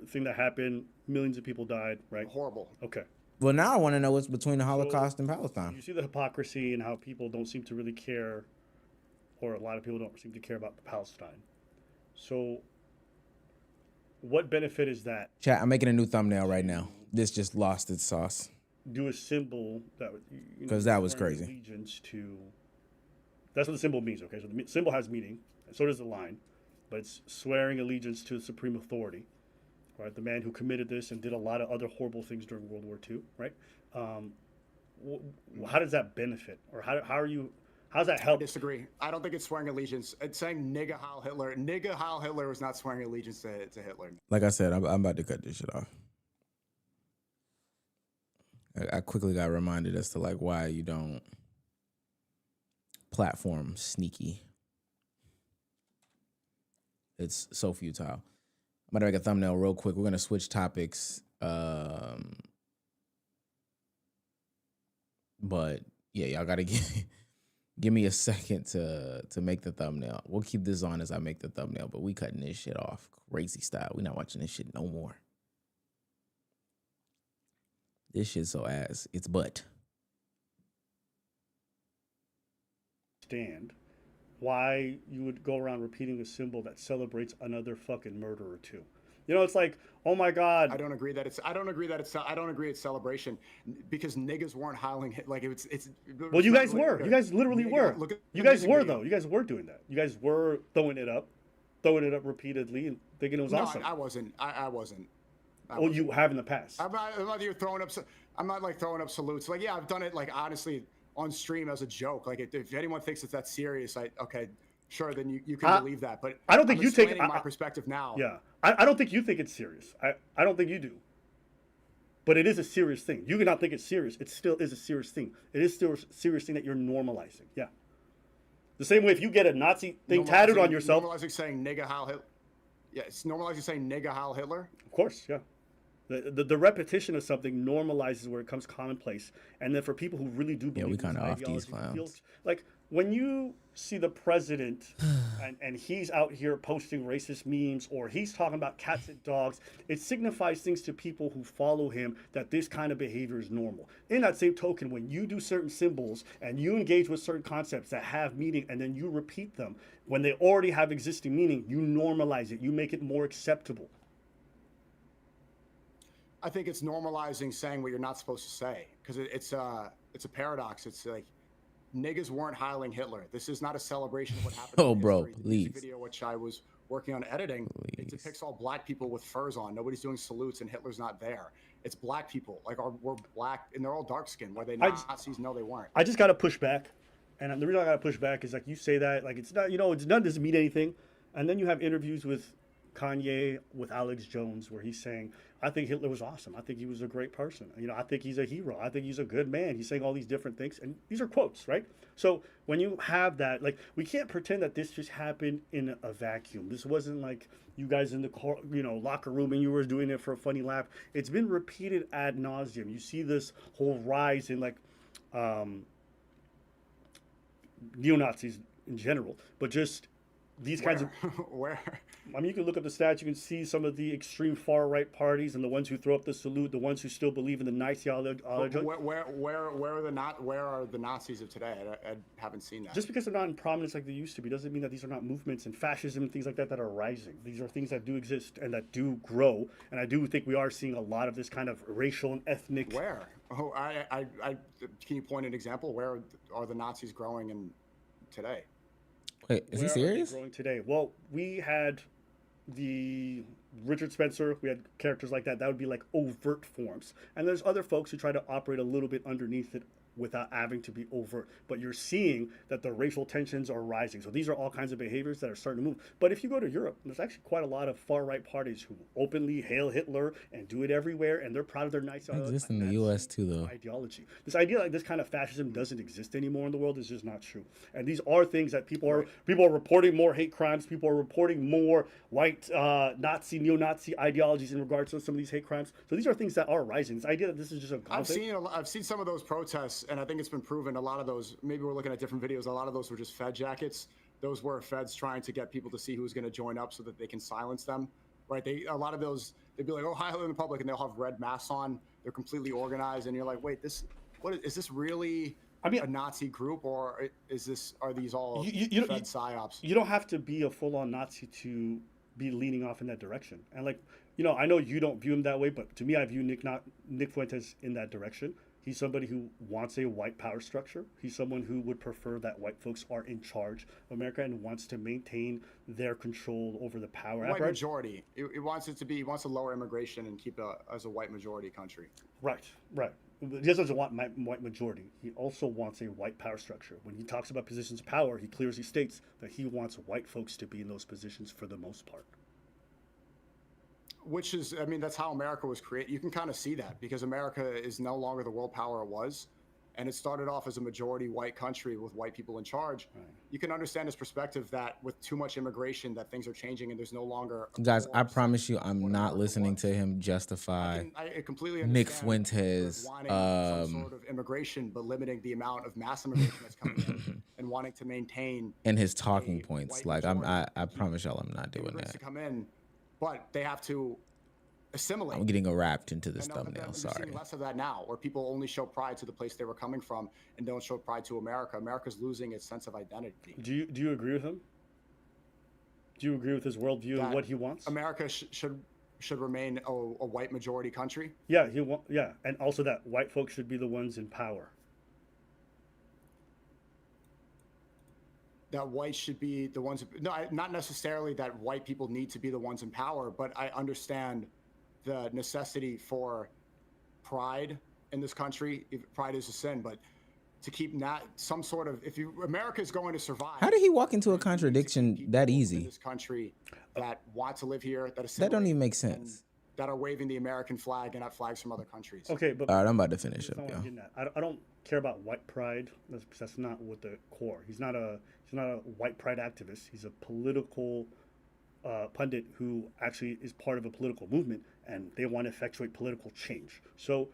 thing that happened. Millions of people died, right? Horrible. Okay. Well, now I want to know what's between the Holocaust and Palestine. You see the hypocrisy and how people don't seem to really care, or a lot of people don't seem to care about Palestine. So what benefit is that? Chat, I'm making a new thumbnail right now. This just lost its sauce. Do a symbol that because that was crazy. Allegiance to. That's what the symbol means. Okay, so the symbol has meaning, and so does the line, but it's swearing allegiance to the supreme authority, right? The man who committed this and did a lot of other horrible things during World War II, right? How does that benefit, or how How's that I help? disagree. I don't think it's swearing allegiance. It's saying nigga Heil Hitler. Nigga Heil Hitler was not swearing allegiance to Hitler. Like I said, I'm about to cut this shit off. I quickly got reminded as to like why you don't platform sneaky. It's so futile. I'm gonna make a thumbnail real quick. We're gonna switch topics. But yeah, y'all gotta give me a second to make the thumbnail. We'll keep this on as I make the thumbnail, but we cutting this shit off crazy style. We not watching this shit no more. This shit so ass. It's butt. Stand why you would go around repeating a symbol that celebrates another fucking murder or two. You know, it's like, oh my God. I don't agree it's celebration because niggas weren't howling like it's. Well, you guys were. You guys literally were. You guys were video. though. You guys were doing that. You guys were throwing it up repeatedly and thinking it was awesome. I wasn't. I wasn't. Well, you have in the past. I'm not here throwing up. I'm not like throwing up salutes. Like, yeah, I've done it like honestly on stream as a joke. Like, if anyone thinks it's that serious, okay, sure, then you can believe that. But I don't think you take my perspective now. Yeah, I don't think you think it's serious. I don't think you do. But it is a serious thing. You cannot think it's serious. It still is a serious thing. It is still a serious thing that you're normalizing. Yeah. The same way if you get a Nazi thing tattooed on yourself. Normalizing saying nigga Heil Hitler. Yeah, it's normalizing saying nigga Heil Hitler. Of course, yeah. The repetition of something normalizes where it becomes commonplace, and then for people who really do believe, we kind of off these clowns. Like when you see the president and he's out here posting racist memes or he's talking about cats and dogs, it signifies things to people who follow him that this kind of behavior is normal. In that same token, when you do certain symbols and you engage with certain concepts that have meaning and then you repeat them when they already have existing meaning, you normalize it. You make it more acceptable. I think it's normalizing saying what you're not supposed to say because it's a paradox. It's like niggas weren't heiling Hitler. This is not a celebration of what happened. Oh, bro, history. please. The video which I was working on editing, it depicts all black people with furs on. Nobody's doing salutes and Hitler's not there. It's black people. Like we're black and they're all dark skinned. Were they Nazis? No, they weren't. I just got to push back. And the reason I got to push back is like you say that like it's not, it's none doesn't mean anything. And then you have interviews with Kanye with Alex Jones where he's saying, I think Hitler was awesome. I think he was a great person. I think he's a hero. I think he's a good man. He's saying all these different things. And these are quotes, right? So when you have that, like, we can't pretend that this just happened in a vacuum. This wasn't like you guys in the car, locker room and you were doing it for a funny laugh. It's been repeated ad nauseum. You see this whole rise in like neo-Nazis in general, but just these kinds of where I mean, you can look up the stats. You can see some of the extreme far right parties and the ones who throw up the salute, the ones who still believe in the Nazi ideology. Where are the Nazis of today? I haven't seen that. Just because they're not in prominence like they used to be doesn't mean that these are not movements and fascism and things like that are rising. These are things that do exist and that do grow. And I do think we are seeing a lot of this kind of racial and ethnic. Where? Oh, can you point an example? Where are the Nazis growing in today? Wait, is he serious? Growing today? Well, we had the Richard Spencer, we had characters like that. That would be like overt forms. And there's other folks who try to operate a little bit underneath it without having to be overt. But you're seeing that the racial tensions are rising. So these are all kinds of behaviors that are starting to move. But if you go to Europe, there's actually quite a lot of far-right parties who openly hail Hitler and do it everywhere, and they're proud of their Nazi ideology. It exists in the U.S. too, though. Ideology. This idea like this kind of fascism doesn't exist anymore in the world is just not true. And these are things that people are reporting more hate crimes. People are reporting more white Nazi, neo-Nazi ideologies in regards to some of these hate crimes. So these are things that are rising. This idea that this is just a I've seen some of those protests. And I think it's been proven a lot of those, maybe we're looking at different videos, a lot of those were just Fed jackets. Those were Feds trying to get people to see who's going to join up so that they can silence them, right? A lot of those, they'd be like, oh, hi, in the public, and they'll have red masks on. They're completely organized. And you're like, wait, is this really a Nazi group, or are these all Fed psyops? You don't have to be a full-on Nazi to be leaning off in that direction. And like, I know you don't view him that way, but to me, I view Nick Fuentes in that direction. He's somebody who wants a white power structure. He's someone who would prefer that white folks are in charge of America and wants to maintain their control over the power. White majority. It wants to lower immigration and keep as a white majority country. Right. He just doesn't want white majority. He also wants a white power structure. When he talks about positions of power, he clearly states that he wants white folks to be in those positions for the most part. Which is, I mean, that's how America was created. You can kind of see that because America is no longer the world power it was. And it started off as a majority white country with white people in charge. Right. You can understand his perspective that with too much immigration that things are changing and there's no longer... Guys, I promise you I'm not listening to him justify I completely Nick understand Fuentes wanting some sort of immigration, but limiting the amount of mass immigration that's coming in and wanting to maintain... And his talking points. Like, I promise y'all I'm not doing that. To come in, but they have to assimilate. I'm getting wrapped into this thumbnail. Sorry. Seeing less of that now, where people only show pride to the place they were coming from and don't show pride to America. America's losing its sense of identity. Do you agree with him? Do you agree with his worldview and what he wants? America should remain a white majority country. Yeah, and also that white folks should be the ones in power. That white should be the ones. No, not necessarily that white people need to be the ones in power, but I understand the necessity for pride in this country. Pride is a sin, but to keep some sort of, America is going to survive. How did he walk into a contradiction that easy? In this country that want to live here, that don't even make sense. That are waving the American flag and not flags from other countries. Okay, but all right, I'm about to finish up. I don't care about white pride. That's not what the core. He's not a white pride activist. He's a political pundit who actually is part of a political movement, and they want to effectuate political change. So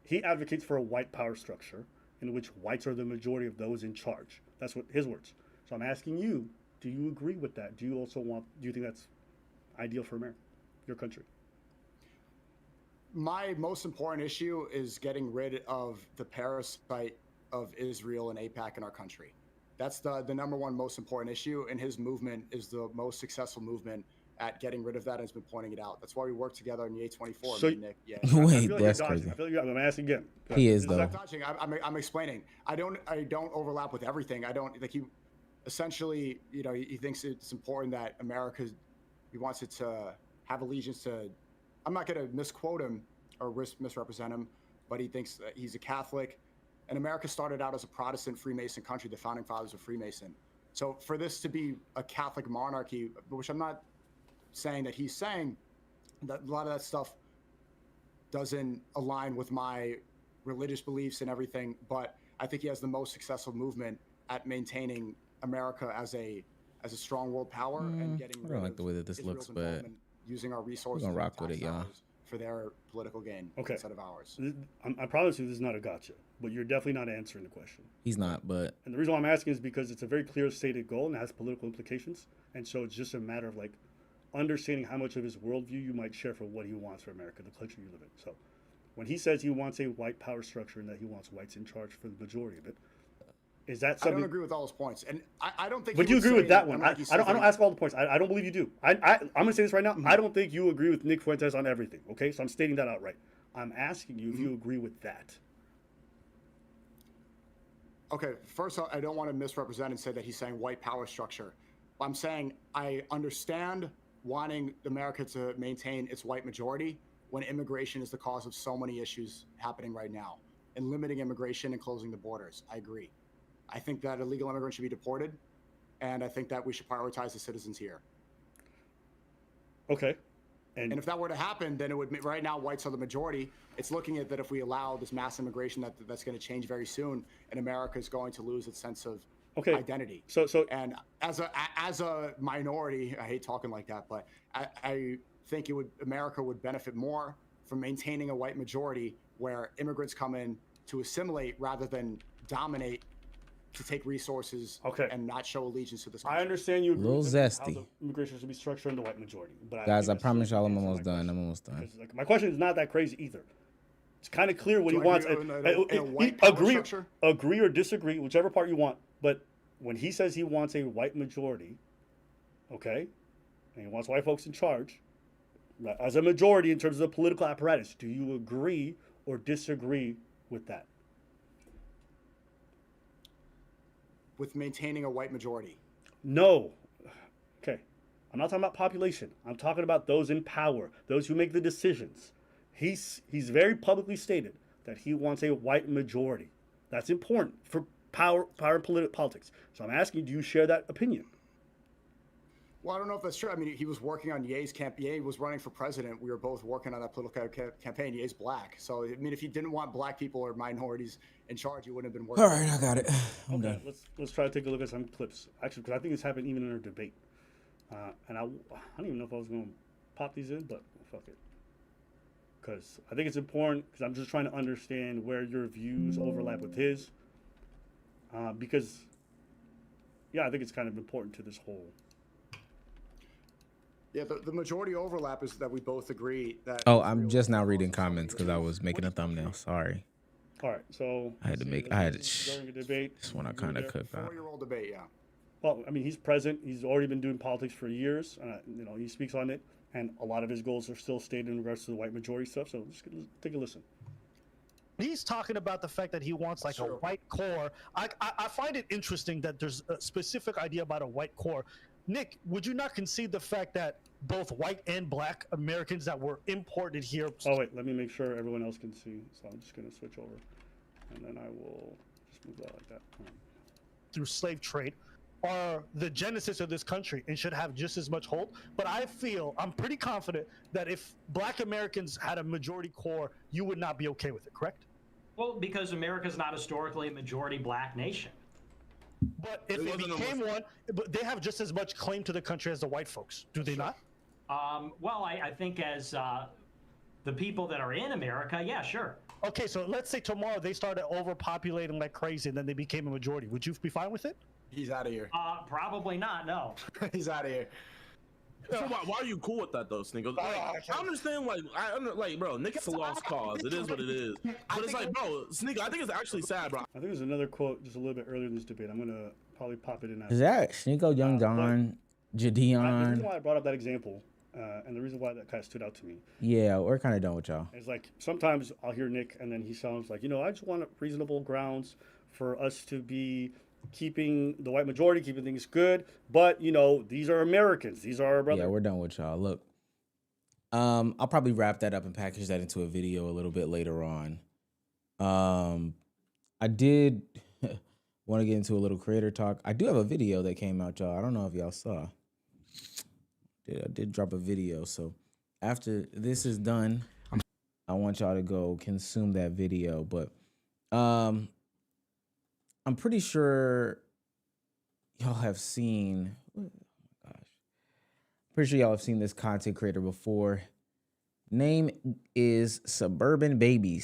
he advocates for a white power structure in which whites are the majority of those in charge. That's what his words. So I'm asking you, do you agree with that? Do you think that's ideal for America, your country? My most important issue is getting rid of the parasite of Israel and AIPAC in our country. That's the number one most important issue, and his movement is the most successful movement at getting rid of that and has been pointing it out. That's why we work together in the A24. So, Nick. Yeah. Wait, that's crazy. I feel like I'm asking again. He is though. I'm explaining. I don't overlap with everything. I don't like he. Essentially, he thinks it's important that America. He wants it to have allegiance to. I'm not going to misquote him or misrepresent him, but he thinks that he's a Catholic. And America started out as a Protestant Freemason country. The founding fathers were Freemason. So for this to be a Catholic monarchy, which I'm not saying that he's saying, that a lot of that stuff doesn't align with my religious beliefs and everything, but I think he has the most successful movement at maintaining America as a strong world power and getting rid I don't like the way that this Israel's looks, but using our resources we're gonna rock with it, y'all, for their political gain instead of ours. I promise you this is not a gotcha, but you're definitely not answering the question. He's not, but... And the reason why I'm asking is because it's a very clear stated goal and it has political implications. And so it's just a matter of like understanding how much of his worldview you might share for what he wants for America, the country you live in. So when he says he wants a white power structure and that he wants whites in charge for the majority of it, is that something? I don't agree with all his points, and I don't think. But you agree with that one? I don't ask all the points. I don't believe you do. I'm going to say this right now. I don't think you agree with Nick Fuentes on everything. Okay, so I'm stating that outright. I'm asking you if you agree with that. Okay, first I don't want to misrepresent and say that he's saying white power structure. I'm saying I understand wanting America to maintain its white majority when immigration is the cause of so many issues happening right now, and limiting immigration and closing the borders. I agree. I think that illegal immigrants should be deported, and I think that we should prioritize the citizens here. Okay. And if that were to happen, then it would, right now, whites are the majority. It's looking at that if we allow this mass immigration, that's going to change very soon, and America is going to lose its sense of identity. So, and as a minority, I hate talking like that, but I think America would benefit more from maintaining a white majority where immigrants come in to assimilate rather than dominate, to take resources and not show allegiance to this country. I understand you agree Little with zesty. how the immigration should be structured in the white majority. But guys, I promise y'all I'm almost done. Like, my question is not that crazy either. It's kind of clear what he wants. Agree or disagree, whichever part you want. But when he says he wants a white majority, and he wants white folks in charge, as a majority in terms of the political apparatus, do you agree or disagree with that? With maintaining a white majority? No. Okay. I'm not talking about population. I'm talking about those in power, those who make the decisions. He's very publicly stated that he wants a white majority. That's important for power and politics. So I'm asking, do you share that opinion? Well, I don't know if that's true. I mean, he was working on Ye's campaign. Ye was running for president. We were both working on that political campaign. Ye's black. So, I mean, if he didn't want black people or minorities in charge, he wouldn't have been working. All right, I got it. I'm done. Let's try to take a look at some clips. Actually, because I think this happened even in our debate. And I don't even know if I was going to pop these in, but fuck it. Because I think it's important, because I'm just trying to understand where your views overlap with his. Because, yeah, I think it's kind of important to this whole. Yeah, the majority overlap is that we both agree that. Oh, I'm just now reading comments because I was making a thumbnail. Sorry. All right, so I had to during a debate. This one I kind of cooked on. 4-year-old debate, yeah. Well, I mean, he's present. He's already been doing politics for years. You know, he speaks on it, and a lot of his goals are still stated in regards to the white majority stuff. So just take a listen. He's talking about the fact that he wants like a white core. I find it interesting that there's a specific idea about a white core. Nick, would you not concede the fact that both white and black Americans that were imported here? Oh, wait, let me make sure everyone else can see. So I'm just going to switch over, and then I will just move that like that. Through slave trade are the genesis of this country and should have just as much hold. But I'm pretty confident that if black Americans had a majority core, you would not be okay with it, correct? Well, because America's not historically a majority black nation. But if it became one, they have just as much claim to the country as the white folks, do they not? Well, I think as the people that are in America, yeah, sure. Okay, so let's say tomorrow they started overpopulating like crazy and then they became a majority. Would you be fine with it? He's out of here. Probably not, no. He's out of here. So why are you cool with that though, Sneaker? Like, I understand, like, bro, Nick, it's a lost cause. It is what it is. But it's like, bro, Sneaker, I think it's actually sad, bro. I think there's another quote just a little bit earlier in this debate. I'm gonna probably pop it in. Is that Sneeko, Young John, The Jadeon? reason why I brought up that example, and the reason why that kind of stood out to me, Yeah, we're kind of done with y'all. is like sometimes I'll hear Nick, and then he sounds like, I just want reasonable grounds for us to be keeping the white majority, keeping things good. But these are Americans. These are our brothers. Yeah, we're done with y'all. Look, I'll probably wrap that up and package that into a video a little bit later on. I did want to get into a little creator talk. I do have a video that came out, y'all. I don't know if y'all saw. I did drop a video. So after this is done, I want y'all to go consume that video. But I'm pretty sure y'all have seen, pretty sure y'all have seen this content creator before. Name is Suburb Baby.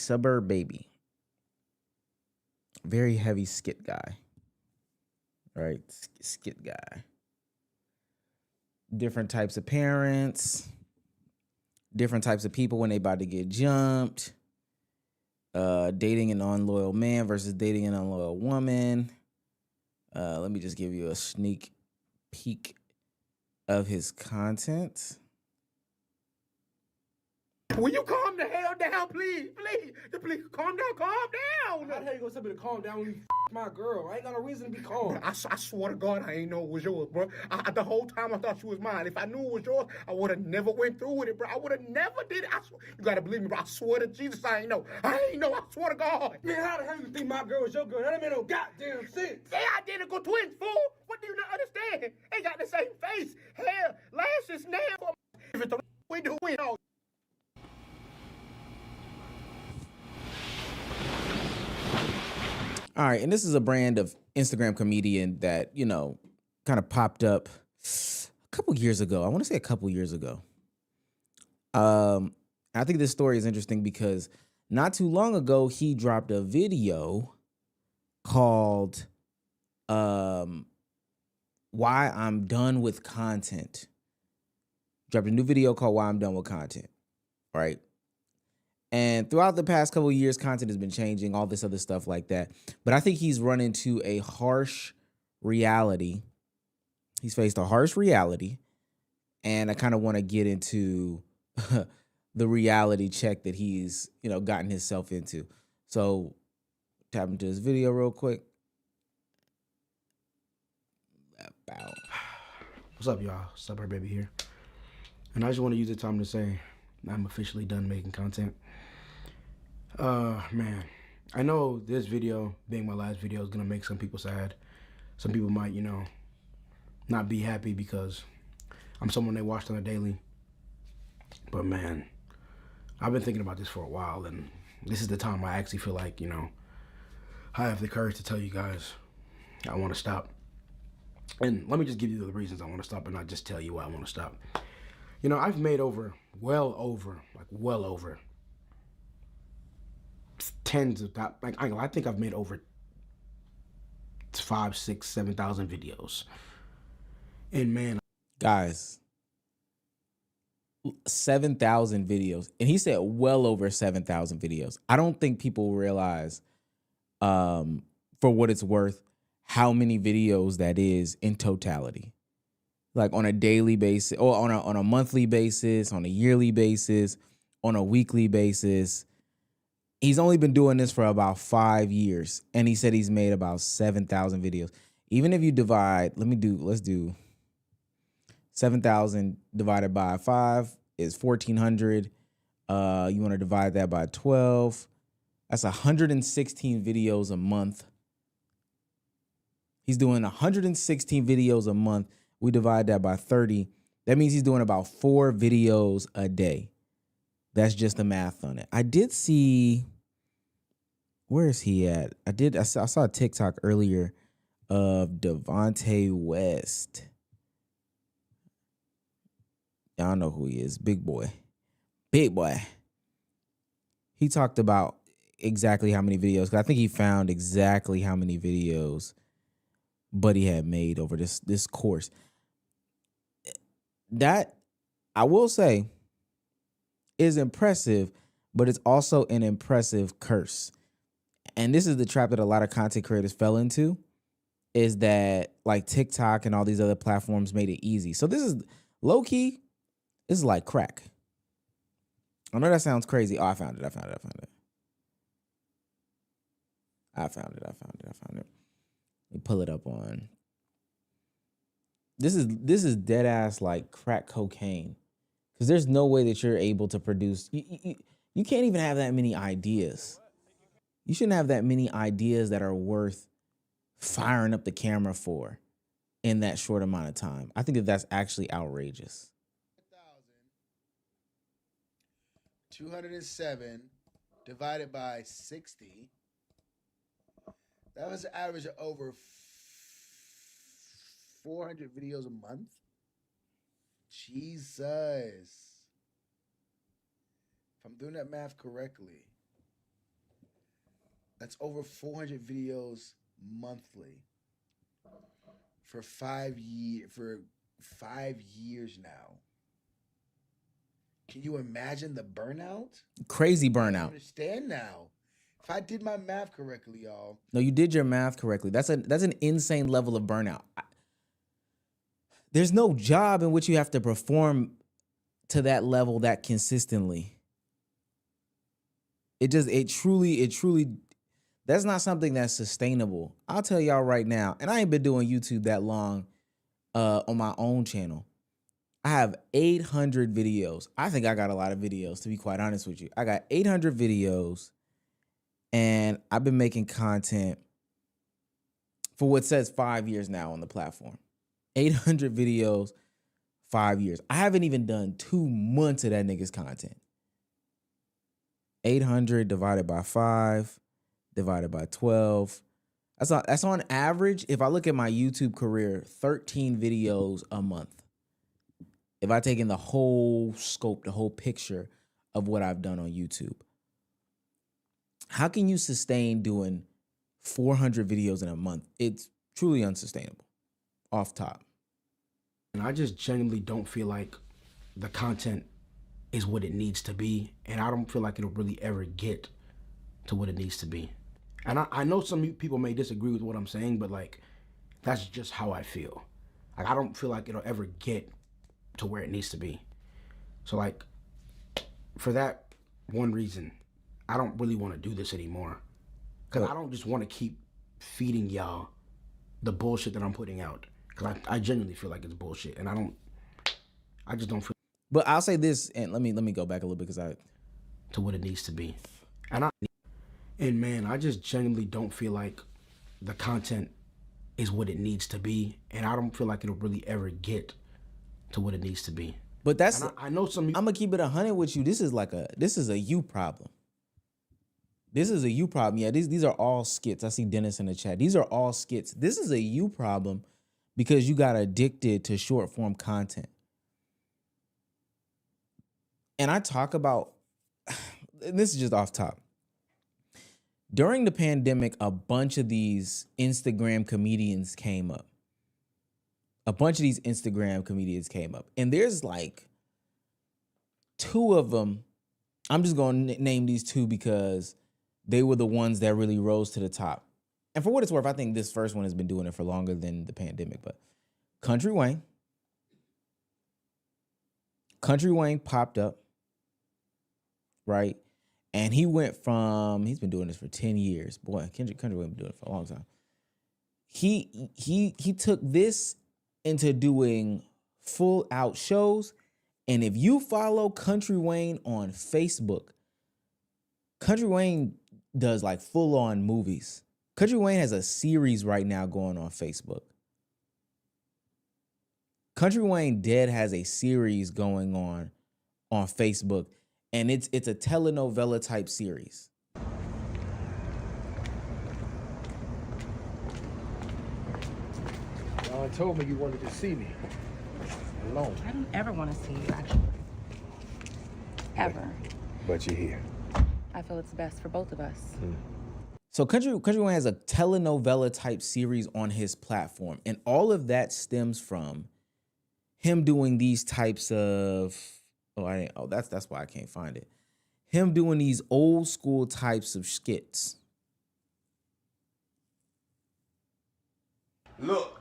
Very heavy skit guy. Right? Skit guy. Different types of parents. Different types of people when they about to get jumped. Dating an unloyal man versus dating an unloyal woman. Let me just give you a sneak peek of his content. Will you calm the hell down, please? Please, calm down. How the hell you gonna tell me to calm down when you my girl? I ain't got no reason to be calm. I swear to God, I ain't know it was yours, bro. The whole time I thought she was mine. If I knew it was yours, I would have never went through with it, bro. I would have never did it. You gotta believe me, bro. I swear to Jesus, I ain't know. I swear to God. Man, how the hell you think my girl was your girl? That ain't make no goddamn sense. They identical twins, fool. What do you not understand? They got the same face, hair, lashes, nails. If it's the we do, we know. All right, and this is a brand of Instagram comedian that, kind of popped up a couple years ago. I want to say a couple years ago. I think this story is interesting because not too long ago, he dropped a video called Why I'm Done with Content. Dropped a new video called Why I'm Done with Content, right? And throughout the past couple of years, content has been changing, all this other stuff like that. But I think he's run into a harsh reality. He's faced a harsh reality. And I kind of want to get into the reality check that he's, gotten himself into. So tap into this video real quick. What's up, y'all? Suburb Baby here. And I just want to use the time to say I'm officially done making content. Man, I know this video, being my last video, is gonna make some people sad. Some people might, you know, not be happy because I'm someone they watched on a daily. But man, I've been thinking about this for a while, and this is the time I actually feel like, you know, I have the courage to tell you guys I want to stop. And let me just give you the reasons I want to stop and not just tell you why I want to stop. You know, I've made well over tens of that. Like, I think I've made over 5, 6, 7,000 videos. And man, guys, 7,000 videos, and he said well over 7,000 videos. I don't think people realize, for what it's worth, how many videos that is in totality, like on a daily basis, or on a monthly basis, on a yearly basis, on a weekly basis. He's only been doing this for about 5 years, and he said he's made about 7,000 videos. Even if you divide, let's do 7,000 divided by 5 is 1,400. You want to divide that by 12. That's 116 videos a month. He's doing 116 videos a month. We divide that by 30. That means he's doing about 4 videos a day. That's just the math on it. I did see, where is he at? I saw a TikTok earlier of Devontae West. Y'all know who he is. Big boy. Big boy. He talked about exactly how many videos, 'cause I think he found exactly how many videos Buddy had made over this course. That, I will say, is impressive, but it's also an impressive curse. And this is the trap that a lot of content creators fell into, is that like TikTok and all these other platforms made it easy. So this is low key, this is like crack. I know that sounds crazy. Oh, I found it. Let me pull it up on. This is dead ass like crack cocaine, because there's no way that you're able to produce. You can't even have that many ideas. You shouldn't have that many ideas that are worth firing up the camera for in that short amount of time. I think that that's actually outrageous. 207 divided by 60. That was an average of over 400 videos a month. Jesus. If I'm doing that math correctly, that's over 400 videos monthly for 5 years now. Can you imagine the burnout? Crazy I burnout. understand now. If I did my math correctly, y'all. No, you did your math correctly. That's an insane level of burnout. There's no job in which you have to perform to that level that consistently. It truly, that's not something that's sustainable. I'll tell y'all right now, and I ain't been doing YouTube that long on my own channel. I have 800 videos. I think I got a lot of videos, to be quite honest with you. I got 800 videos, and I've been making content for what says 5 years now on the platform. 800 videos, 5 years. I haven't even done 2 months of that nigga's content. 800 divided by 5, divided by 12. That's on average, if I look at my YouTube career, 13 videos a month. If I take in the whole scope, the whole picture of what I've done on YouTube. How can you sustain doing 400 videos in a month? It's truly unsustainable, off top. And I just genuinely don't feel like the content is what it needs to be. And I don't feel like it'll really ever get to what it needs to be. And I know some people may disagree with what I'm saying, but like, that's just how I feel. Like, I don't feel like it'll ever get to where it needs to be. So like, for that one reason, I don't really want to do this anymore. Because I don't just want to keep feeding y'all the bullshit that I'm putting out. Because I genuinely feel like it's bullshit. And I just don't feel. But I'll say this, and let me go back a little bit, because to what it needs to be. And And man, I just genuinely don't feel like the content is what it needs to be, and I don't feel like it'll really ever get to what it needs to be. But that's I know some. I'm gonna keep it 100 with you. This is a you problem. This is a you problem. Yeah, these are all skits. I see Dennis in the chat. These are all skits. This is a you problem because you got addicted to short form content. And I talk about, this is just off top. During the pandemic, a bunch of these Instagram comedians came up. And there's like 2 of them. I'm just going to name these 2 because they were the ones that really rose to the top. And for what it's worth, I think this first one has been doing it for longer than the pandemic. But Country Wayne popped up, right? And he went from, he's been doing this for 10 years. Boy, Country Wayne been doing it for a long time. He took this into doing full out shows. And if you follow Country Wayne on Facebook, Country Wayne does like full on movies. Country Wayne has a series right now going on Facebook. Country Wayne Dead has a series going on Facebook, and it's a telenovela type series. Y'all told me you wanted to see me alone. I don't ever want to see you, actually. Ever. But you're here. I feel it's best for both of us. So Country Wayne has a telenovela type series on his platform, and all of that stems from him doing these types of that's why I can't find it. Him doing these old school types of skits. Look,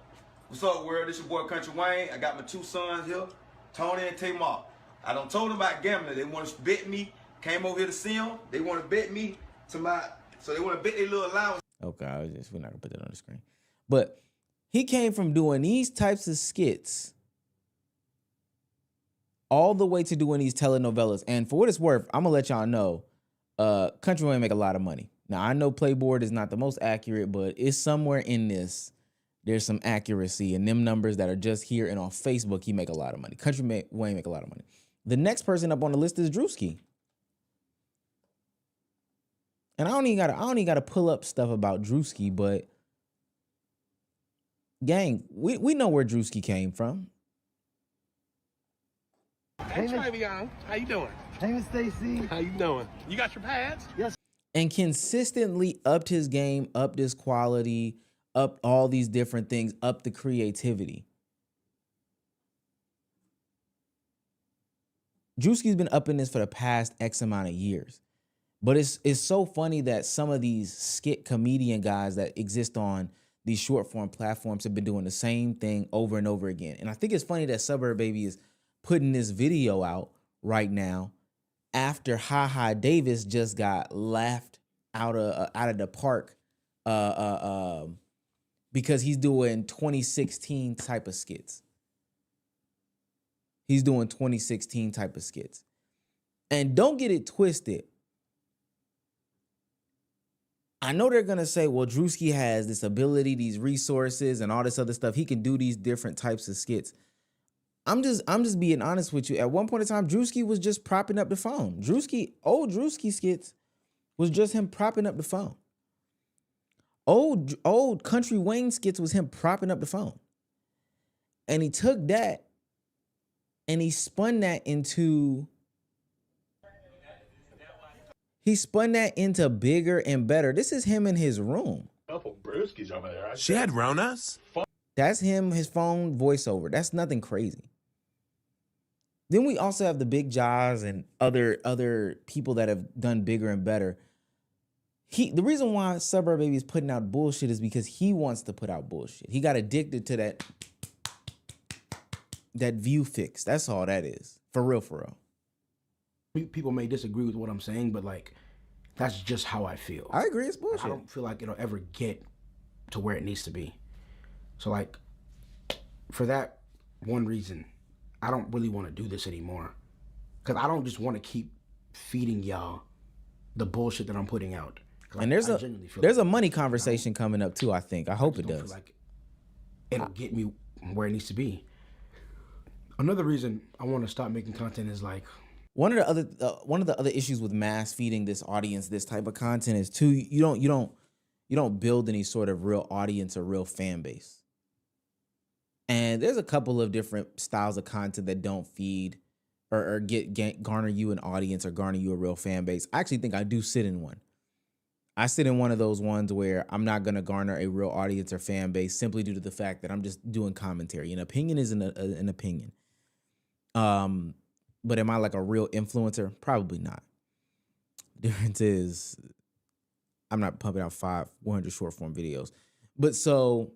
what's up, world? This your boy Country Wayne. I got my 2 sons here, Tony and Tamar. I done told them about gambling. They want to bet me. Came over here to see them. They want to bet me so they want to bet their little allowance. Okay, we're not gonna put that on the screen. But he came from doing these types of skits all the way to doing these telenovelas. And for what it's worth, I'm gonna let y'all know, Country Wayne make a lot of money. Now I know Playboard is not the most accurate, but it's somewhere in this. There's some accuracy in them numbers that are just here, and on Facebook he make a lot of money. Country Wayne make a lot of money. The next person up on the list is Drewski. And I don't even gotta pull up stuff about Drewski, but gang, we know where Drewski came from. Hey, Travion, how you doing? Hey, Miss Stacy. How you doing? You got your pads? Yes. And consistently upped his game, upped his quality, upped all these different things, upped the creativity. Drewski's been upping this for the past X amount of years. But it's so funny that some of these skit comedian guys that exist on these short form platforms have been doing the same thing over and over again. And I think it's funny that Suburb Baby is putting this video out right now after Ha Davis just got laughed out of the park because he's doing 2016 type of skits. He's doing 2016 type of skits. And don't get it twisted. I know they're going to say, well, Drewski has this ability, these resources, and all this other stuff. He can do these different types of skits. I'm just being honest with you. At one point in time, Drewski was just propping up the phone. Old Drewski skits was just him propping up the phone. Old Country Wayne skits was him propping up the phone. And he took that and he spun that into bigger and better. This is him in his room. Couple brewskis over there. She had Ronas? That's him, his phone voiceover. That's nothing crazy. Then we also have the Big Jaws and other people that have done bigger and better. The reason why Suburb Baby is putting out bullshit is because he wants to put out bullshit. He got addicted to that view fix. That's all that is. For real, for real. People may disagree with what I'm saying, but like, that's just how I feel. I agree, it's bullshit. I don't feel like it'll ever get to where it needs to be. So like, for that one reason, I don't really want to do this anymore. Because I don't just want to keep feeding y'all the bullshit that I'm putting out. And there's a money conversation coming up too. I think. I hope it does. Like it'll get me where it needs to be. Another reason I want to stop making content is like one of the other issues with mass feeding this audience this type of content is too you don't build any sort of real audience or real fan base. And there's a couple of different styles of content that don't feed or garner you an audience or garner you a real fan base. I actually think I do sit in one. I sit in one of those ones where I'm not going to garner a real audience or fan base simply due to the fact that I'm just doing commentary. An opinion is an opinion. But am I like a real influencer? Probably not. The difference is I'm not pumping out 100 short form videos. But so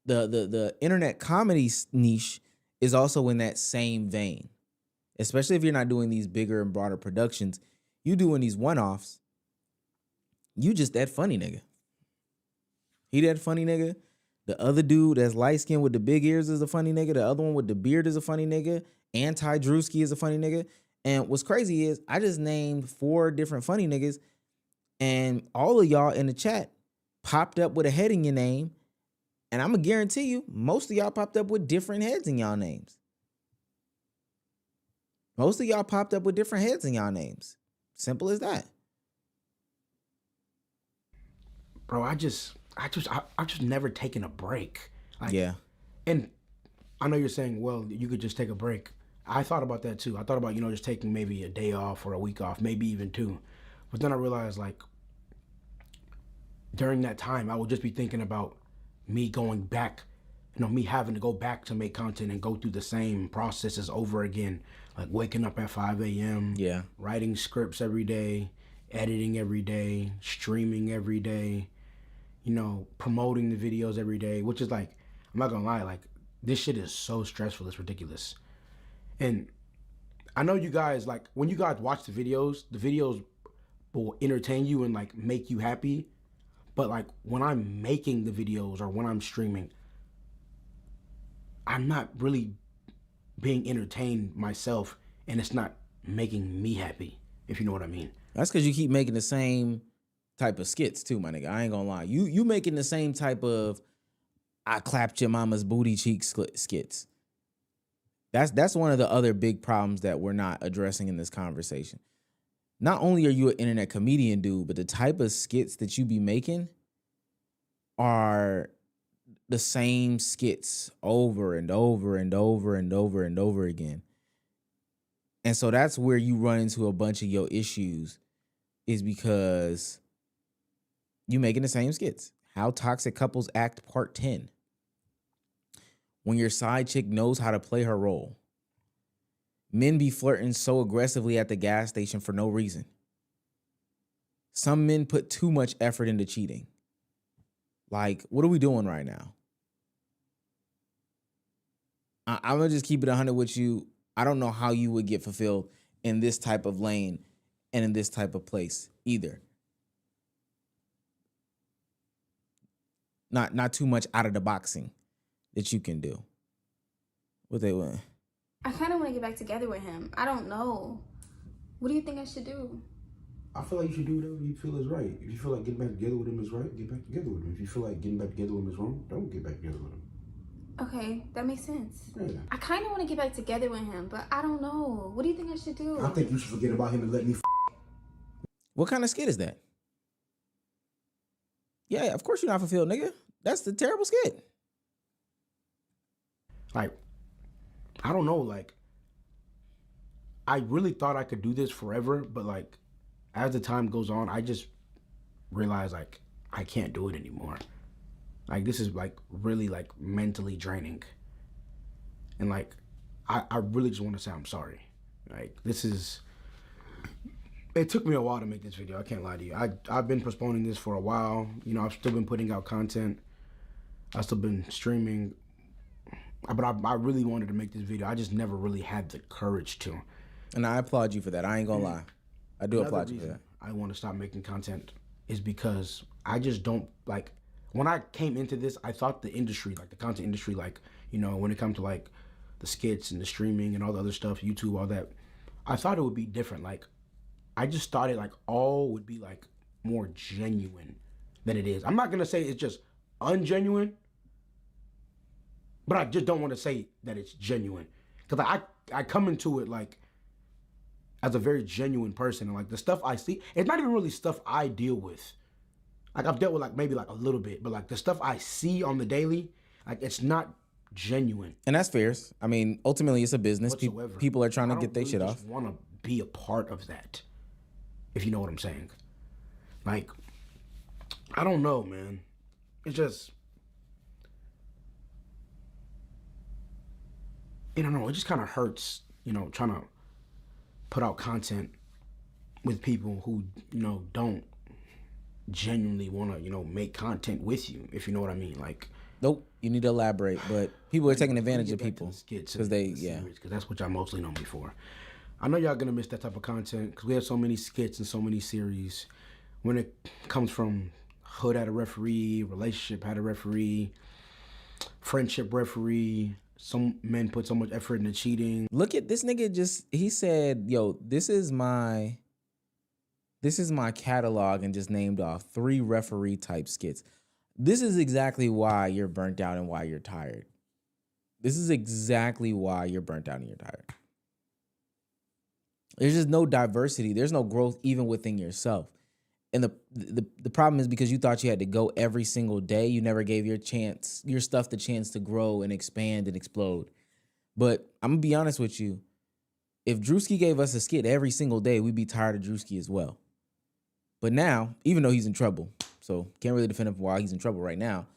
the internet comedy niche is also in that same vein, especially if you're not doing these bigger and broader productions. You doing these one-offs. You just that funny nigga. He that funny nigga. The other dude that's light skinned with the big ears is a funny nigga. The other one with the beard is a funny nigga. Anti-Drewski is a funny nigga. And what's crazy is I just named 4 different funny niggas, and all of y'all in the chat popped up with a head in your name. And I'm gonna guarantee you, most of y'all popped up with different heads in y'all names. Most of y'all popped up with different heads in y'all names. Simple as that. Bro, I've just never taken a break. Like, yeah. And I know you're saying, well, you could just take a break. I thought about that too. I thought about, just taking maybe a day off or a week off, maybe even 2. But then I realized, like, during that time, I would just be thinking about me going back, me having to go back to make content and go through the same processes over again. Like waking up at 5 a.m. Yeah. Writing scripts every day, editing every day, streaming every day, promoting the videos every day, which is like, I'm not gonna lie, like, this shit is so stressful, it's ridiculous. And I know you guys, like, when you guys watch the videos will entertain you and, like, make you happy. But, like, when I'm making the videos or when I'm streaming, I'm not really being entertained myself, and it's not making me happy, if you know what I mean. That's because you keep making the same type of skits too, my nigga. I ain't gonna lie. You making the same type of I clapped your mama's booty cheek skits. That's one of the other big problems that we're not addressing in this conversation. Not only are you an internet comedian, dude, but the type of skits that you be making are the same skits over and over and over and over and over again. And so that's where you run into a bunch of your issues, is because you making the same skits. How Toxic Couples Act Part 10. When your side chick knows how to play her role. Men be flirting so aggressively at the gas station for no reason. Some men put too much effort into cheating. Like, what are we doing right now? I'm going to just keep it 100 with you. I don't know how you would get fulfilled in this type of lane and in this type of place either. Not too much out of the boxing that you can do. What they want? I kind of want to get back together with him. I don't know. What do you think I should do? I feel like you should do whatever you feel is right. If you feel like getting back together with him is right, get back together with him. If you feel like getting back together with him is wrong, don't get back together with him. Okay, that makes sense. Yeah. I kind of want to get back together with him, but I don't know. What do you think I should do? I think you should forget about him and let me What kind of skit is that? Yeah, of course you're not fulfilled, nigga. That's the terrible skit. Like, I don't know, like, I really thought I could do this forever, but, like, as the time goes on, I just realize, like, I can't do it anymore. Like, this is, like, really, like, mentally draining. And, like, I really just want to say I'm sorry. Like, this is... It took me a while to make this video, I can't lie to you. I've been postponing this for a while. I've still been putting out content. I've still been streaming. But I really wanted to make this video. I just never really had the courage to. And I applaud you for that. I ain't gonna lie. I do applaud you for that. I want to stop making content is because I just don't, like, when I came into this, I thought the industry, like the content industry, like, when it comes to like the skits and the streaming and all the other stuff, YouTube, all that, I thought it would be different. Like, I just thought it like all would be like more genuine than it is. I'm not gonna say it's just ungenuine, but I just don't want to say that it's genuine, because I come into it like as a very genuine person, and like the stuff I see, it's not even really stuff I deal with. Like I've dealt with like maybe like a little bit, but like the stuff I see on the daily, like it's not genuine. And that's fair. I mean, ultimately it's a business. People are trying to get their shit off. I want to be a part of that, if you know what I'm saying. Like, I don't know, man. It's just, I don't know. It just kind of hurts, you know, trying to put out content with people who, you know, don't genuinely want to, you know, make content with you, if you know what I mean. Like, nope, you need to elaborate, but people are taking advantage of people because because that's what y'all mostly know me for. I know y'all gonna miss that type of content because we have so many skits and so many series. When it comes from hood had a referee, relationship had a referee, friendship referee. Some men put so much effort into cheating. Look at this nigga. He said, yo, this is my catalog, and just named off 3 referee type skits. This is exactly why you're burnt out and why you're tired. This is exactly why you're burnt out and you're tired. There's just no diversity. There's no growth even within yourself. And the problem is because you thought you had to go every single day, you never gave your stuff the chance to grow and expand and explode. But I'm gonna be honest with you. If Drewski gave us a skit every single day, we'd be tired of Drewski as well. But now, even though he's in trouble, so can't really defend him while he's in trouble right now,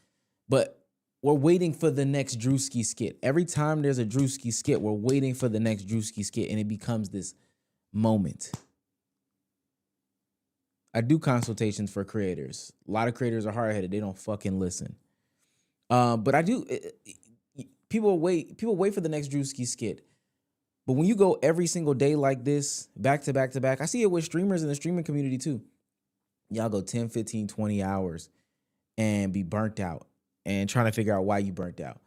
but we're waiting for the next Drewski skit. Every time there's a Drewski skit, we're waiting for the next Drewski skit, and it becomes this moment. I do consultations for creators. A lot of creators are hard-headed. They don't fucking listen. But I do. People wait for the next Drewski skit. But when you go every single day like this, back to back to back, I see it with streamers in the streaming community too. Y'all go 10, 15, 20 hours and be burnt out and trying to figure out why you burnt out.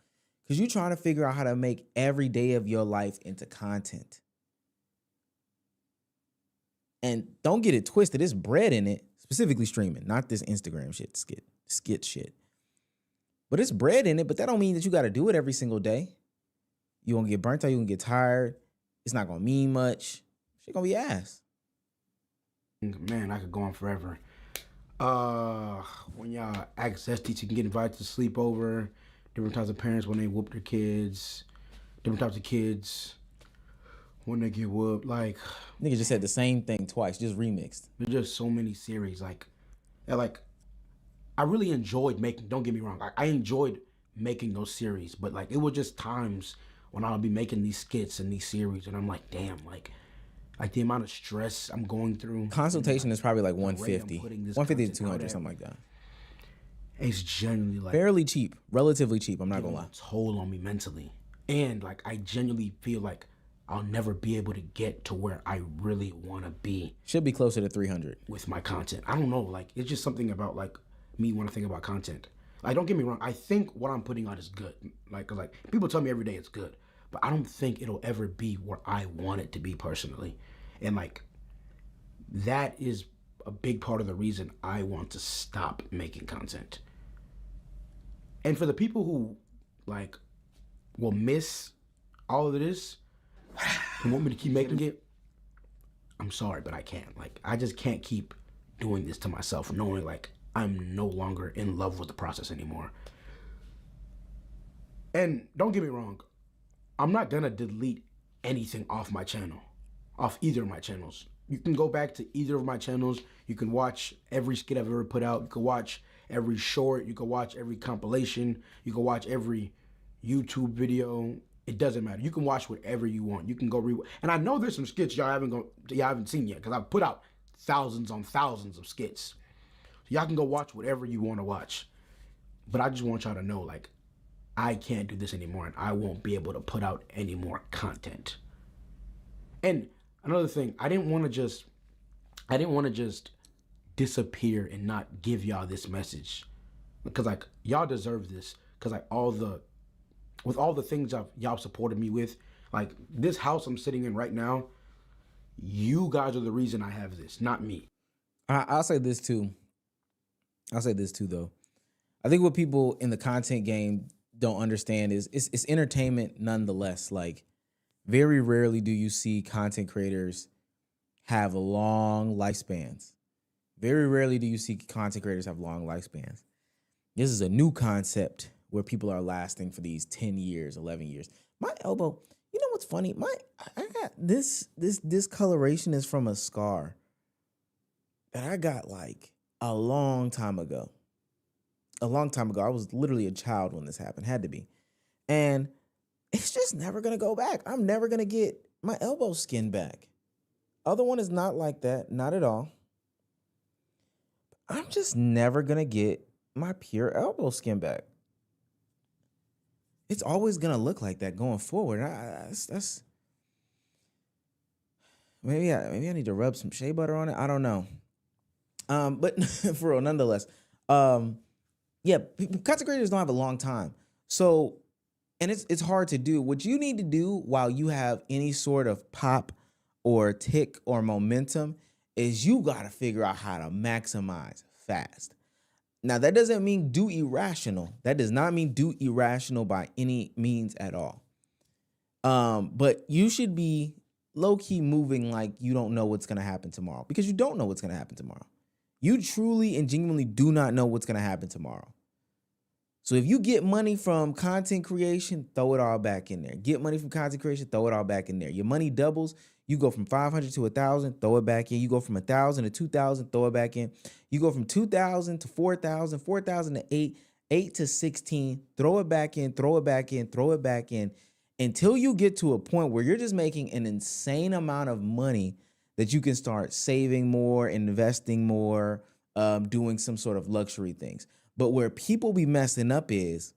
Because you're trying to figure out how to make every day of your life into content. And don't get it twisted. There's bread in it, specifically streaming, not this Instagram shit, skit shit. But it's bread in it, but that don't mean that you got to do it every single day. You gonna get burnt out, you gonna get tired. It's not gonna mean much. Shit gonna be ass. Man, I could go on forever. When y'all ask Zesty to get invited to sleepover, different types of parents when they whoop their kids, different types of kids when they get whooped. Like, nigga just said the same thing twice, just remixed. There's just so many series. Like I really enjoyed making. Don't get me wrong, I enjoyed making those series, but like it was just times when I'll be making these skits and these series, and I'm like, damn, like the amount of stress I'm going through. Consultation is probably like 150, 150 to 200, something like that. It's genuinely like fairly cheap, relatively cheap. I'm not gonna lie. Toll on me mentally, and like I genuinely feel like I'll never be able to get to where I really want to be. Should be closer to 300 with my content. I don't know, like it's just something about like me when I think about content. Like, don't get me wrong, I think what I'm putting out is good. Like, 'cause like people tell me every day it's good, but I don't think it'll ever be where I want it to be personally. And like that is a big part of the reason I want to stop making content. And for the people who like will miss all of this and want me to keep making it, I'm sorry, but I can't. Like, I just can't keep doing this to myself, knowing like I'm no longer in love with the process anymore. And don't get me wrong, I'm not gonna delete anything off my channel, off either of my channels. You can go back to either of my channels. You can watch every skit I've ever put out. You can watch every short. You can watch every compilation. You can watch every YouTube video. It doesn't matter. You can watch whatever you want. You can go and I know there's some skits y'all haven't seen yet, because I've put out thousands on thousands of skits. So y'all can go watch whatever you want to watch. But I just want y'all to know, like, I can't do this anymore, and I won't be able to put out any more content. And another thing, I didn't want to just disappear and not give y'all this message, because like y'all deserve this, because like with all the things y'all supported me with, like this house I'm sitting in right now, you guys are the reason I have this, not me. I'll say this too. Though. I think what people in the content game don't understand is it's entertainment nonetheless. Like, very rarely do you see content creators have long lifespans. Very rarely do you see content creators have long lifespans. This is a new concept where people are lasting for these 10 years, 11 years. My elbow, you know what's funny? I got this discoloration is from a scar that I got like a long time ago. A long time ago. I was literally a child when this happened. Had to be. And it's just never going to go back. I'm never going to get my elbow skin back. Other one is not like that. Not at all. I'm just never going to get my pure elbow skin back. It's always going to look like that going forward. That's maybe I need to rub some shea butter on it. I don't know. But for real, nonetheless, yeah, content creators don't have a long time. So, and it's hard to do. What you need to do while you have any sort of pop or tick or momentum is you got to figure out how to maximize fast. Now, that doesn't mean do irrational. That does not mean do irrational by any means at all. But you should be low-key moving like you don't know what's going to happen tomorrow, because you don't know what's going to happen tomorrow. You truly and genuinely do not know what's going to happen tomorrow. So if you get money from content creation, throw it all back in there. Get money from content creation, throw it all back in there. Your money doubles. You go from 500 to 1,000, throw it back in. You go from 1,000 to 2,000, throw it back in. You go from 2,000 to 4,000, 4,000 to 8, 8 to 16, throw it back in, throw it back in, throw it back in, until you get to a point where you're just making an insane amount of money that you can start saving more, investing more, doing some sort of luxury things. But where people be messing up is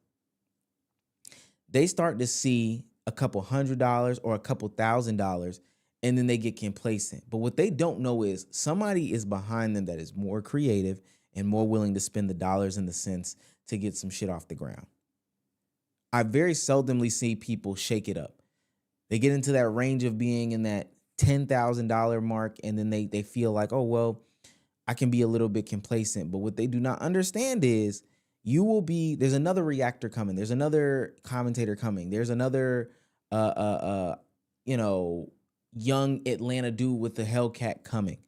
they start to see a couple $100 or a couple $1,000, and then they get complacent. But what they don't know is somebody is behind them that is more creative and more willing to spend the dollars and the cents to get some shit off the ground. I very seldomly see people shake it up. They get into that range of being in that $10,000 mark, and then they feel like, oh, well, I can be a little bit complacent. But what they do not understand is there's another reactor coming. There's another commentator coming. There's another, young Atlanta dude with the Hellcat coming.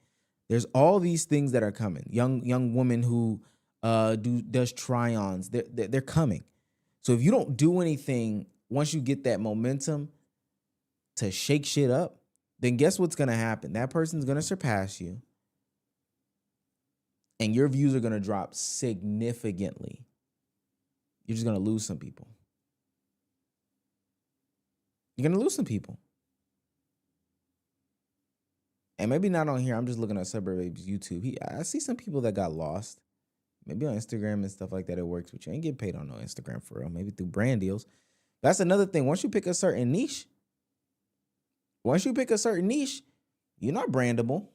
There's all these things that are coming. Young woman who does try-ons. They're coming. So if you don't do anything, once you get that momentum to shake shit up, then guess what's going to happen? That person's going to surpass you. And your views are going to drop significantly. You're just going to lose some people. You're going to lose some people. And maybe not on here. I'm just looking at Suburbabe's YouTube. I see some people that got lost. Maybe on Instagram and stuff like that, it works, but you ain't getting paid on no Instagram for real. Maybe through brand deals. That's another thing. Once you pick a certain niche, you're not brandable.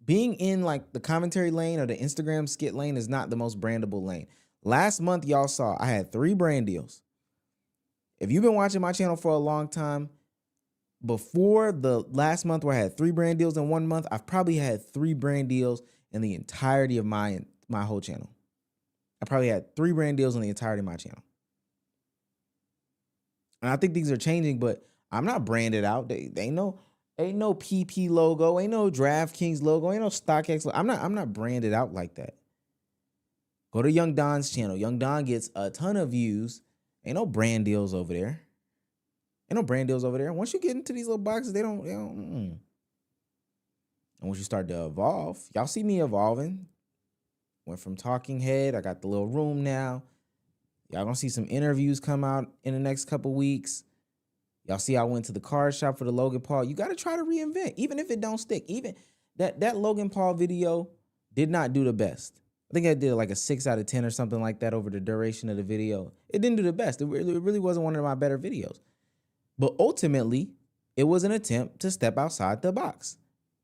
Being in like the commentary lane or the Instagram skit lane is not the most brandable lane. Last month, y'all saw I had 3 brand deals. If you've been watching my channel for a long time, before the last month where I had 3 brand deals in 1 month, I've probably had 3 brand deals in the entirety of my whole channel. I probably had 3 brand deals in the entirety of my channel. And I think things are changing, but I'm not branded out. They ain't no PP logo, ain't no DraftKings logo, ain't no StockX logo. I'm not branded out like that. Go to Young Don's channel. Young Don gets a ton of views. Ain't no brand deals over there. Once you get into these little boxes, they don't. And once you start to evolve, y'all see me evolving. Went from talking head, I got the little room now. Y'all gonna see some interviews come out in the next couple weeks. Y'all see I went to the card shop for the Logan Paul. You got to try to reinvent, even if it don't stick. Even that Logan Paul video did not do the best. I think I did like a 6 out of 10 or something like that over the duration of the video. It didn't do the best. It really wasn't one of my better videos. But ultimately, it was an attempt to step outside the box.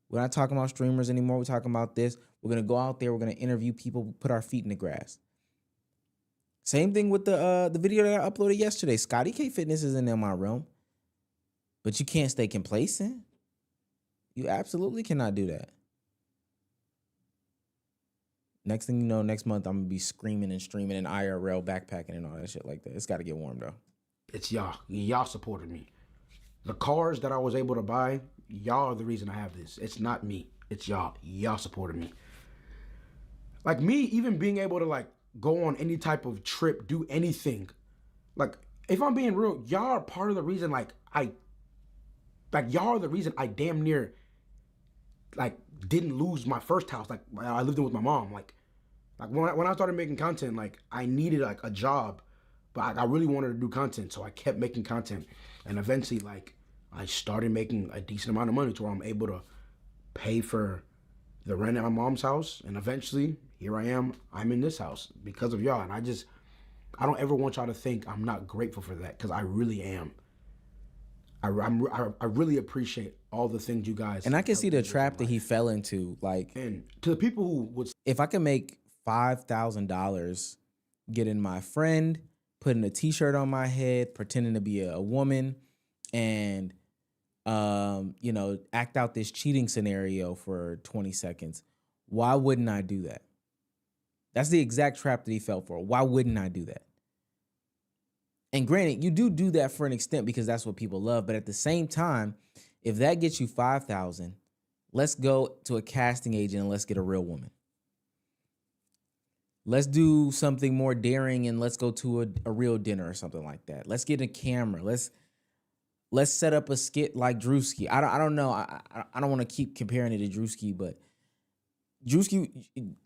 We're not talking about streamers anymore. We're talking about this. We're going to go out there. We're going to interview people, put our feet in the grass. Same thing with the video that I uploaded yesterday. Scotty K Fitness isn't in my realm. But you can't stay complacent. You absolutely cannot do that. Next thing you know, next month I'm gonna be screaming and streaming in IRL, backpacking and all that shit like that. It's got to get warm though. It's y'all. Y'all supported me. The cars that I was able to buy, y'all are the reason I have this. It's not me. It's y'all. Y'all supported me. Like me, even being able to like go on any type of trip, do anything. Like, if I'm being real, y'all are part of the reason y'all are the reason I damn near like didn't lose my first house. Like I lived in with my mom. Like when I started making content, like I needed like a job, but I really wanted to do content, so I kept making content, and eventually like I started making a decent amount of money to where I'm able to pay for the rent at my mom's house, and eventually here I am. I'm in this house because of y'all, and I don't ever want y'all to think I'm not grateful for that, because I really am. I really appreciate all the things you guys. And I can see the trap that he fell into. Like, and to the people who would, if I can make $5,000 getting my friend, putting a T-shirt on my head, pretending to be a woman, and you know, act out this cheating scenario for 20 seconds, why wouldn't I do that? That's the exact trap that he fell for. Why wouldn't I do that? And granted, you do that for an extent because that's what people love. But at the same time, if that gets you 5,000, let's go to a casting agent and let's get a real woman. Let's do something more daring and let's go to a real dinner or something like that. Let's get a camera. Let's set up a skit like Drewski. I don't know. I don't want to keep comparing it to Drewski, but Drewski,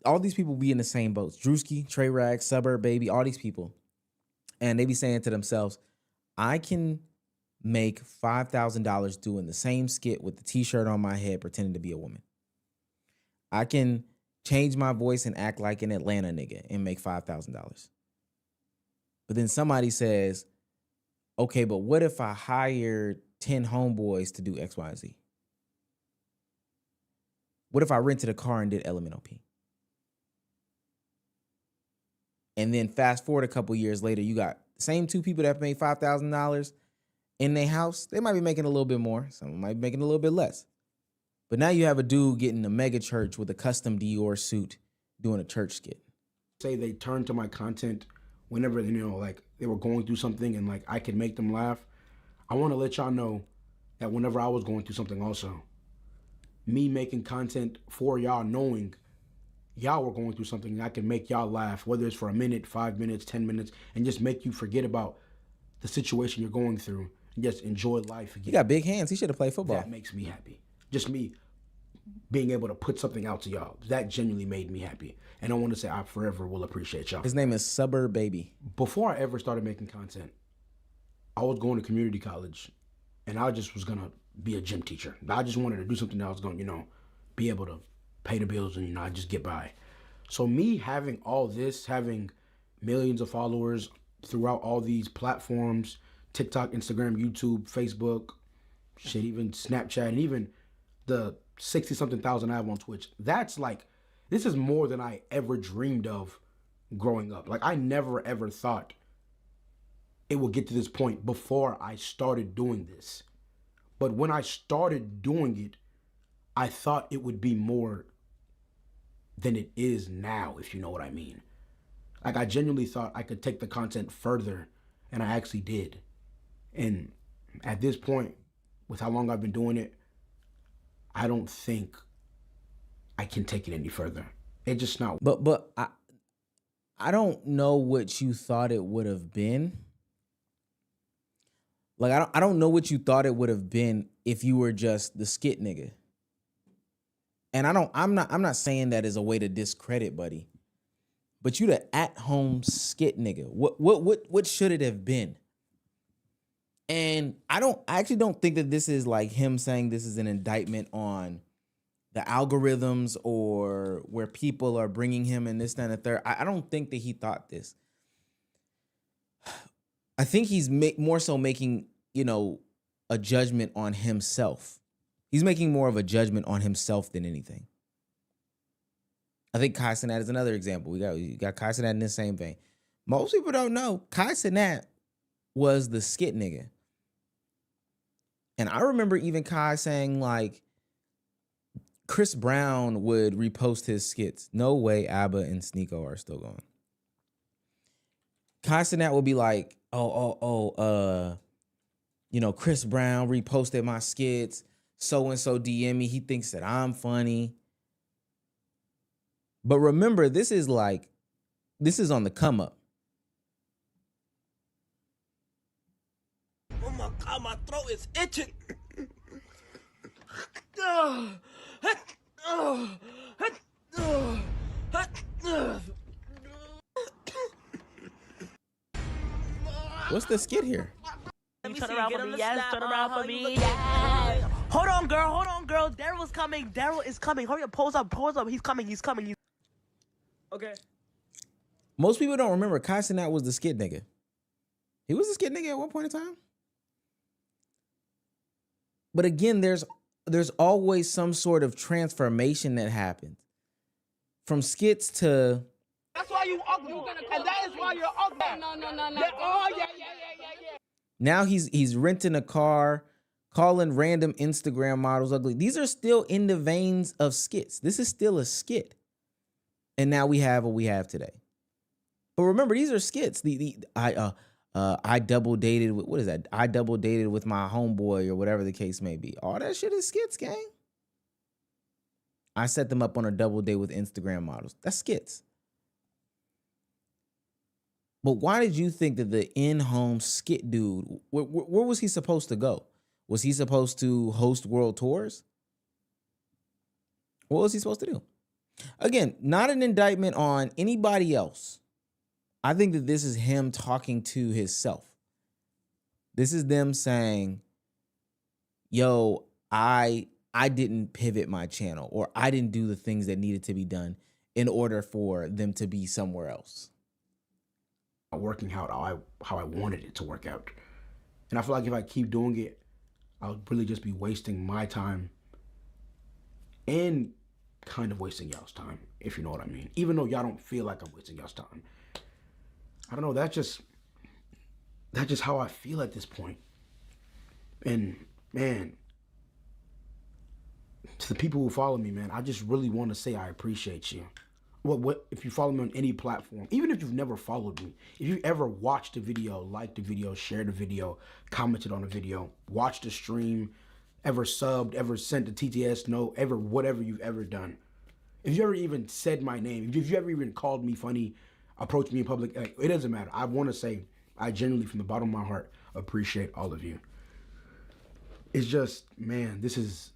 all these people be in the same boats. Drewski, Trey Rag, Suburb Baby, all these people. And they be saying to themselves, I can make $5,000 doing the same skit with the T-shirt on my head pretending to be a woman. I can change my voice and act like an Atlanta nigga and make $5,000. But then somebody says, okay, but what if I hired 10 homeboys to do X, Y, and Z? What if I rented a car and did LMNOP? And then fast forward a couple years later, you got the same two people that made $5,000 in their house. They might be making a little bit more. Some might be making a little bit less. But now you have a dude getting a mega church with a custom Dior suit doing a church skit. Say they turned to my content whenever, you know, like they were going through something and like I could make them laugh. I want to let y'all know that whenever I was going through something also, me making content for y'all, knowing y'all were going through something, and I can make y'all laugh, whether it's for a minute, 5 minutes, 10 minutes, and just make you forget about the situation you're going through and just enjoy life again. He got big hands. He should have played football. That makes me happy. Just me being able to put something out to y'all, that genuinely made me happy. And I want to say I forever will appreciate y'all. His name is Suburb Baby. Before I ever started making content, I was going to community college, and I just was going to be a gym teacher. I just wanted to do something that I was going to, you know, be able to pay the bills and, you know, I just get by. So me having all this, having millions of followers throughout all these platforms, TikTok, Instagram, YouTube, Facebook, shit, even Snapchat, and even the 60-something thousand I have on Twitch, that's like, this is more than I ever dreamed of growing up. Like, I never ever thought it would get to this point before I started doing this. But when I started doing it, I thought it would be more than it is now, if you know what I mean. Like, I genuinely thought I could take the content further, and I actually did. And at this point, with how long I've been doing it, I don't think I can take it any further. It's just not. But I don't know what you thought it would have been. Like, I don't know what you thought it would have been if you were just the skit nigga. And I'm not saying that as a way to discredit Buddy, but you the at-home skit nigga. What should it have been? And I actually don't think that this is like him saying this is an indictment on the algorithms or where people are bringing him and this, that, and the third. I don't think that he thought this. I think he's more so making, you know, a judgment on himself. He's making more of a judgment on himself than anything. I think Kai Cenat is another example. We got Kai Cenat in the same vein. Most people don't know Kai Cenat was the skit nigga. And I remember even Kai saying, like, Chris Brown would repost his skits. No way ABBA and Sneeko are still going. Castanat will be like, Chris Brown reposted my skits. So-and-so DM me. He thinks that I'm funny. But remember, this is on the come up. Oh my God, my throat is itching. What's the skit here? Turn around for me, yes. Turn around for me, yes. Hold on, girl. Daryl's coming. Daryl is coming. Hurry up, pose up. He's coming. Okay. Most people don't remember Castanat was the skit nigga. He was a skit nigga at one point in time. But again, there's always some sort of transformation that happens. From skits to... That's why you ugly. And that is why you're ugly. No. Oh, yeah. Now he's renting a car, calling random Instagram models ugly. These are still in the veins of skits. This is still a skit. And now we have what we have today. But remember, these are skits. I double dated with, what is that? I double dated with my homeboy or whatever the case may be. All that shit is skits, gang. I set them up on a double date with Instagram models. That's skits. But why did you think that the in-home skit dude, where was he supposed to go? Was he supposed to host world tours? What was he supposed to do? Again, not an indictment on anybody else. I think that this is him talking to himself. This is them saying, yo, I didn't pivot my channel, or I didn't do the things that needed to be done in order for them to be somewhere else. Working out how I wanted it to work out. And I feel like if I keep doing it, I'll really just be wasting my time and kind of wasting y'all's time, if you know what I mean. Even though y'all don't feel like I'm wasting y'all's time. I don't know, that's just how I feel at this point. And man, to the people who follow me, man, I just really want to say I appreciate you. What if you follow me on any platform, even if you've never followed me, if you ever watched a video, liked a video, shared a video, commented on a video, watched a stream, ever subbed, ever sent a TTS note, ever whatever you've ever done, if you ever even said my name, if you ever even called me funny, approached me in public, like, it doesn't matter. I want to say I genuinely, from the bottom of my heart, appreciate all of you. It's just, man, this is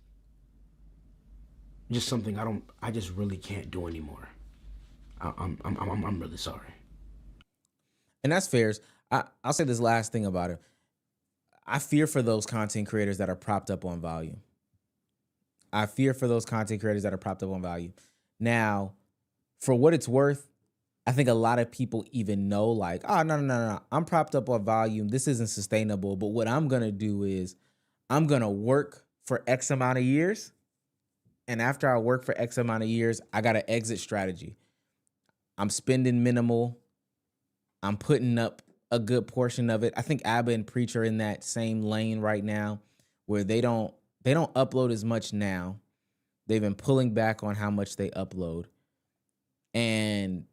just something I just really can't do anymore. I'm really sorry. And that's fair. I'll say this last thing about it. I fear for those content creators that are propped up on volume. Now, for what it's worth, I think a lot of people even know, like, oh, no. I'm propped up on volume. This isn't sustainable. But what I'm going to do is I'm going to work for X amount of years. And after I work for X amount of years, I got an exit strategy. I'm spending minimal. I'm putting up a good portion of it. I think ABBA and Preach are in that same lane right now, where they don't upload as much now. They've been pulling back on how much they upload. And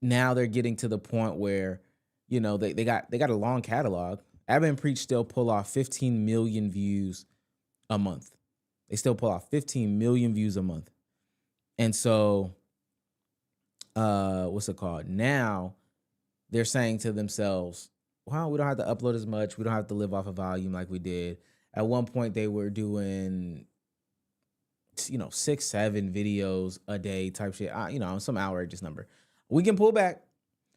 now they're getting to the point where, you know, they got a long catalog. ABBA and Preach still pull off 15 million views a month. They still pull off 15 million views a month. And so what's it called? Now they're saying to themselves, well, we don't have to upload as much. We don't have to live off of volume like we did. At one point they were doing, 6-7 videos a day type shit, some outrageous number. We can pull back.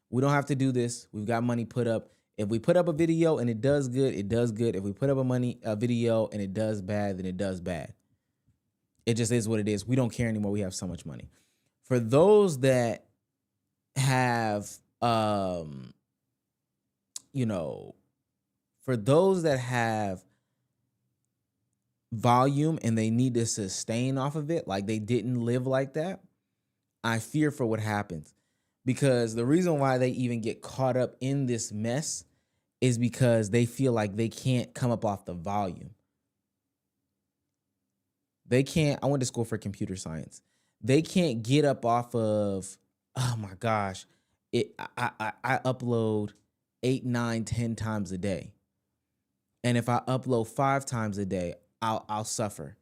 We don't have to do this. We've got money put up. If we put up a video and it does good, it does good. If we put up a video and it does bad, then it does bad. It just is what it is. We don't care anymore. We have so much money. For those that have, for those that have volume and they need to sustain off of it, like they didn't live like that, I fear for what happens. Because the reason why they even get caught up in this mess is because they feel like they can't come up off the volume. They can't. I went to school for computer science. They can't get up off of. Oh my gosh, I upload 8, 9, 10 times a day, and if I upload 5 times a day, I'll suffer.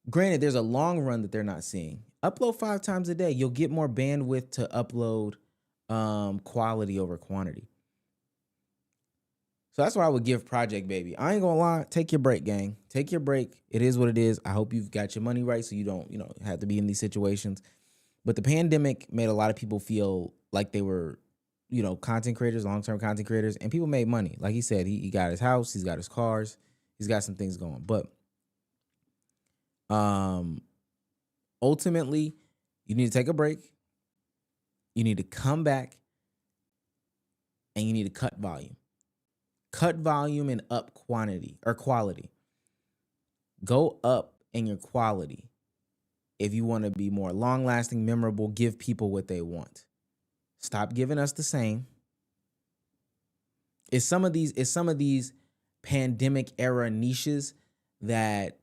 Granted, there's a long run that they're not seeing. Upload 5 times a day, you'll get more bandwidth to upload quality over quantity. So that's why I would give Project Baby. I ain't gonna lie, take your break, gang. Take your break. It is what it is. I hope you've got your money right so you don't, have to be in these situations. But the pandemic made a lot of people feel like they were, content creators, long-term content creators, and people made money. Like he said, he got his house, he's got his cars, he's got some things going. But ultimately, you need to take a break. You need to come back, and you need to cut volume. Cut volume and up quantity or quality. Go up in your quality. If you want to be more long-lasting, memorable, give people what they want. Stop giving us the same. It's some of these pandemic era niches that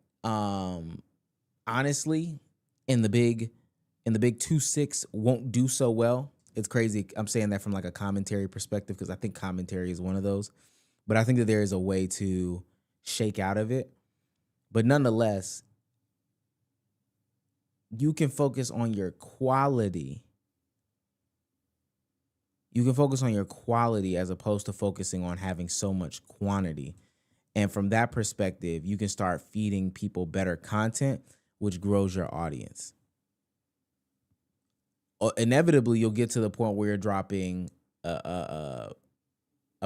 honestly in the big 2-6 won't do so well. It's crazy. I'm saying that from like a commentary perspective because I think commentary is one of those. But I think that there is a way to shake out of it. But nonetheless, you can focus on your quality. You can focus on your quality as opposed to focusing on having so much quantity. And from that perspective, you can start feeding people better content, which grows your audience. Inevitably, you'll get to the point where you're dropping a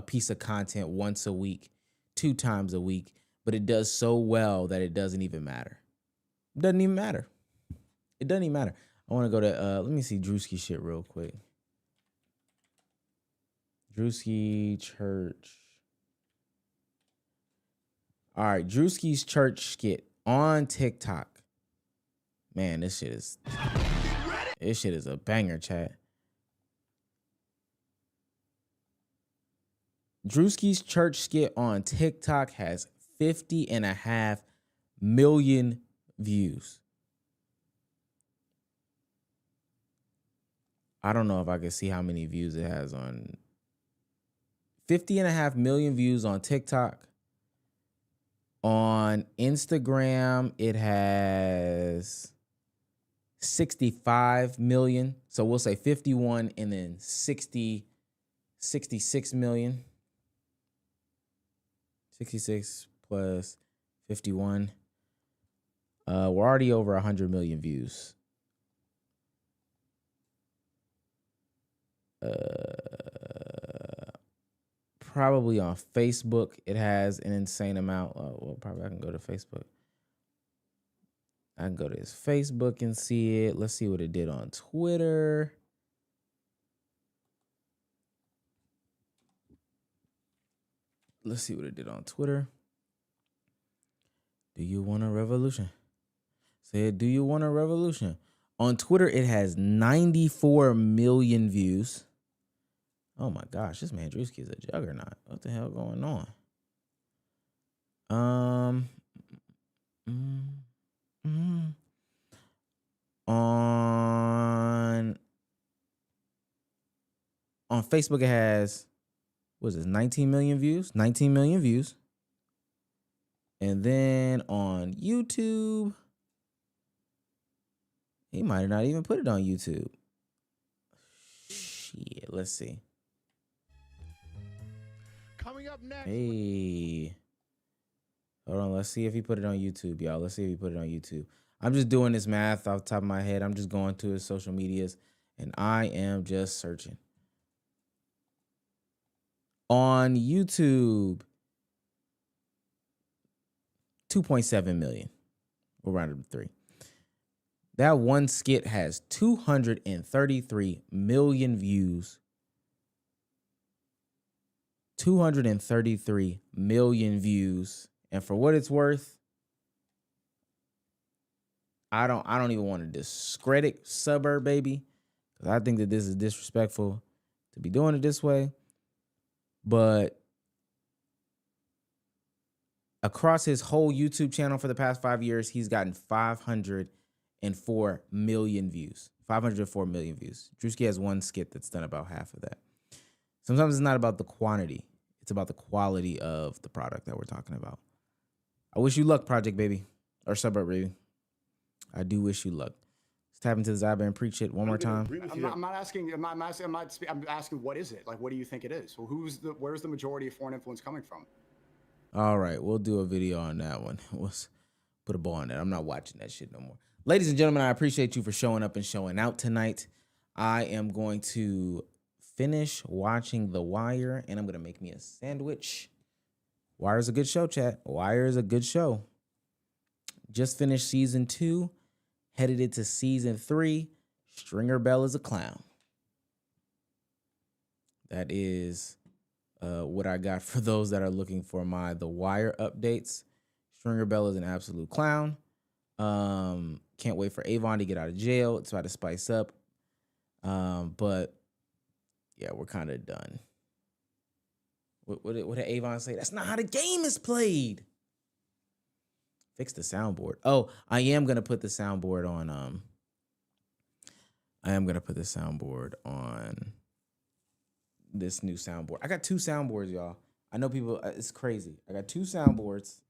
piece of content once a week, 2 times a week, but it does so well that it doesn't even matter. It doesn't even matter. It doesn't even matter. I want to go to, let me see Drewski shit real quick. Drewski Church. All right, Drewski's Church skit on TikTok. Man, this shit is a banger, chat. Drewski's Church skit on TikTok has 50.5 million views. I don't know if I can see how many views it has on 50.5 million views on TikTok. On Instagram, it has 65 million. So we'll say 51 and then 66 million. 66 plus 51. We're already over 100 million views. Probably on Facebook, it has an insane amount. Well, probably I can go to Facebook. I can go to his Facebook and see it. Let's see what it did on Twitter. Let's see what it did on Twitter. Do you want a revolution? Said, do you want a revolution? On Twitter, it has 94 million views. Oh my gosh, this man Drewski is a juggernaut. What the hell going on? On Facebook, it has, what is this, 19 million views? 19 million views. And then on YouTube, he might have not even put it on YouTube. Shit, let's see. Coming up next. Hey. Hold on, let's see if he put it on YouTube, y'all. Let's see if he put it on YouTube. I'm just doing this math off the top of my head. I'm just going to his social medias, and I am just searching. On YouTube, 2.7 million. We'll round it to 3. That one skit has 233 million views. 233 million views. And for what it's worth, I don't even want to discredit Suburb Baby, because I think that this is disrespectful to be doing it this way. But Across his whole YouTube channel for the past 5 years, he's gotten 504 million views. 504 million views. Drewski has one skit that's done about half of that. Sometimes it's not about the quantity. It's about the quality of the product that we're talking about. I wish you luck, Project Baby. Or Suburb Baby. I do wish you luck. Let's tap into the Zyba and preach it one more time. I'm not asking what is it? Like, what do you think it is? Well, where's the majority of foreign influence coming from? All right, we'll do a video on that one. Let's put a ball on that. I'm not watching that shit no more. Ladies and gentlemen, I appreciate you for showing up and showing out tonight. I am going to finish watching The Wire, and I'm going to make me a sandwich. Wire is a good show, chat. Wire is a good show. Just finished season 2, headed into season 3. Stringer Bell is a clown. That is what I got for those that are looking for my The Wire updates. Stringer Bell is an absolute clown. Can't wait for Avon to get out of jail. It's about to spice up. But yeah, we're kind of done. What did Avon say? That's not how the game is played. Fix the soundboard. Oh, I am gonna put the soundboard on. This new soundboard. I got 2 soundboards, y'all. I know people. It's crazy. I got 2 soundboards.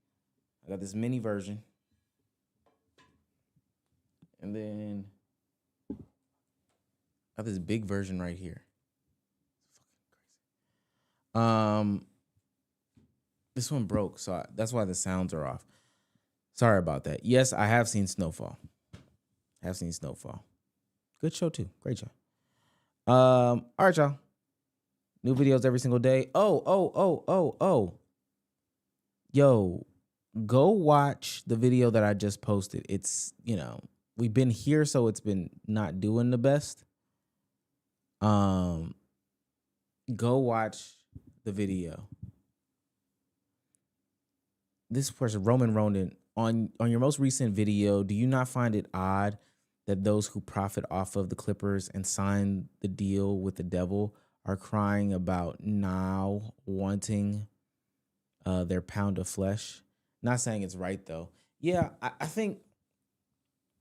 I got this mini version, and then I have this big version right here. This one broke, so that's why the sounds are off. Sorry about that. Yes, I have seen Snowfall. Good show too. Great show. All right, y'all. New videos every single day. Oh. Yo, go watch the video that I just posted. It's, we've been here, so it's been not doing the best. Go watch the video. This person, Roman Ronan, on your most recent video, do you not find it odd that those who profit off of the Clippers and sign the deal with the devil are crying about now wanting their pound of flesh? Not saying it's right though. Yeah, I think.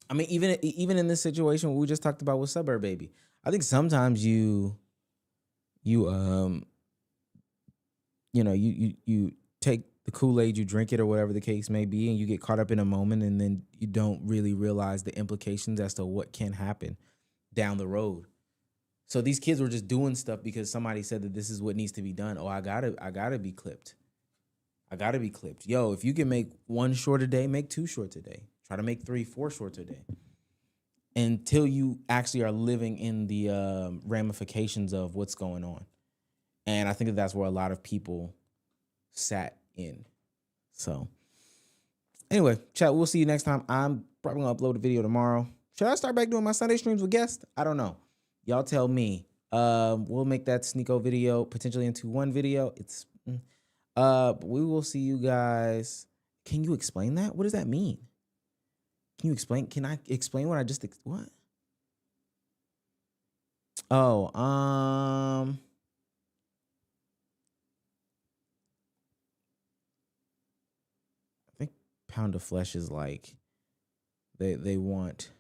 I mean, even in this situation, what we just talked about with Suburb Baby, I think sometimes you take the Kool-Aid, you drink it or whatever the case may be, and you get caught up in a moment, and then you don't really realize the implications as to what can happen down the road. So these kids were just doing stuff because somebody said that this is what needs to be done. Oh, I gotta be clipped. Yo, if you can make 1 short a day, make 2 shorts a day. Try to make 3, 4 shorts a day. Until you actually are living in the ramifications of what's going on. And I think that's where a lot of people sat in. So anyway, chat, we'll see you next time. I'm probably gonna upload a video tomorrow. Should I start back doing my Sunday streams with guests? I don't know. Y'all tell me. We'll make that Sneeko video potentially into 1 video. We will see you guys. Can you explain that? What does that mean? Can I explain what I just what? Oh, I think pound of flesh is like they want.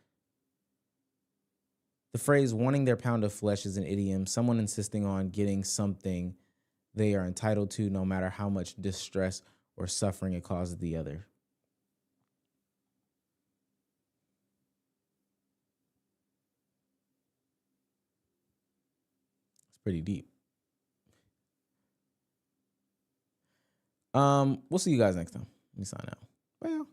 The phrase wanting their pound of flesh is an idiom, someone insisting on getting something they are entitled to no matter how much distress or suffering it causes the other. It's pretty deep. We'll see you guys next time. Let me sign out. Bye, y'all.